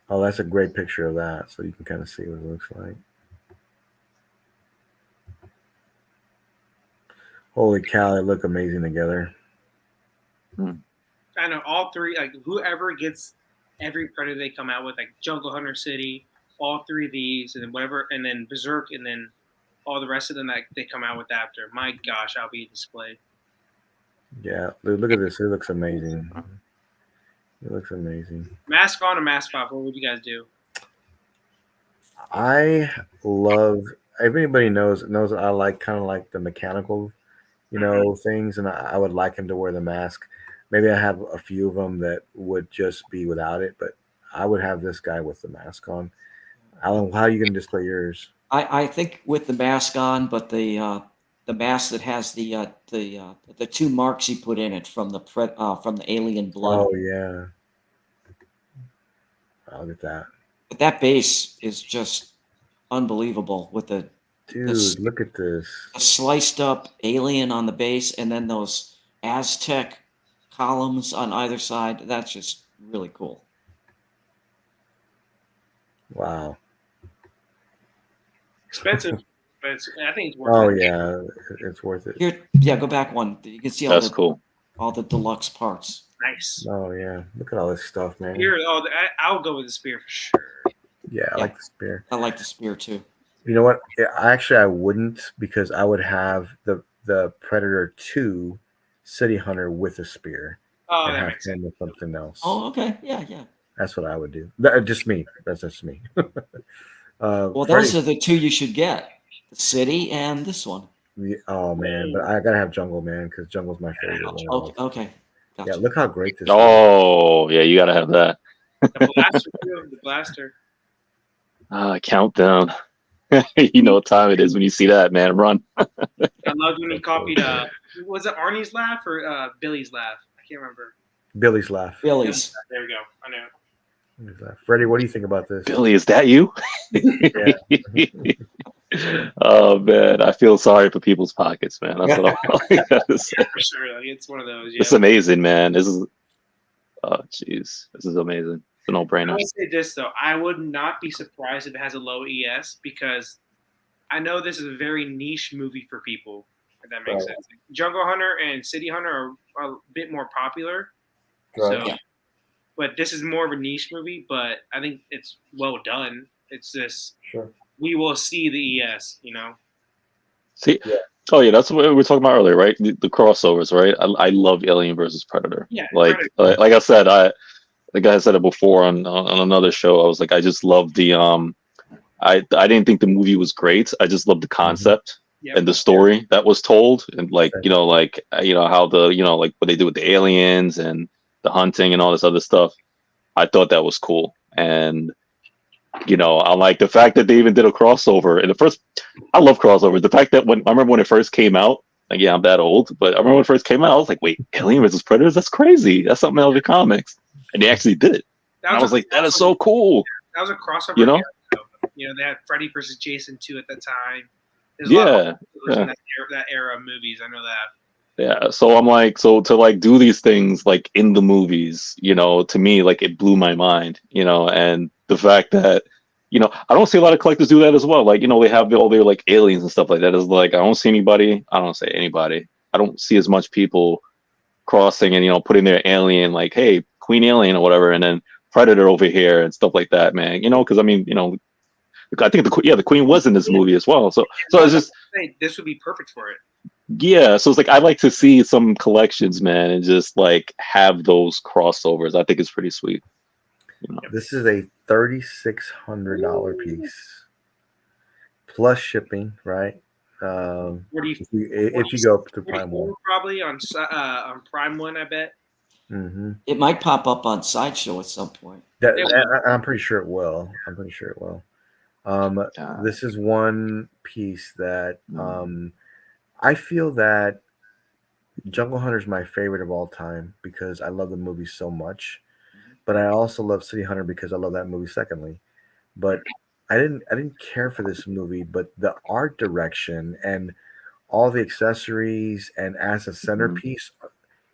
Oh, that's a great picture of that, so you can kind of see what it looks like. Holy cow, they look amazing together. I know all three, like whoever gets every Predator they come out with, like Jungle Hunter City, all 3 of these, and then whatever, and then Berserk, and then all the rest of them that they come out with after. My gosh, I'll be displayed. Yeah, look at this. It looks amazing. It looks amazing. Mask on or mask off? What would you guys do? I love. If anybody knows that I like kind of like the mechanical, things, and I would like him to wear the mask. Maybe I have a few of them that would just be without it, but I would have this guy with the mask on. Alan, how are you going to display yours? I think with the mask on, but the mask that has the 2 marks he put in it from the alien blood. Oh yeah, I'll get that. But that base is just unbelievable with the Dude, look at this. a sliced up alien on the base, and then those Aztec columns on either side. That's just really cool. Wow. Expensive, but I think it's worth it. Oh yeah, it's worth it. Here, yeah, go back one. You can see all That's cool. all the deluxe parts. Nice. Oh yeah, look at all this stuff, man. Spear, I'll go with the spear for sure. Yeah, I like the spear. I like the spear too. You know what? I wouldn't, because I would have the Predator 2 City Hunter with a spear Oh, and that have makes him sense. with something else. Oh, okay. Yeah, yeah. That's what I would do. Just me. That's just me. Well, Freddy- those are the 2 you should get: the city and this one. Oh man, but I gotta have Jungle, man, because Jungle's my favorite one. Okay. Gotcha. Yeah, look how great this is. Oh, yeah, you gotta have that. The blaster, too, the blaster. Countdown. You know what time it is when you see that, man. Run. I loved when he copied. Was it Arnie's laugh or Billy's laugh? I can't remember. Billy's laugh. Billy's. There we go. I know. Billy's laugh. Freddie, what do you think about this? Billy, is that you? Oh man, I feel sorry for people's pockets, man. That's what I gotta say. Yeah, for sure. Like, it's one of those. Yeah. It's amazing, man. This is, oh jeez, this is amazing. It's a I no-brainer. will say this though, I would not be surprised if it has a low ES, because I know this is a very niche movie for people. If that makes Right. sense. Jungle Hunter and City Hunter are a bit more popular. Right. So, Yeah. but this is more of a niche movie. But I think it's well done. It's just Sure. we will see the ES. See, Yeah. oh yeah, that's what we were talking about earlier, right? The crossovers, right? I love Alien versus Predator. Yeah. Like I said, like I said it before on another show. I was like, I just love the I didn't think the movie was great. I just loved the concept Yep. and the story that was told, and like how the like what they do with the aliens and the hunting and all this other stuff. I thought that was cool, and I like the fact that they even did a crossover. And I love crossovers. The fact that I remember when it first came out, like, yeah, I'm that old, but I remember when it first came out, I was like, wait, Alien versus Predators? That's crazy. That's something out of the comics. And they actually did it. And I was like, that is so cool. That was a crossover. You know? They had Freddy versus Jason 2 at the time. There's a lot of Yeah. in that era of movies. I know that. Yeah. So I'm like, so to like do these things like in the movies, to me, like it blew my mind, and the fact that, I don't see a lot of collectors do that as well. Like, they have all their like aliens and stuff like that. It's like, I don't see anybody. I don't say anybody. I don't see as much people crossing and, putting their alien, like, hey, Queen Alien or whatever, and then Predator over here and stuff like that, man. Because I mean, I think the Queen was in this movie as well. So it's just this would be perfect for it. yeah. So it's like I like to see some collections, man, and just like have those crossovers. I think it's pretty sweet. This is a $3,600 piece plus shipping, right? If you go to Prime One, probably on Prime One, I bet. Mm-hmm. It might pop up on Sideshow at some point. I'm pretty sure it will. This is one piece that I feel that Jungle Hunter is my favorite of all time because I love the movie so much, but I also love City Hunter because I love that movie secondly. But I didn't care for this movie, but the art direction and all the accessories and as a centerpiece,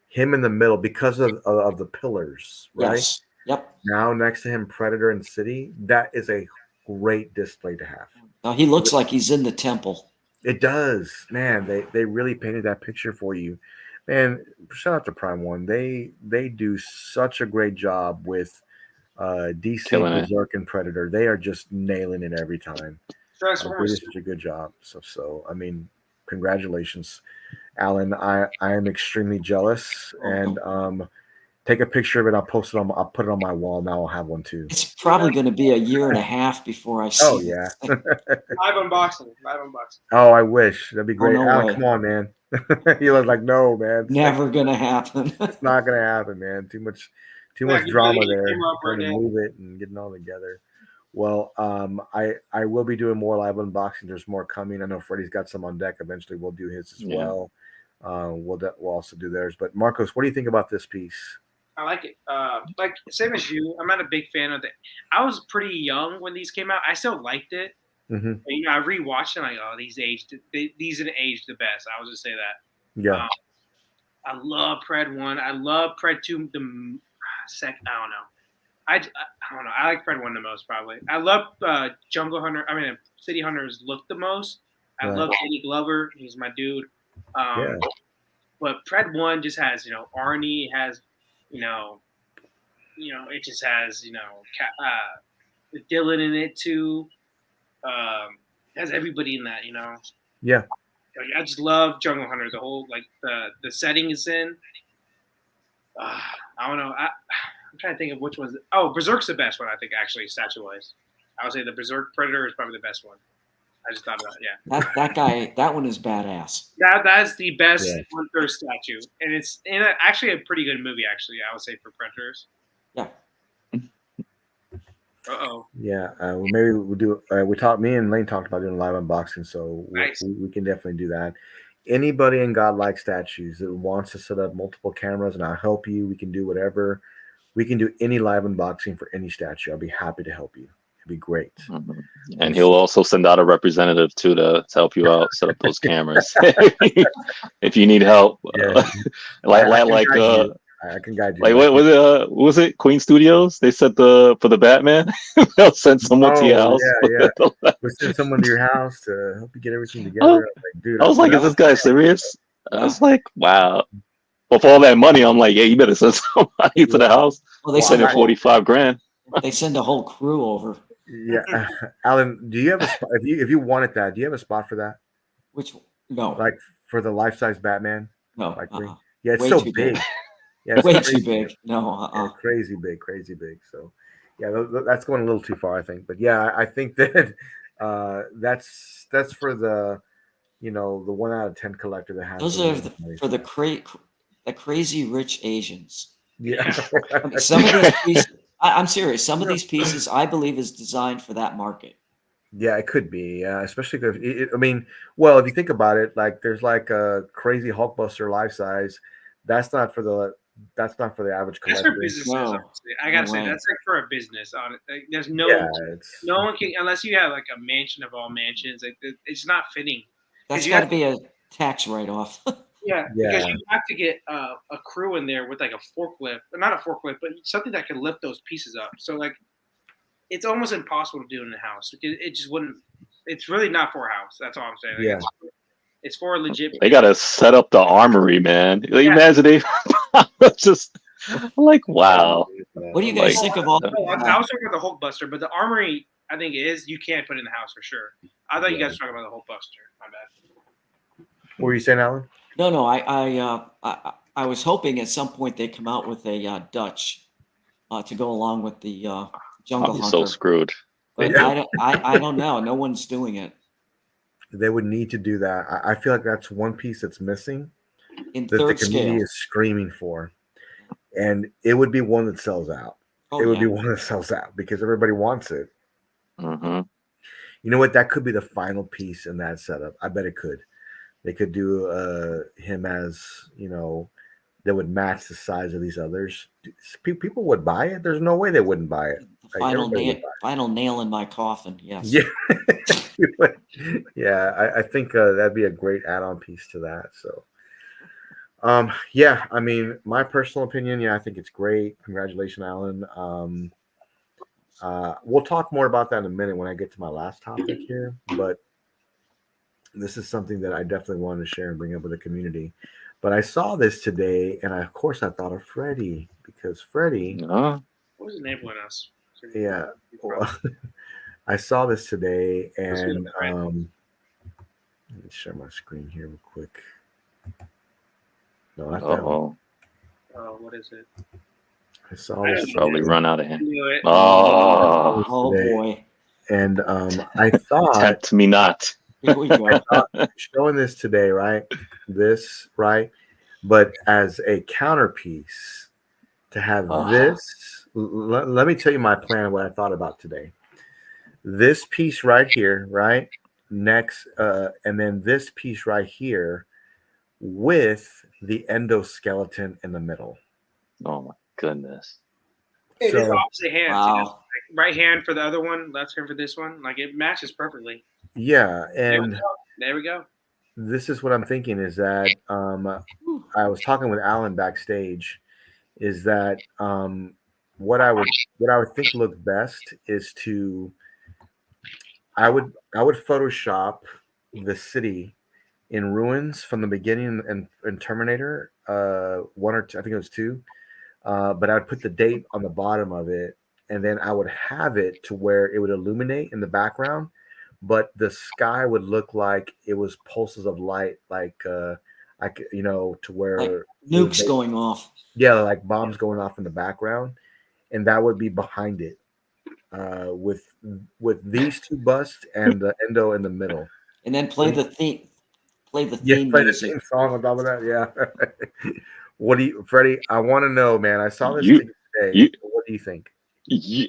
him in the middle because of the pillars, right? Yes. Yep. Now next to him, Predator and City. That is a great display to have. Now he looks like he's in the temple. It does, man. They really painted that picture for you, man. Shout out to Prime One. They do such a great job with DC, Berserk, and Predator. They are just nailing it every time. They do such a good job. So I mean, congratulations, Alan. I am extremely jealous, and take a picture of it. I'll post it on. I'll put it on my wall. Now I'll have one too. It's probably going to be a year and a half before I see. Oh yeah. Live unboxing. Oh, I wish that'd be great. Oh, no Alan, way. come on, man. He was like, no, man. Never going to happen. It's not gonna happen, man. Too much drama there. Trying to move it and getting all together. Well, I will be doing more live unboxings. There's more coming. I know Freddie's got some on deck. Eventually, we'll do his as well. We'll also do theirs. But Marcos, what do you think about this piece? I like it. Like same as you, I'm not a big fan of it. I was pretty young when these came out. I still liked it. Mm-hmm. But, I rewatched it. And these didn't age the best. I would just say that. Yeah. I love Pred 1. I love Pred 2. The second, I don't know. I don't know. I like Pred 1 the most probably. I love Jungle Hunter. I mean, City Hunters look the most. I love Danny Glover. He's my dude. But Pred 1 just has Arnie has. It just has, Dylan in it too. It has everybody in that, Yeah. I just love Jungle Hunter. The whole, the setting is in. I don't know. I'm trying to think of which one's. Berserk's the best one, I think, actually, statue-wise. I would say the Berserk Predator is probably the best one. I just thought about it, yeah. That guy, that one is badass. That's the best Hunter statue. And it's actually a pretty good movie, actually, I would say, for Predators. Yeah. Uh-oh. Yeah. Maybe we'll do me and Lane talked about doing live unboxing, so nice. we can definitely do that. Anybody in Godlike Statues that wants to set up multiple cameras and I'll help you, we can do whatever. We can do any live unboxing for any statue. I'll be happy to help you. Be great. And he'll also send out a representative too to help you out, set up those cameras if you need help. I can guide you. Like what was it? Queen Studios? They said for the Batman, they'll send someone to your house. Yeah. We'll send someone to your house to help you get everything together. I was like, is this guy serious? I was like, wow. Well, for all that money, I'm like, yeah, you better send somebody to the house. Well, they send $45,000. They send a whole crew over. Yeah, Alan, do you have a spot? If you wanted that, do you have a spot for that? No, like for the life-size Batman? No, yeah, it's so big. Yeah, it's way too big. No, yeah, crazy big. So, yeah, that's going a little too far, I think. But yeah, I think that that's for the the 1 out of 10 collector that has. Those are for the crazy rich Asians. Yeah, some of these pieces. I'm serious. Some of these pieces, I believe, is designed for that market. Yeah, it could be. Yeah, especially if if you think about it, like there's like a crazy Hulkbuster life size. That's not for the average collector. That's for businesses. No. I gotta say that's like for a business. There's no one can unless you have like a mansion of all mansions. Like it's not fitting. That's got to be a tax write-off. Yeah, because you have to get a crew in there with like a forklift, not a forklift, but something that can lift those pieces up. So like, it's almost impossible to do in the house because it just wouldn't. It's really not for a house. That's all I'm saying. Like, it's for a legit. They gotta set up the armory, man. Like, imagine they just like wow. What do you guys think of all? I was talking about the Hulkbuster, but the armory I think it is. You can't put it in the house for sure. I thought you guys were talking about the whole poster. My bad. What were you saying, Alan? No. I was hoping at some point they'd come out with a Dutch to go along with the Jungle I'll be Hunter. so screwed. But Yeah. I don't know. No one's doing it. They would need to do that. I feel like that's one piece that's missing In that the third community scale. is screaming for, and it would be one that sells out. Oh, It would yeah. be one that sells out because everybody wants it. Mm-hmm. You know what? That could be the final piece in that setup. I bet it could. They could do him as, that would match the size of these others. People would buy it. There's no way they wouldn't buy it. The Like, everybody would buy it. final nail in my coffin. Yes. Yeah. Yeah, I think that'd be a great add-on piece to that. So, yeah, I mean, my personal opinion, yeah, I think it's great. Congratulations, Alan. We'll talk more about that in a minute when I get to my last topic here, but this is something that I definitely wanted to share and bring up with the community. But I saw this today, and of course I thought of Freddie, because Freddie, Uh, What was enabling us? yeah, well, I saw this today, and let me share my screen here real quick. No, not that one. oh, What is it? I saw I this don't probably today, run out of I hand. knew it. Oh, Oh boy. and I thought tempt me not. Here we go. showing this today, right? This, right? But as a counterpiece to have this, let me tell you my plan, what I thought about today. This piece right here, right? Next, and then this piece right here with the endoskeleton in the middle. Oh my goodness. It is So, opposite hands. Wow. Like right hand for the other one, left hand for this one. Like it matches perfectly. yeah, There we and go. There we go. this is what I'm thinking is that I was talking with Alan backstage, is that what I would think looked best is to I would Photoshop the city in ruins from the beginning and Terminator 1 or 2, I think it was 2, but I would put the date on the bottom of it, and then I would have it to where it would illuminate in the background, but the sky would look like it was pulses of light, like to where Like nukes going off. yeah, like bombs going off in the background, and that would be behind it, with these two busts and the endo in the middle. And then play the theme. Play the Yeah, theme play the music. same song on top of that. Yeah. What do you, Freddie? I want to know, man. I saw this You- thing today. you- What do you think?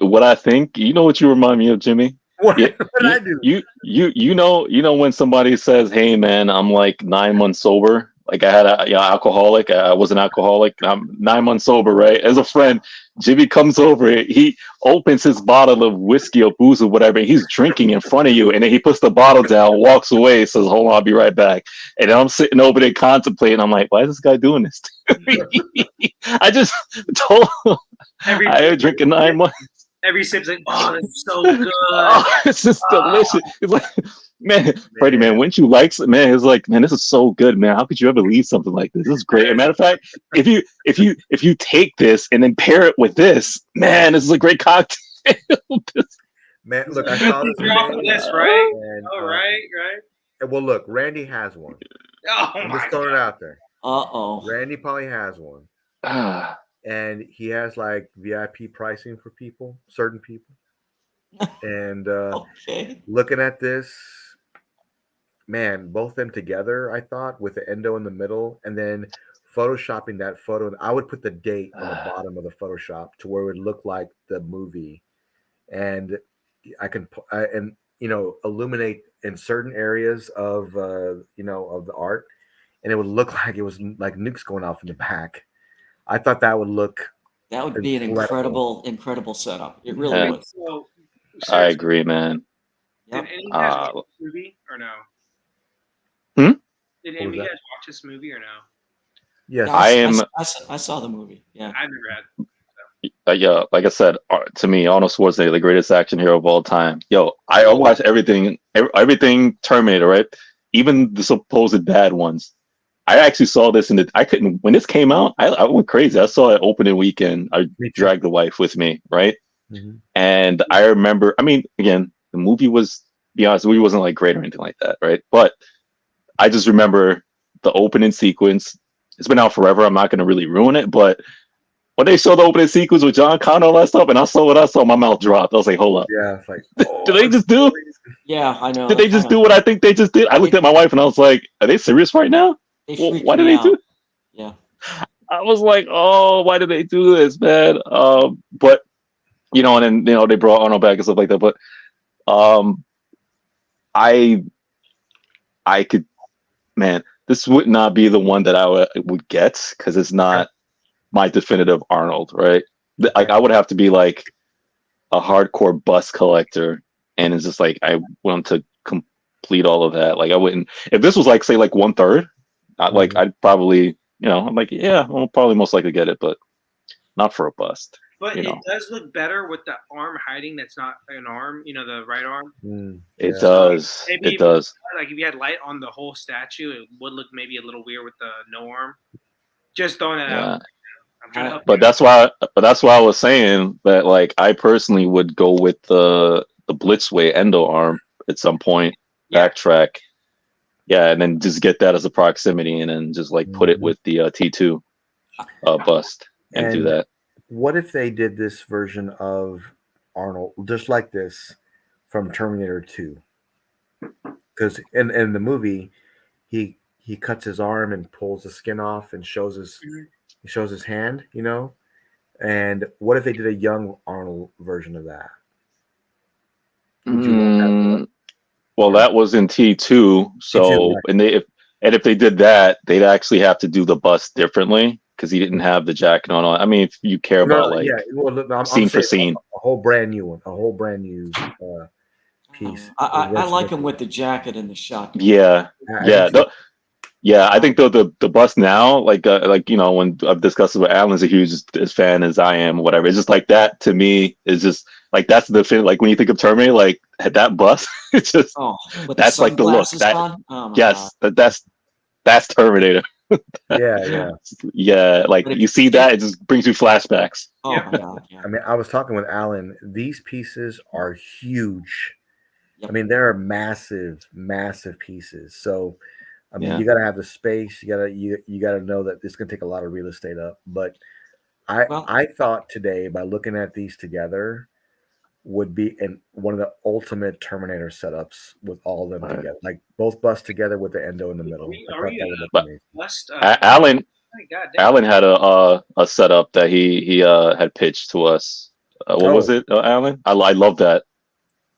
What I think, you know what you remind me of, Jimmy? What, Yeah, what did I do? you know when somebody says, "Hey man, I'm like 9 months sober." Like I had a alcoholic. I was an alcoholic. I'm 9 months sober, right? As a friend, Jimmy comes over. He opens his bottle of whiskey or booze or whatever. And he's drinking in front of you, and then he puts the bottle down, walks away, says, "Hold on, I'll be right back." And then I'm sitting over there contemplating. I'm like, "Why is this guy doing this to me?" I just told him I had drinking 9 months. Every sip's like, oh, that's so good. Oh, it's just delicious. It's like, man, Freddie, man, wouldn't you like? Man, it's like, man, this is so good, man. How could you ever leave something like this? This is great. As a matter of fact, if you take this and then pair it with this, man, this is a great cocktail. Man, look, I saw this. You're off the today, list, right? and, All right. well, look, Randy has one. Oh I'm my just throwing it God. out there. Uh-oh. Randy probably has one, Ah, and he has like VIP pricing for people, certain people. And Okay. looking at this, man, both them together, I thought, with the endo in the middle, and then photoshopping that photo. I would put the date on the bottom of the Photoshop to where it would look like the movie, and I can illuminate in certain areas of of the art, and it would look like it was like nukes going off in the back. I thought that would look. That would be an Incredible. incredible setup. It really Yeah. would. So, I agree, man. Did Yep. any of you guys watch this movie or no? Hmm? Did any What of was you that? guys watch this movie or no? Yes, I am- I saw the movie. Yeah. I've never had. Yeah, like I said, to me, Arnold Schwarzenegger, the greatest action hero of all time. Yo, I watched everything Terminator, right? Even the supposed bad ones. I actually saw this when this came out, I went crazy. I saw it opening weekend. I Me too. dragged the wife with me, right? Mhm. And I remember, I mean, again, the movie was, to be honest, the movie wasn't like great or anything like that, right? But I just remember the opening sequence. It's been out forever. I'm not going to really ruin it, but when they showed the opening sequence with John Connor and all that stuff, and I saw what I saw, my mouth dropped. I was like, hold up. Yeah, it's like, Did they just do? Yeah, I know. Did they just do what I think they just did? I looked at my wife and I was like, are they serious right now? They Well, freaked why did me they out. do? Yeah. I was like, oh, why did they do this, man? But you know, and then you know they brought Arnold back and stuff like that. But um, I could, man, this would not be the one that I would get because it's not my definitive Arnold, right? Like I would have to be like a hardcore bus collector, and it's just like I want to complete all of that. Like I wouldn't if this was like say like 1/3. Like I'd probably I'm like I'll probably most likely get it, but not for a bust. But You it know, does look better with the arm hiding. That's not an arm. The right arm. it does. Maybe It does. like if you had light on the whole statue, it would look maybe a little weird with the no arm. Just throwing that out. I'm trying to help. But that's why I was saying that like I personally would go with the Blitzway endo arm at some point, backtrack. Yeah, and then just get that as a proximity and then just like put it with the T2 bust and do that. What if they did this version of Arnold just like this from Terminator 2? Because in the movie, he cuts his arm and pulls the skin off and shows his hand, And what if they did a young Arnold version of that? Would you want that? Well, that was in T2. So T2, right. if they did that, they'd actually have to do the bust differently because he didn't have the jacket on. I mean, if you care about like scene for scene, a whole brand new one, a whole brand new piece. I like him with the jacket and the shotgun. Yeah. I think the bust now, like when I've discussed it with Alan's a huge as fan as I am, whatever. It's just like that to me is just like that's the thing. Like when you think of Terminator, like that bust, it's just that's like the look. That's Terminator. Yeah. Like you see that, it just brings you flashbacks. Oh my God! Yeah. I mean, I was talking with Alan. These pieces are huge. Yep. I mean, they're massive, massive pieces. So, I mean, you got to have the space. You gotta know that it's gonna take a lot of real estate up. But I thought today by looking at these together would be one of the ultimate Terminator setups with all of them together, like both busts together with the endo in the middle. Alan had a setup that he had pitched to us. What was it, Alan? I love that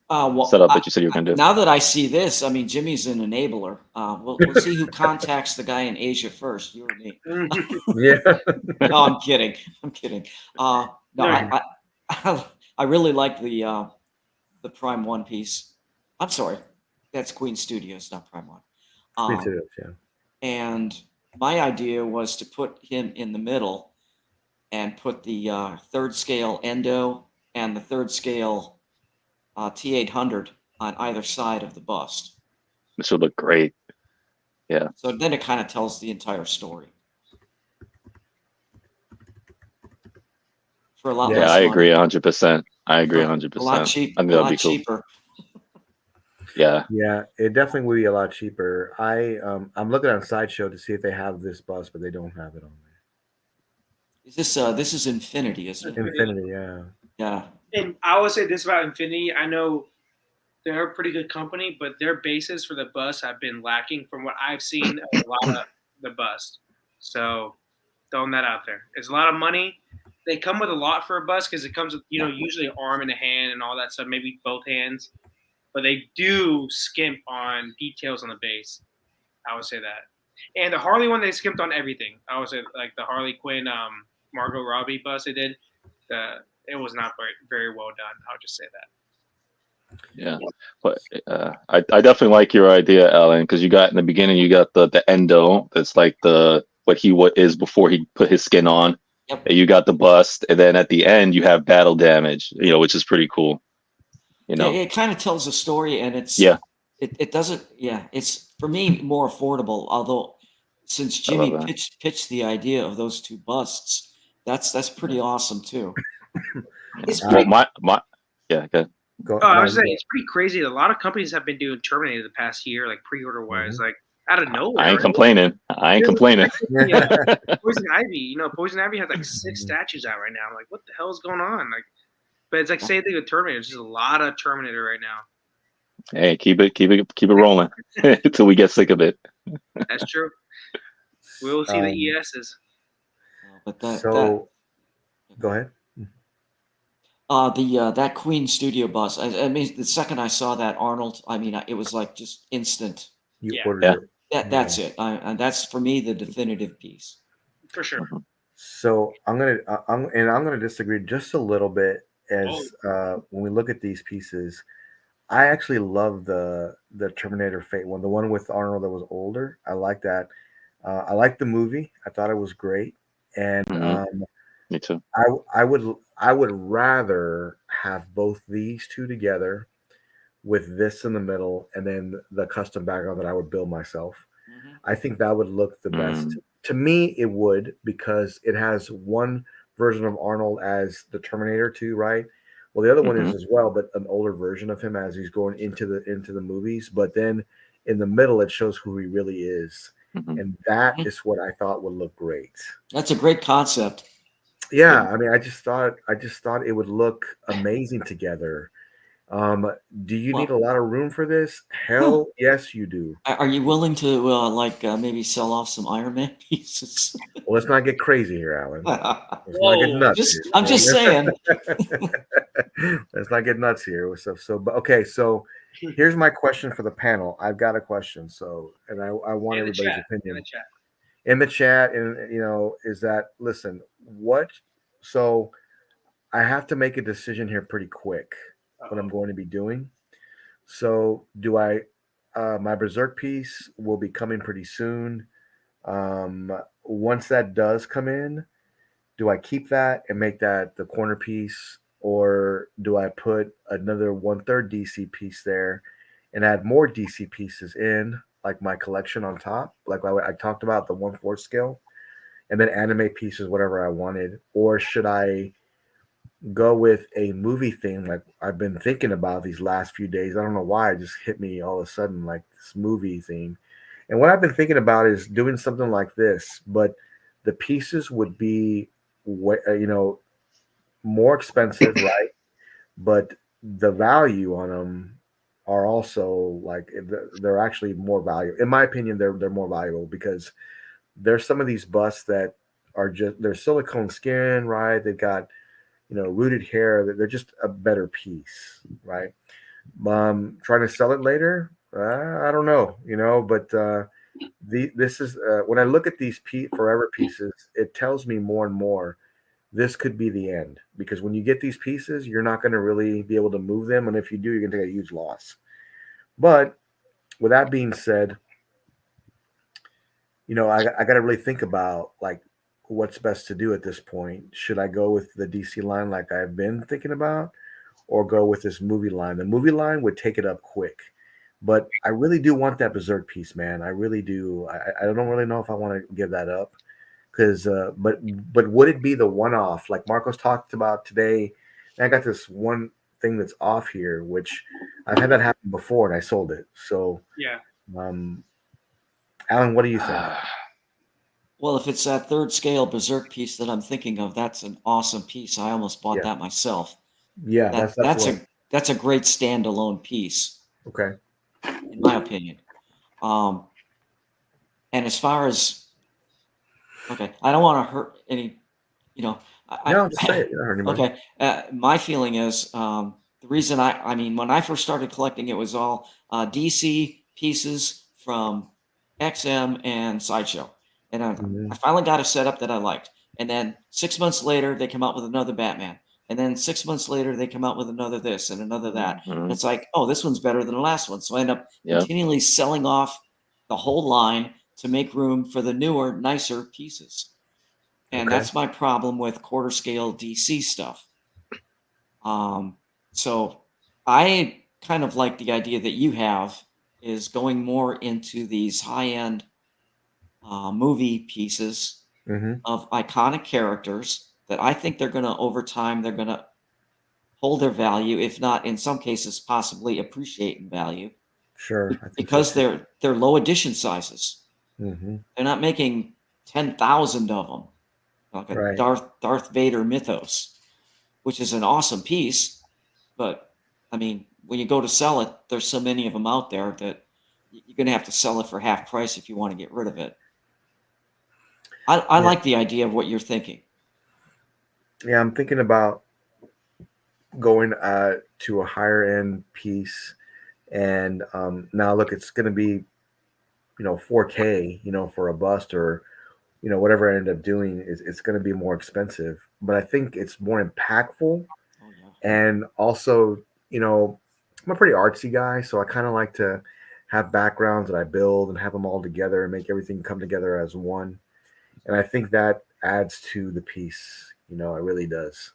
setup that you said you were going to do. Now that I see this, I mean, Jimmy's an enabler. We'll see who contacts the guy in Asia first, you or me. No, I'm kidding. No, I really like the Prime One piece. I'm sorry, that's Queen Studios, not Prime One. Queen Studios, yeah. And my idea was to put him in the middle and put the third scale endo and the third scale T800 on either side of the bust. This would look great. Yeah. So then it kind of tells the entire story. For a lot less I money. agree 100%. I agree 100%. A lot cheaper. I think that'd be cool. Cheaper. Yeah. Yeah, it definitely would be a lot cheaper. I'm looking on Sideshow to see if they have this bus, but they don't have it on there. Is this is Infinity, isn't it? Infinity, yeah. Yeah. And I will say this about Infinity. I know they're a pretty good company, but their bases for the bus have been lacking from what I've seen of a lot of the bus. So throwing that out there. It's a lot of money. They come with a lot for a bus because it comes with, usually an arm and a hand and all that stuff, maybe both hands. But they do skimp on details on the base. I would say that. And the Harley one, they skimped on everything. I would say like the Harley Quinn, Margot Robbie bus they did. It was not very, very well done. I'll just say that. Yeah, but I definitely like your idea, Alan, because you got in the beginning, you got the endo. That's like what is before he put his skin on. Yep. You got the bust, and then at the end you have battle damage. Which is pretty cool. It kind of tells a story, and it's It doesn't. Yeah, it's for me more affordable. Although since Jimmy pitched the idea of those two busts, that's pretty awesome too. It's Well, pretty. yeah, good. Go, Oh, I no, was you saying go. it's pretty crazy. A lot of companies have been doing Terminator the past year, like pre-order wise, Mhm. like out of I nowhere, ain't right? complaining. I ain't It was complaining. like Poison Ivy. Poison Ivy had like 6 statues out right now. I'm like, what the hell is going on? Like, but it's like same thing with Terminator. It's just a lot of Terminator right now. Hey, keep it rolling until we get sick of it. That's true. We will see the ESs. But so go ahead. that Queen Studio bus. I mean, the second I saw that Arnold, I mean, it was like just instant. You Yeah, ordered Yeah. it. That's it. And that's for me the definitive piece. for sure. Mhm. So I'm gonna disagree just a little bit as when we look at these pieces. I actually love the Terminator Fate one, the one with Arnold that was older. I like that. I like the movie. I thought it was great, and Mhm. Me too. I would rather have both these two together with this in the middle, and then the custom background that I would build myself. Mm-hmm. I think that would look the best. Mm. To me, it would because it has one version of Arnold as the Terminator 2, right? Well, the other one is Mhm. as well, but an older version of him as he's going into the movies. But then in the middle, it shows who he really is, Mhm. and that Mhm. is what I thought would look great. That's a great concept. Yeah, I mean, I just thought it would look amazing together. Do you need a Well, lot of room for this? huh. Hell, yes, you do. Are you willing to maybe sell off some Iron Man pieces? Well, let's not get crazy here, Alan. Let's not get Whoa. nuts here. I'm just saying. Let's not get nuts here. But okay. So here's my question for the panel. I've got a question. So, and I want In the everybody's chat. In the opinion chat. in the chat. And is that listen? What? So I have to make a decision here pretty quick. What Uh-oh. I'm going to be doing. So do I? My Berserk piece will be coming pretty soon. Once that does come in, do I keep that and make that the corner piece, or do I put another 1/3 DC piece there and add more DC pieces in, like my collection on top, like I talked about the 1/4 scale, and then animate pieces whatever I wanted, or should I go with a movie theme like I've been thinking about these last few days? I don't know why it just hit me all of a sudden like this movie theme. And what I've been thinking about is doing something like this, but the pieces would be more expensive, right? But the value on them are also like they're actually more valuable. In my opinion, they're more valuable because there's some of these busts that are just they're silicone skin, right? They've got rooted hair. They're just a better piece, right? Trying to sell it later, I don't know, but this is when I look at these forever pieces, it tells me more and more this could be the end because when you get these pieces, you're not going to really be able to move them, and if you do, you're going to take a huge loss. But with that being said, I got to really think about like what's best to do at this point. Should I go with the DC line like I've been thinking about, or go with this movie line? The movie line would take it up quick, but I really do want that Berserk piece, man. I really do. I don't really know if I want to give that up because, but would it be the one off like Marcos talked about today? And I got this one thing that's off here, which I've had that happen before, and I sold it. So, Yeah. um, Alan, what do you think? Well, if it's that third scale Berserk piece that I'm thinking of, that's an awesome piece. I almost bought Yeah, that myself. yeah, That that's that's what. a great standalone piece, Okay. in my opinion. Um, and as far as okay, I don't want to hurt any, you know, No, just say it. You don't hurt anybody. okay. My feeling is the reason I mean, when I first started collecting, it was all DC pieces from XM and Sideshow. And I Mhm. finally got a setup that I liked. And then 6 months later, they come out with another Batman. And then 6 months later, they come out with another this and another that. And Mhm. it's like, oh, this one's better than the last one. So I end up Yeah. continually selling off the whole line to make room for the newer, nicer pieces. And Okay. that's my problem with quarter scale DC stuff. So I kind of like the idea that you have is going more into these high end movie pieces Mm-hmm. of iconic characters that I think they're going to, over time, they're going to hold their value, if not in some cases possibly appreciate in value, Sure, I think because so. they're low edition sizes. Mm-hmm. They're not making 10,000 of them, like a Right. Darth Vader mythos, which is an awesome piece. But I mean, when you go to sell it, there's so many of them out there that you're going to have to sell it for half price if you want to get rid of it. I Yeah. like the idea of what you're thinking. Yeah, I'm thinking about going to a higher end piece, and now look, it's going to be 4K, for a bust, or whatever I end up doing is it's going to be more expensive, but I think it's more impactful. Oh yeah. And also, I'm a pretty artsy guy, so I kind of like to have backgrounds that I build and have them all together and make everything come together as one. And I think that adds to the piece. It really does.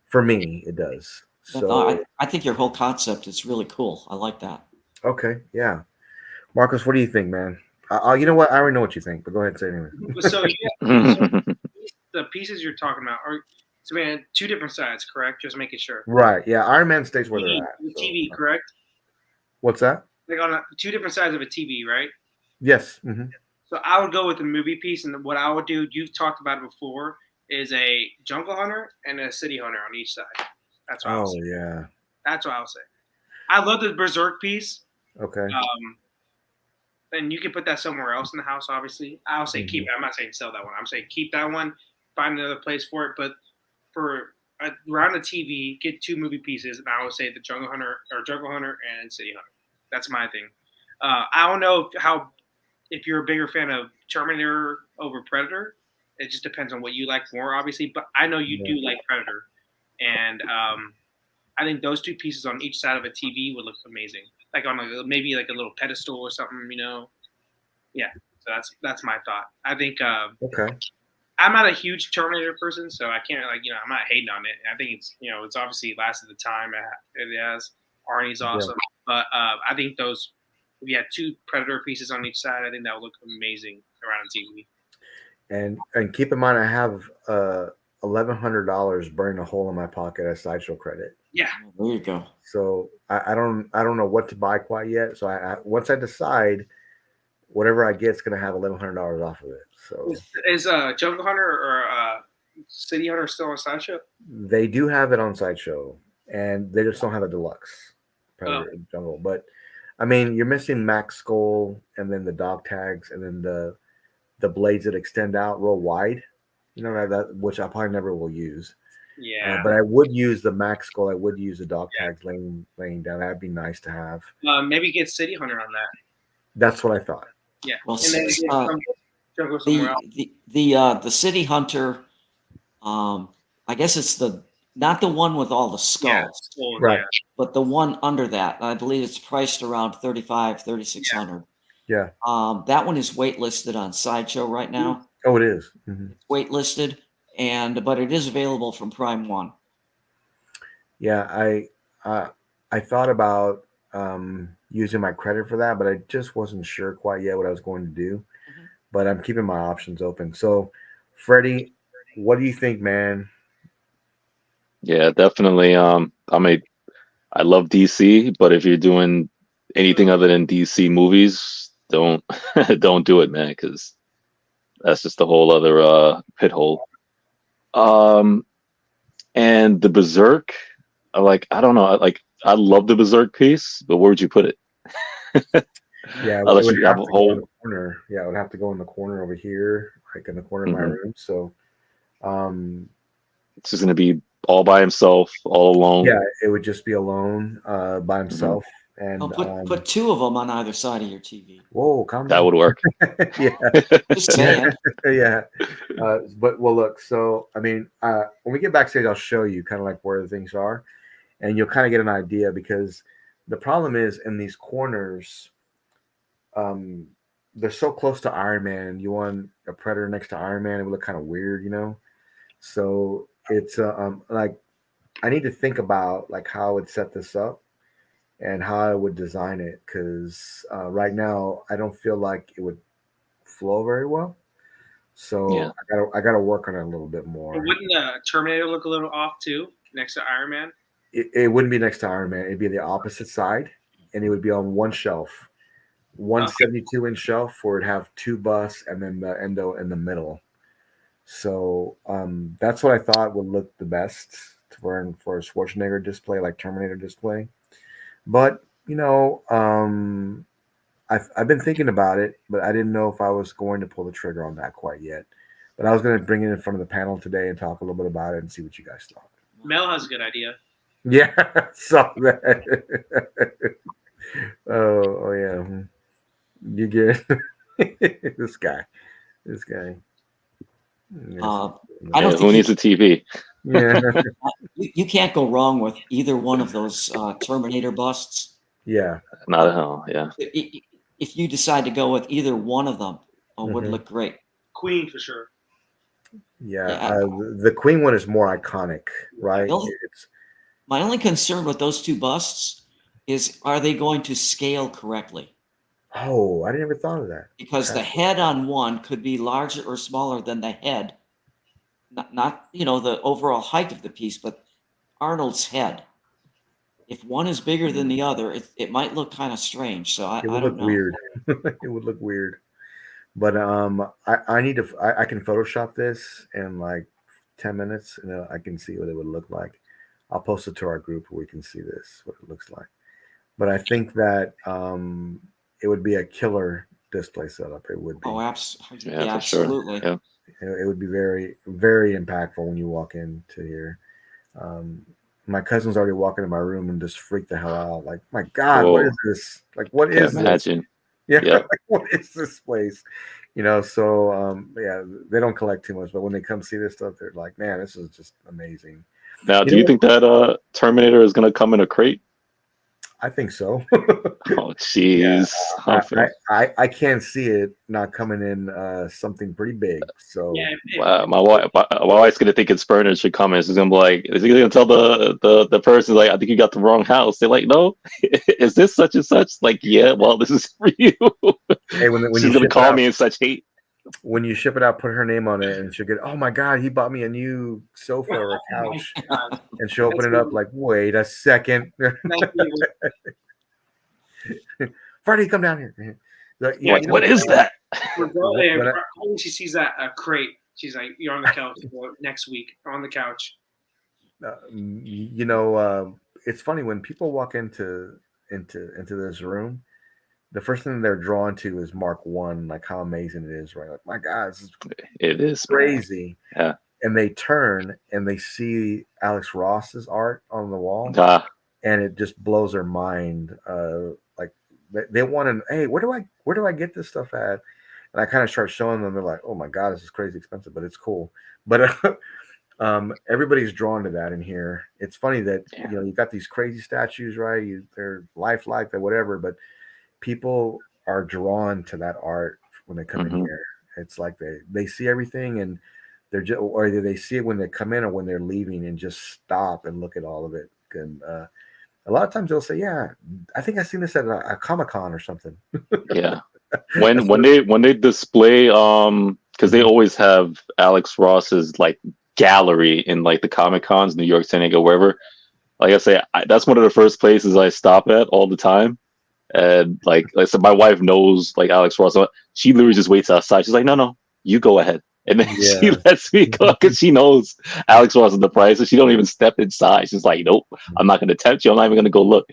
For me, it does. No, So, I think your whole concept is really cool. I like that. okay, yeah. Marcus, what do you think, man? You know what? I already know what you think, but go ahead and say it anyway. So the pieces you're talking about are man, two different sides, correct? Just making sure. Right. Yeah. Iron Man stays where they're at. So. TV, correct? What's that? Like on two different sides of a TV, right? Yes. Mm-hmm. So I would go with the movie piece, and what I would do, you've talked about it before, is a Jungle Hunter and a City Hunter on each side. That's what I would say. Yeah. That's what I would say. I love the Berserk piece. Okay. And you can put that somewhere else in the house, obviously. I'll say keep it. I'm not saying sell that one. I'm saying keep that one, find another place for it. But for around the TV, get two movie pieces, and I would say the Jungle Hunter and City Hunter. That's my thing. I don't know if you're a bigger fan of Terminator over Predator. It just depends on what you like more, obviously. But I know you do like Predator, and I think those two pieces on each side of a TV would look amazing. Like on maybe like a little pedestal or something, Yeah. So that's my thought. I think. Okay. I'm not a huge Terminator person, so I can't I'm not hating on it. I think it's obviously lasted the time it has. Arnie's awesome, but I think if you had two Predator pieces on each side, I think that would look amazing around the TV. And keep in mind, I have $1,100 burning a hole in my pocket as sideshow credit. Yeah, there you go. So I don't know what to buy quite yet. So once I decide, whatever I get is going to have $1,100 off of it. So is Jungle Hunter or City Hunter still on Sideshow? They do have it on Sideshow, and they just don't have a deluxe Predator Jungle. But I mean, you're missing Max Skull, and then the dog tags, and then the blades that extend out real wide. That which I probably never will use. Yeah, but I would use the Max Skull. I would use the dog tags laying down. That'd be nice to have. Maybe get City Hunter on that. That's what I thought. Yeah. Well, the City Hunter, I guess it's not the one with all the skulls, right? But the one under that. I believe it's priced around $3,600. Yeah. That one is waitlisted on Sideshow right now. Oh, it is. Mm-hmm. It's waitlisted, but it is available from Prime One. Yeah, I thought about using my credit for that, but I just wasn't sure quite yet what I was going to do. Mm-hmm. But I'm keeping my options open. So, Freddie, what do you think, man? Yeah, definitely. I love DC, but if you're doing anything other than DC movies, don't do it, man, because that's just a whole other pit hole. And the Berserk, I don't know, I love the Berserk piece, but where would you put it? Yeah, unless you have a whole corner. Yeah, it would have to go in the corner over here, like in the corner of my room. So, it's just gonna be all by himself, all alone. Yeah, it would just be alone, by himself. And put two of them on either side of your TV. Whoa, calm that down. would work. Yeah, just saying. Yeah, but look. So I mean, when we get backstage, I'll show you kind of like where the things are, and you'll kind of get an idea, because the problem is in these corners, they're so close to Iron Man. You want a Predator next to Iron Man, it would look kind of weird, So it's like I need to think about like how I would set this up and how I would design it, because right now I don't feel like it would flow very well. So I gotta work on it a little bit more. But wouldn't the Terminator look a little off too, next to Iron Man? It wouldn't be next to Iron Man. It'd be the opposite side, and it would be on one shelf, 172-inch shelf, where it'd have two busts and then the endo in the middle. So that's what I thought would look the best for a Schwarzenegger display, like Terminator display. But I've been thinking about it, but I didn't know if I was going to pull the trigger on that quite yet. But I was going to bring it in front of the panel today and talk a little bit about it and see what you guys thought. Mel has a good idea. Yeah, saw that. Oh yeah, you get this guy. I don't think who needs a TV? Yeah, you can't go wrong with either one of those Terminator busts. yeah, Not at all. Yeah. If you decide to go with either one of them, it would look great. Queen for sure. Yeah. The Queen one is more iconic, right? My only concern with those two busts is, are they going to scale correctly? Oh, I never thought of that. Because the head on one could be larger or smaller than the head, not the overall height of the piece, but Arnold's head. If one is bigger than the other, it might look kind of strange. So I don't know. Weird. It would look weird. But I need to. I can Photoshop this in like 10 minutes, and I can see what it would look like. I'll post it to our group where we can see this, what it looks like. But I think that it would be a killer display setup. It would be. Oh, absolutely. Yeah, absolutely. Sure. Yeah. It would be very, very impactful when you walk into here. My cousin's already walking in my room and just freaked the hell out. Like, my God, Whoa. what is this? Like, what is Imagine. this? Yeah, Yep. like, what is this place? So yeah, they don't collect too much, but when they come see this stuff, they're like, man, this is just amazing. Now, do you think that Terminator is going to come in a crate? I think so. Oh, jeez. Yeah, I can't see it not coming in something pretty big. So wow, my wife's gonna think it's furniture coming. She's gonna be like, is he gonna tell the person like, I think you got the wrong house? They're like, no, is this such and such? Like, yeah, well, this is for you. Hey, when she's gonna call me in such hate. When you ship it out, put her name on it, and she'll get, oh my God, he bought me a new sofa or a couch. And she'll open it up like, wait a second. Freddie, come down here. What is that? When she sees that crate, she's like, you're on the couch next week, on the couch. It's funny when people walk into this room, the first thing they're drawn to is Mark 1, like how amazing it is, right? Like, my God, it is crazy. Man. Yeah. And they turn and they see Alex Ross's art on the wall, and it just blows their mind. Like they want to, hey, where do I get this stuff at? And I kind of start showing them. They're like, oh my God, this is crazy expensive, but it's cool. But everybody's drawn to that in here. It's funny that you got these crazy statues, right? They're lifelike, or whatever, but people are drawn to that art when they come in here. It's like they see everything, and they're just, or they see it when they come in or when they're leaving, and just stop and look at all of it. And a lot of times they'll say, yeah, I think I've seen this at a Comic-Con or something. Yeah. When they display, because they always have Alex Ross's like gallery in like the Comic-Cons, New York, San Diego, wherever. Like I say, that's one of the first places I stop at all the time. And like I said, my wife knows like Alex Ross. She literally just waits outside. She's like, no, you go ahead. And then she lets me go because she knows Alex Ross is the price. So she don't even step inside. She's like, nope, I'm not going to tempt you. I'm not even going to go look.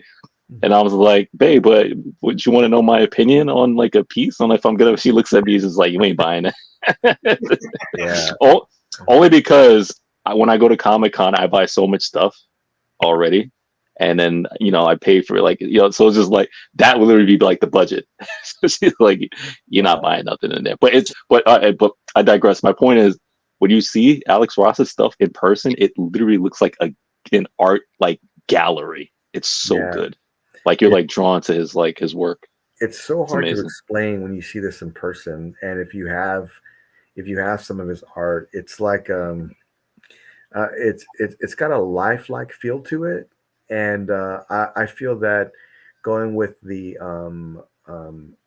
And I was like, babe, but would you want to know my opinion on like a piece on if I'm going to, she looks at me and is like, you ain't buying it. Yeah. Only because when I go to Comic-Con, I buy so much stuff already. And then, I pay for it, like, so it's just like, that will literally be like the budget. So she's like, you're not buying nothing in there. But I digress. My point is, when you see Alex Ross's stuff in person, it literally looks like an art like gallery. It's so good. Like you're like drawn to his work. It's so hard to explain when you see this in person. And if you have some of his art, it's like it's got a lifelike feel to it. And I feel that going with the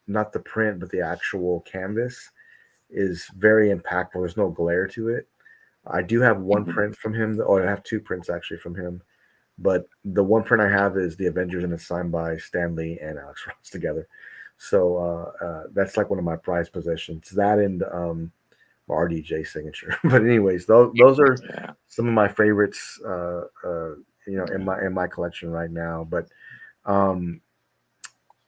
not the print but the actual canvas, is very impactful. There's no glare to it. I do have one print from him, or I have two prints actually from him. But the one print I have is the Avengers, and it's signed by Stan Lee and Alex Ross together. So that's like one of my prized possessions. That and RDJ signature. But anyways, those are some of my favorites. In my collection right now. But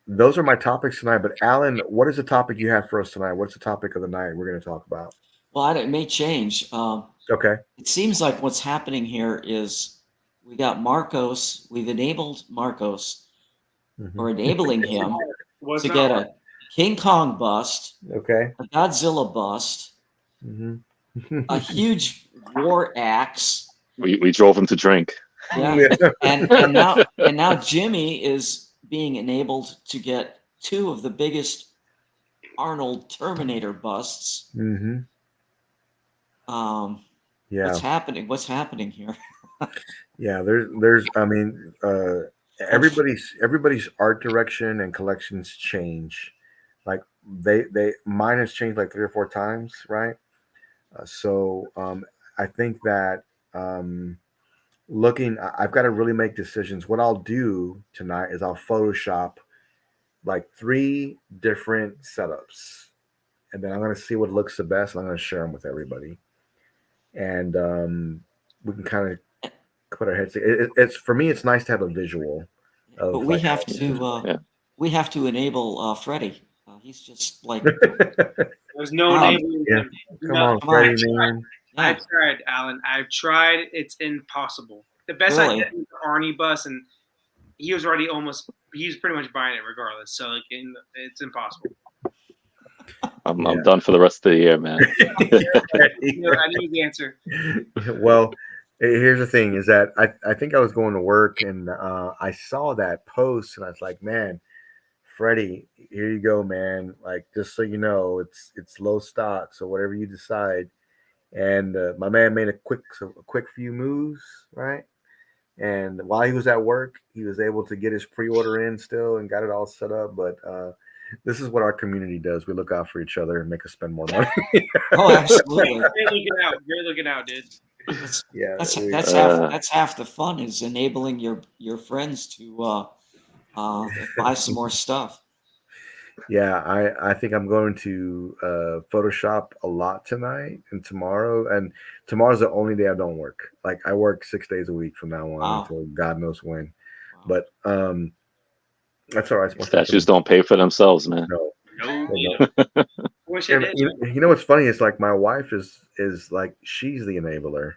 those are my topics tonight. But Alan, what is the topic you have for us tonight? What's the topic of the night we're going to talk about? Well, it may change. Okay. It seems like what's happening here is we got Marcos. We've enabled Marcos, or enabling him to get a King Kong bust, okay, a Godzilla bust, a huge war axe. We drove him to drink. Yeah, and now Jimmy is being enabled to get two of the biggest Arnold Terminator busts. Yeah. What's happening here? Yeah, there's I mean, everybody's art direction and collections change. Like mine has changed like 3 or 4 times, right? I think that I've got to really make decisions. What I'll do tonight is I'll Photoshop like 3 different setups, and then I'm going to see what looks the best, and I'm going to share them with everybody. And we can kind of put our heads. It's for me. It's nice to have a visual. But we have to enable Freddie. He's just like there's no enabling him. Come on, Freddie, man. I've tried, Alan. I've tried. It's impossible. The best I get is the Arnie bus, and he was pretty much buying it regardless. So it's impossible. I'm done for the rest of the year, man. I knew the answer. Well, here's the thing: is that I think I was going to work, and I saw that post, and I was like, man, Freddie, here you go, man. Like, just so you know, it's low stock, so whatever you decide. And my man made a quick few moves, right? And while he was at work, he was able to get his pre-order in still and got it all set up. But this is what our community does. We look out for each other and make us spend more money. Oh, absolutely. You're looking out, dude. That's half the fun, is enabling your friends to buy some more stuff. Yeah, I think I'm going to Photoshop a lot tonight and tomorrow. And tomorrow's the only day I don't work. Like, I work 6 days a week from now on until God knows when. Wow. But that's all right. Statues don't pay for themselves, man. No. You know what's funny? It's like my wife is like, she's the enabler.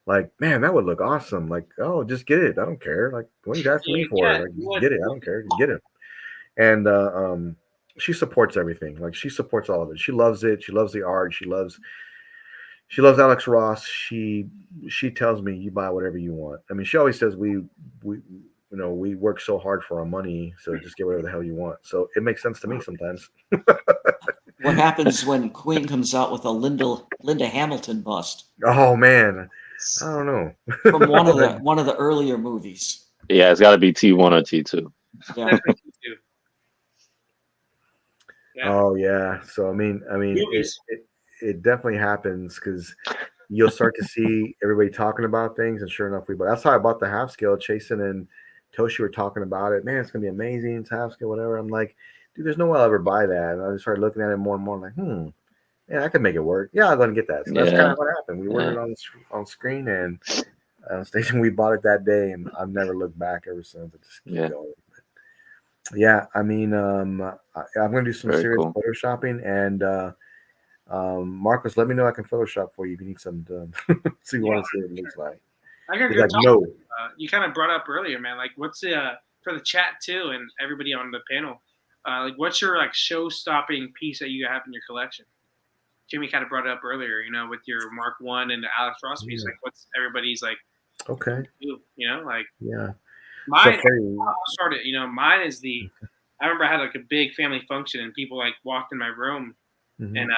Like, man, that would look awesome. Like, oh, just get it. I don't care. Like, what do you got for me for? Like, get it. I don't care. Get it. And she supports everything. Like, she supports all of it. She loves it. She loves the art. She loves Alex Ross. She tells me, you buy whatever you want. I mean, she always says we work so hard for our money, so just get whatever the hell you want. So it makes sense to me sometimes. What happens when Queen comes out with a Linda Hamilton bust? Oh man, I don't know. From one of the earlier movies. Yeah, it's got to be T1 or T2. Yeah. Oh yeah. So I mean, it definitely happens because you'll start to see everybody talking about things, and sure enough, that's how I bought the half scale. Chasen and Toshi were talking about it. Man, it's gonna be amazing. It's half scale, whatever. I'm like, dude, there's no way I'll ever buy that. And I just started looking at it more and more. I'm like, yeah, I can make it work. Yeah, I'm gonna get that. So that's kind of what happened. We ordered it on screen, and station we bought it that day, and I've never looked back ever since. I just keep going. But yeah, I mean, I'm gonna do some serious photoshopping, and Marcos, let me know I can Photoshop for you if you need something done. So you want to see what it looks like. I got good talk. You kind of brought up earlier, man. Like, what's for the chat too, and everybody on the panel? Like, what's your show-stopping piece that you have in your collection? Jimmy kind of brought it up earlier, with your Mark I and the Alex Ross piece. Like, what's everybody's okay, yeah. Mine started. Mine is I remember I had a big family function, and people walked in my room, and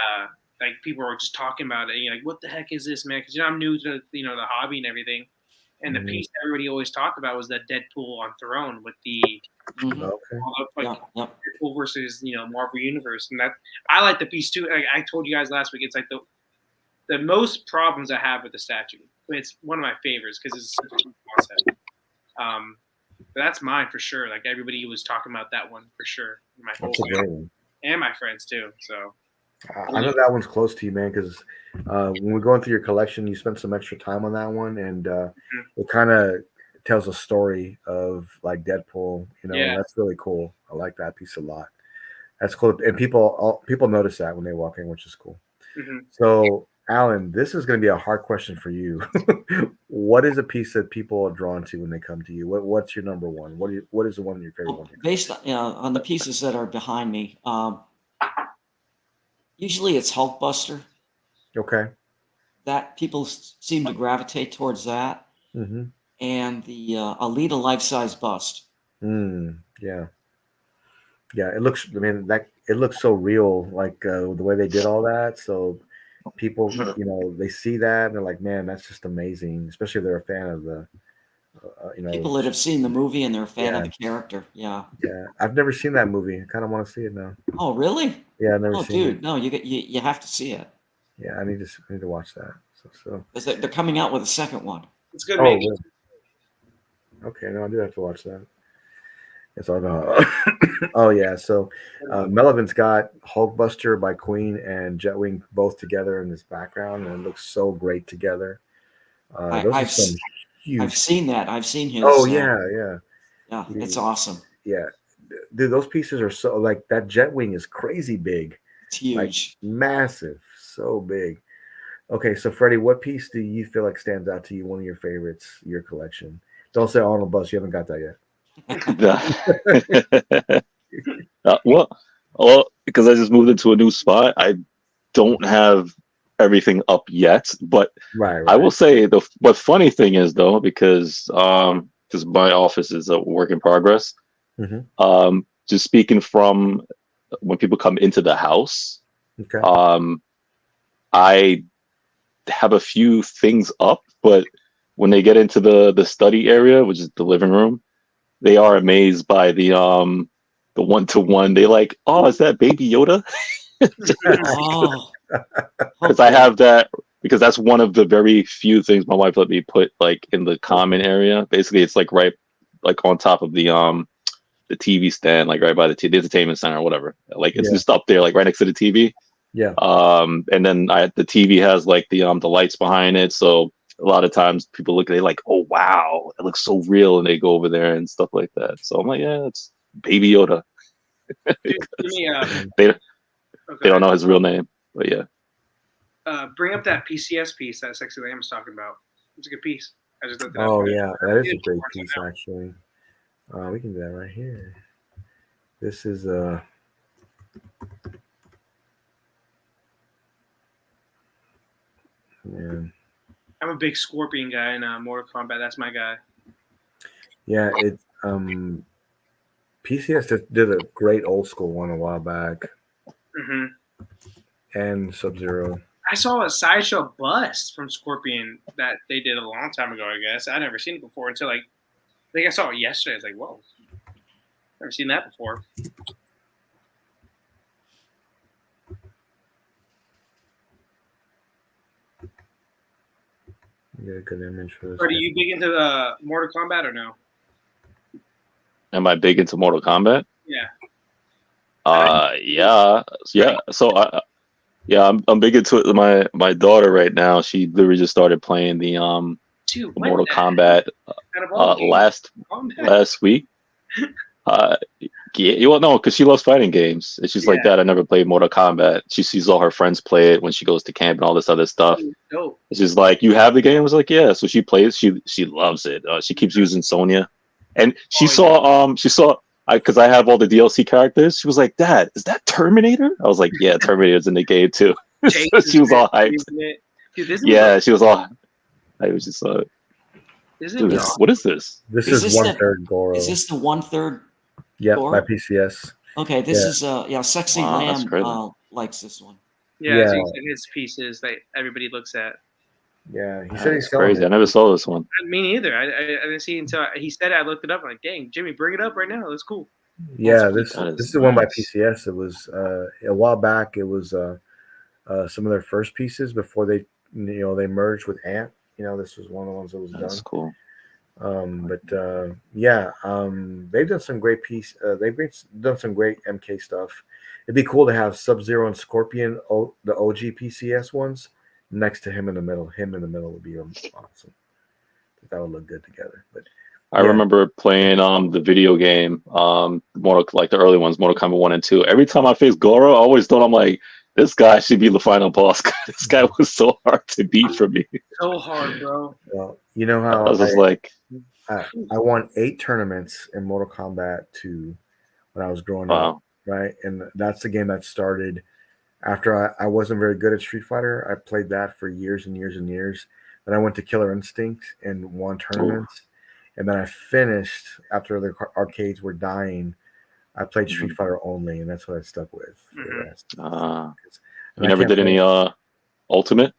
people were just talking about it. What the heck is this, man? Because I'm new to the hobby and everything. And the piece everybody always talked about was that Deadpool on Throne with the Deadpool versus Marvel Universe, and that I like the piece too. I told you guys last week, it's like the most problems I have with the statue. It's one of my favorites because it's such a cool concept. But that's mine for sure. Like everybody was talking about that one for sure. My whole family and my friends too. So I know that one's close to you, man, because when we're going through your collection, you spent some extra time on that one, and it kind of tells a story of like Deadpool, and that's really cool. I like that piece a lot. That's cool, and people notice that when they walk in, which is cool. Mm-hmm. So, Alan, this is going to be a hard question for you. What is a piece that people are drawn to when they come to you? What's your number one? What is the one of your favorite one? Based on the pieces that are behind me, usually it's Hulkbuster. Okay. That people seem to gravitate towards that. Mm-hmm. And the Alita life-size bust. Yeah. It looks. I mean, it looks so real, like the way they did all that. So people, they see that and they're like, man, that's just amazing. Especially if they're a fan of the, people that have seen the movie and they're a fan of the character. Yeah. I've never seen that movie. I kind of want to see it now. Oh, really? Yeah, I've never seen it. Dude, no, you have to see it. Yeah, I need to watch that. So they're coming out with a second one. It's good. Really? Okay, no, I do have to watch that. It's all about. Oh yeah, so Melvin's got Hulkbuster by Queen and Jetwing both together in this background, and it looks so great together. I've seen that. I've seen his. Oh yeah. It's awesome. Yeah, dude, those pieces are so like that Jetwing is crazy big. It's huge, like, massive, so big. Okay, so Freddie, what piece do you feel like stands out to you? One of your favorites, your collection? Don't say Arnold Bus. You haven't got that yet. Well, because I just moved into a new spot, I don't have everything up yet. But right. I will say the funny thing is though, because my office is a work in progress. Mm-hmm. Just speaking from when people come into the house, okay. I have a few things up, but when they get into the study area, which is the living room, they are amazed by the 1-to-1. They like, oh, is that Baby Yoda? Because I have that, because that's one of the very few things my wife let me put like in the common area. Basically, it's like right like on top of the TV stand, like right by the entertainment center or whatever. Like it's just up there, like right next to the TV. Yeah. And then the TV has like the lights behind it, so a lot of times people look, they like, oh wow, it looks so real, and they go over there and stuff like that. So I'm like, yeah, it's Baby Yoda. They don't know his real name, but yeah. Bring up that PCS piece that Sexy Lamb was talking about. It's a good piece. I just looked it up. Oh yeah, that is a great piece actually. We can do that right here. This is man. I'm a big Scorpion guy in Mortal Kombat. That's my guy. Yeah, it PCS did a great old school one a while back. Mm-hmm. And Sub-Zero. I saw a sideshow bust from Scorpion that they did a long time ago, I guess. I'd never seen it before until I think I saw it yesterday. I was like, whoa. Never seen that before. Yeah, good image for this. Are you big into the Mortal Kombat or no? Am I big into Mortal Kombat? Yeah. Yeah. So I'm big into it. My daughter right now, she literally just started playing the Mortal Kombat last week. Yeah, well, no, because she loves fighting games. And she's like, Dad, I never played Mortal Kombat. She sees all her friends play it when she goes to camp and all this other stuff. Dope. She's like, you have the game? I was like, yeah. So she plays. She loves it. She keeps using Sonya, and she saw because I have all the DLC characters. She was like, Dad, is that Terminator? I was like, yeah, Terminator's in the game too. So she was all hyped. Dude, she was all. I was just like, dude, what is this? This is 1/3 Goro. Is this the 1/3? Yeah, by PCS. Okay, this is Sexy Lamb likes this one. Yeah, it's his pieces that everybody looks at. Yeah, he said he's That's selling crazy. it. I never saw this one. Me neither. I didn't see it until he said it. I looked it up. I'm like, dang, Jimmy, bring it up right now. That's cool. Yeah, That's this is the one by nice. PCS. It was a while back. It was some of their first pieces before they they merged with Ant. This was one of the ones that was That's done. cool. They've done some great done some great MK stuff. It'd be cool to have Sub Zero and Scorpion, the OG PCS ones, next to him in the middle. Him in the middle would be awesome. That would look good together. But I remember playing the video game, like the early ones, Mortal Kombat 1 and 2. Every time I faced Goro, I always thought, I'm like, this guy should be the final boss. This guy was so hard to beat for me. So hard, bro. Well, you know how I was just like, I won 8 tournaments in Mortal Kombat 2 when I was growing up, right? And that's the game that started after I wasn't very good at Street Fighter. I played that for years and years and years. Then I went to Killer Instinct and won tournaments. And then I finished after the arcades were dying. I played Street Fighter only, and that's what I stuck with for the rest. You never did any Ultimate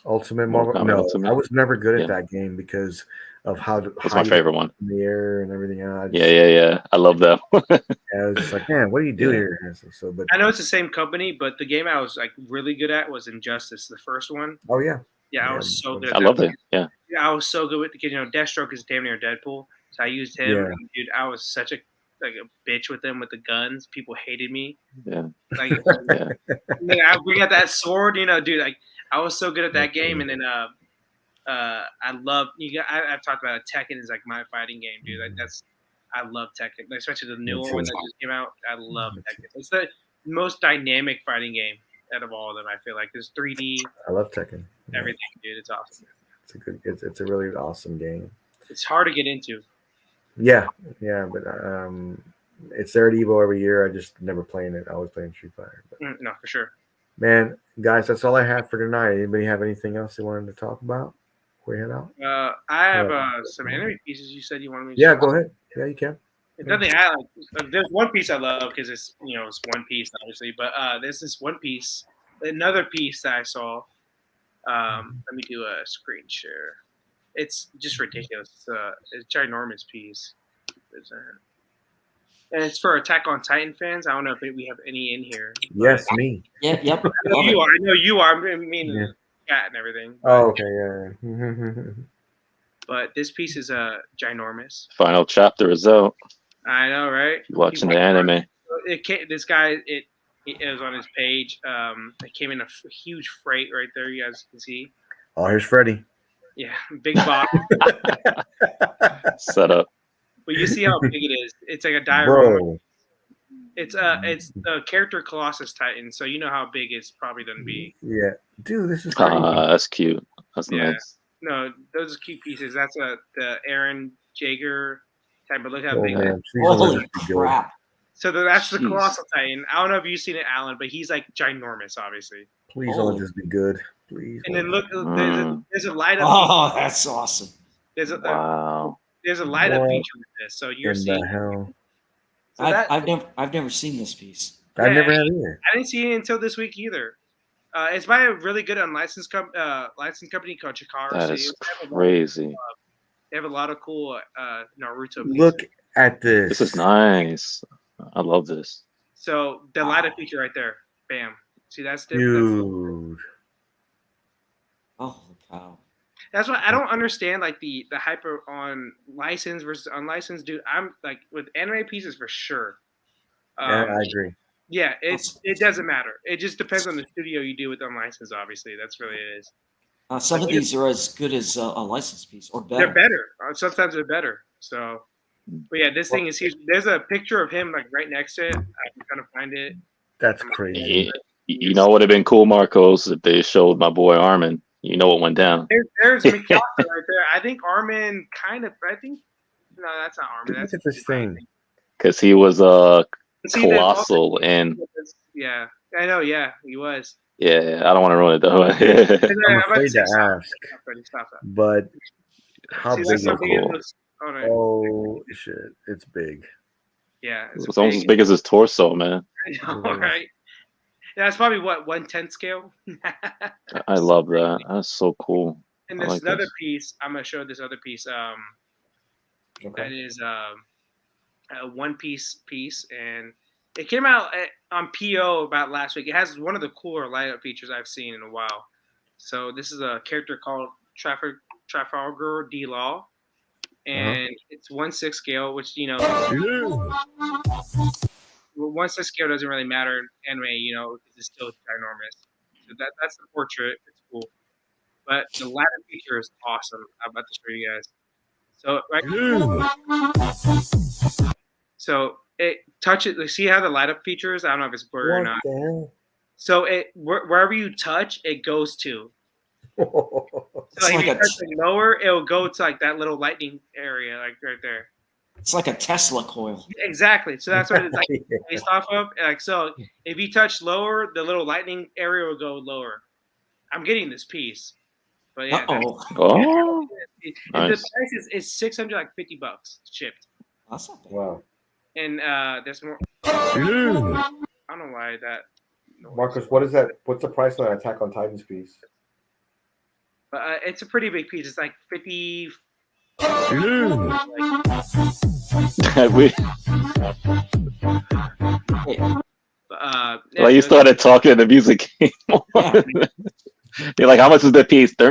Marvel? No, Ultimate? I was never good at that game because of how That's my favorite one. In the air and everything else. Yeah. I love that one. I was just like, man, what do you do here? But I know it's the same company, but the game I was like really good at was Injustice, the first one. Oh yeah. Yeah, I was so good at I love it. Yeah, I was so good with the kid. Deathstroke is damn near Deadpool, so I used him. Yeah. And, dude, I was such a bitch with them with the guns. People hated me. Yeah. Like, I bring out that sword, dude. Like, I was so good at that game, and then I love I've talked about it. Tekken is like my fighting game, dude. Like I love Tekken, especially the new one that just came out. I love Tekken. It's the most dynamic fighting game out of all of them. I feel like there's 3D. I love Tekken. Everything, dude. It's awesome. It's a really awesome game. It's hard to get into. Yeah, but it's there at Evo every year. I just never playing it. I always playing Street Fighter. But, no, for sure. Man, guys, that's all I have for tonight. Anybody have anything else they wanted to talk about before we head out? I have some anime pieces. You said you wanted me to. Yeah, go ahead. Yeah, you can. It's nothing I like. There's one piece I love because it's it's One Piece obviously, but there's this one piece, another piece that I saw. Let me do a screen share. It's just ridiculous. It's a ginormous piece. And it's for Attack on Titan fans. I don't know if we have any in here. Yes, me. Yeah, yep. I know you are. I mean, cat and everything. Oh, okay, yeah. But this piece is ginormous. Final chapter is out. I know, right? Watching the anime. This guy, it was on his page. It came in a huge freight right there. You guys can see. Oh, here's Freddy. Yeah, big box. Set up. But you see how big it is. It's like a diorama. Bro. It's the character Colossus Titan, so you know how big it's probably gonna be. Yeah, dude, this is crazy. That's cute. That's nice. No, those are cute pieces. That's the Aaron Jaeger type. But look how big. Holy crap! So that's the Colossal Titan. I don't know if you've seen it, Alan, but he's like ginormous, obviously. Please don't just be good. Please. And then look, there's a light up. Oh, that's awesome. There's a light up feature with this, so you're seeing. The hell? So I've never seen this piece. I never have either. I didn't see it until this week either. It's by a really good unlicensed company called Chikara. That is crazy. They have a lot of cool Naruto pieces. Look at this. This is nice. I love this. So the light up feature right there. Bam. See, that's different. Dude. Oh, cow. That's why I don't understand like the hyper on licensed versus unlicensed, dude. I'm like with anime pieces for sure. Yeah, I agree. Yeah, it doesn't matter. It just depends on the studio you do with unlicensed. Obviously, that's really it is. Some of these are as good as a licensed piece, or better. They're better. Sometimes they're better. So, but yeah, this thing is huge. There's a picture of him like right next to it. I can kind of find it. That's crazy. You know what would have been cool, Marcos, if they showed my boy Armin. You know what went down. There's Mikasa right there. I think Armin kind of. No, that's not Armin. Look at this thing. Because he was colossal and. Yeah, I know. Yeah, he was. Yeah, I don't want to ruin it though. I'm afraid to ask, but how big is it? Oh shit, it's big. Yeah, it's almost as big as his torso, man. I know, right? That's probably what 1/10 scale. I love that. That's so cool. And I there's like another this. piece. I'm gonna show this other piece. That Okay. is a one piece, and it came out on PO about last week. It has one of the cooler light up features I've seen in a while. So this is a character called Trafalgar D Law, and it's 1/6 scale, which 1/6 scale doesn't really matter in anime, because it's still ginormous. So that's the portrait. It's cool, but the ladder feature is awesome. I'm about to show you guys. So so it touches. See how the light up feature is? I don't know if it's blurry or What not. the hell? So wherever you touch, it goes to. So It's if like you a touch it lower, it'll go to like that little lightning area, like right there. it's like a Tesla coil. Exactly. So that's what it's like Yeah. based off of. Like so, if you touch lower, the little lightning area will go lower. I'm getting this piece, but yeah. Uh-oh. Oh, And the nice. price is $650 shipped, That's not bad. Wow. and there's more. I don't know why that. Marcus, what is that? What's the price on an Attack on Titan's piece? But it's a pretty big piece. It's like 50. We, Hey, like you started talking and the music came on. yeah. You're like, how much is the piece? How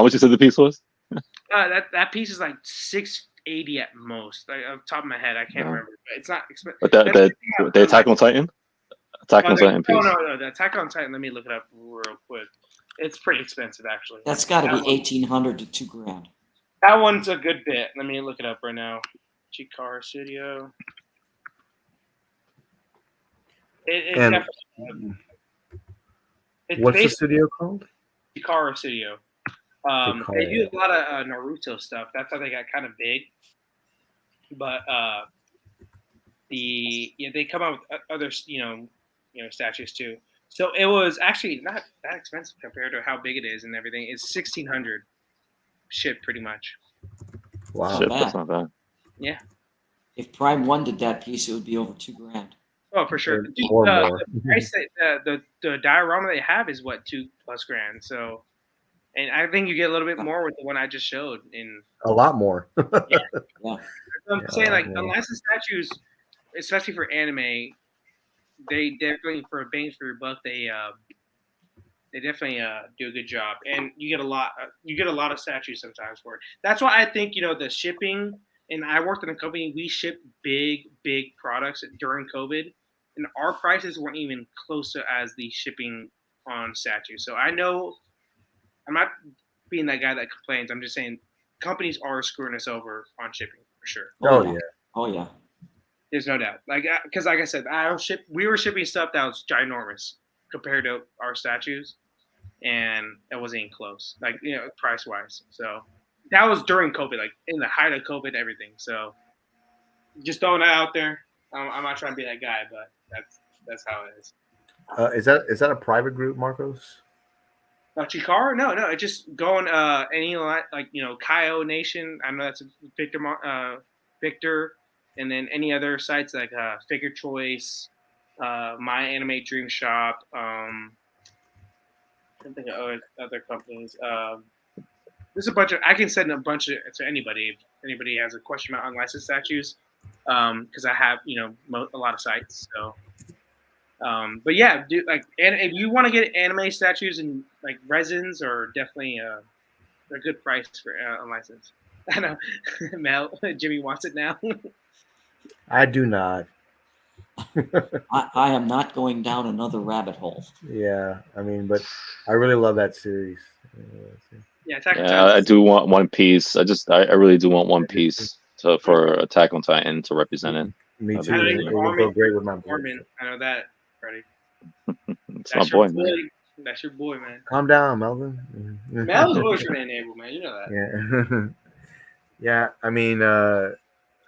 much you said the piece was? That piece is like 680 at most. Like off the top of my head, I can't remember. But it's not expensive. But the Attack on Titan? Attack on Titan piece. No. The Attack on Titan. Let me look it up real quick. It's pretty expensive, actually. That's got to be 1,800 to $2,000. That one's a good bit. Let me look it up right now. Chikara Studio. It's And definitely. what's the studio called? Chikara Studio. They do a lot of Naruto stuff. That's how they got kind of big. But they come out with other statues too. So it was actually not that expensive compared to how big it is and everything. It's 1,600 shipped pretty much. Wow. Shit, that's not bad. Yeah. If Prime 1 did that piece, it would be over $2,000. Oh, for sure. Dude, Or the more. price the diorama they have is what $2+ grand. So, and I think you get a little bit more with the one I just showed. A lot more. Yeah. I'm saying like yeah. unlicensed statues, especially for anime, they definitely for a bang for your buck. They definitely do a good job, and you get a lot. You get a lot of statues sometimes for it. That's why I think the shipping. And I worked in a company. We shipped big products during COVID, and our prices weren't even close to as the shipping on statues. So I know I'm not being that guy that complains. I'm just saying companies are screwing us over on shipping for sure. Oh yeah. Oh yeah. There's no doubt. Like because like I said, we were shipping stuff that was ginormous compared to our statues, and it wasn't even close. Like price wise. So that was during COVID, like in the height of COVID, everything. So just throwing that out there. I'm not trying to be that guy, but that's how it is. Is that a private group, Marcos? Chikara? No. It's just going any like Kaio Nation. I know that's a Victor, and then any other sites like Figure Choice, My Anime Dream Shop. I can't think of other companies. There's a bunch of. I can send a bunch of to anybody if anybody has a question about unlicensed statues, because I have a lot of sites. So. But yeah, and if you want to get anime statues and like resins, are definitely a good price for unlicensed. I know, Mel, Jimmy wants it now. I do not. I am not going down another rabbit hole. Yeah, I mean, but I really love that series. Yeah, Attack on Yeah, Titan. I do want One Piece. I really do want One Piece for Attack on Titan to represent it. Me That'd too. be It amazing. would go great with my Norman, I know that, Freddie. It's my boy, man. That's your boy, man. Calm down, Melvin. Mel's always trying to enable, man. You know that. Yeah. Yeah, I mean,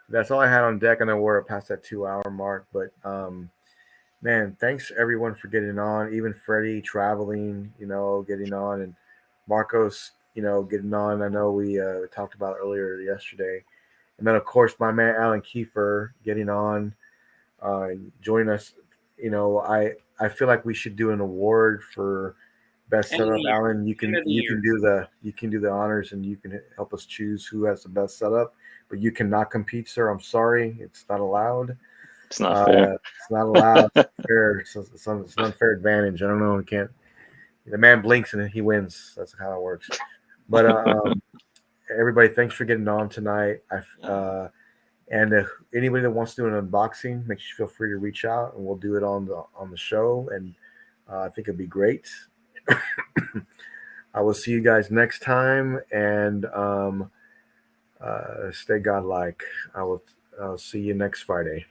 that's all I had on deck. I know we're past that 2-hour mark, but man, thanks everyone for getting on. Even Freddie traveling, getting on, and Marcos, getting on. I know we talked about earlier yesterday, and then of course my man Alan Kiefer getting on, joining us I feel like we should do an award for best End of setup. the year. Alan, you End of the year. can do the honors, and you can help us choose who has the best setup. But you cannot compete, sir. I'm sorry, it's not allowed. It's not fair. It's not allowed. It's not fair. It's an unfair advantage. I don't know. We can't. The man blinks and he wins. That's how it works. But everybody, thanks for getting on tonight. And if anybody that wants to do an unboxing, make sure you feel free to reach out, and we'll do it on the show. And I think it'd be great. I will see you guys next time, and stay godlike. I'll see you next Friday.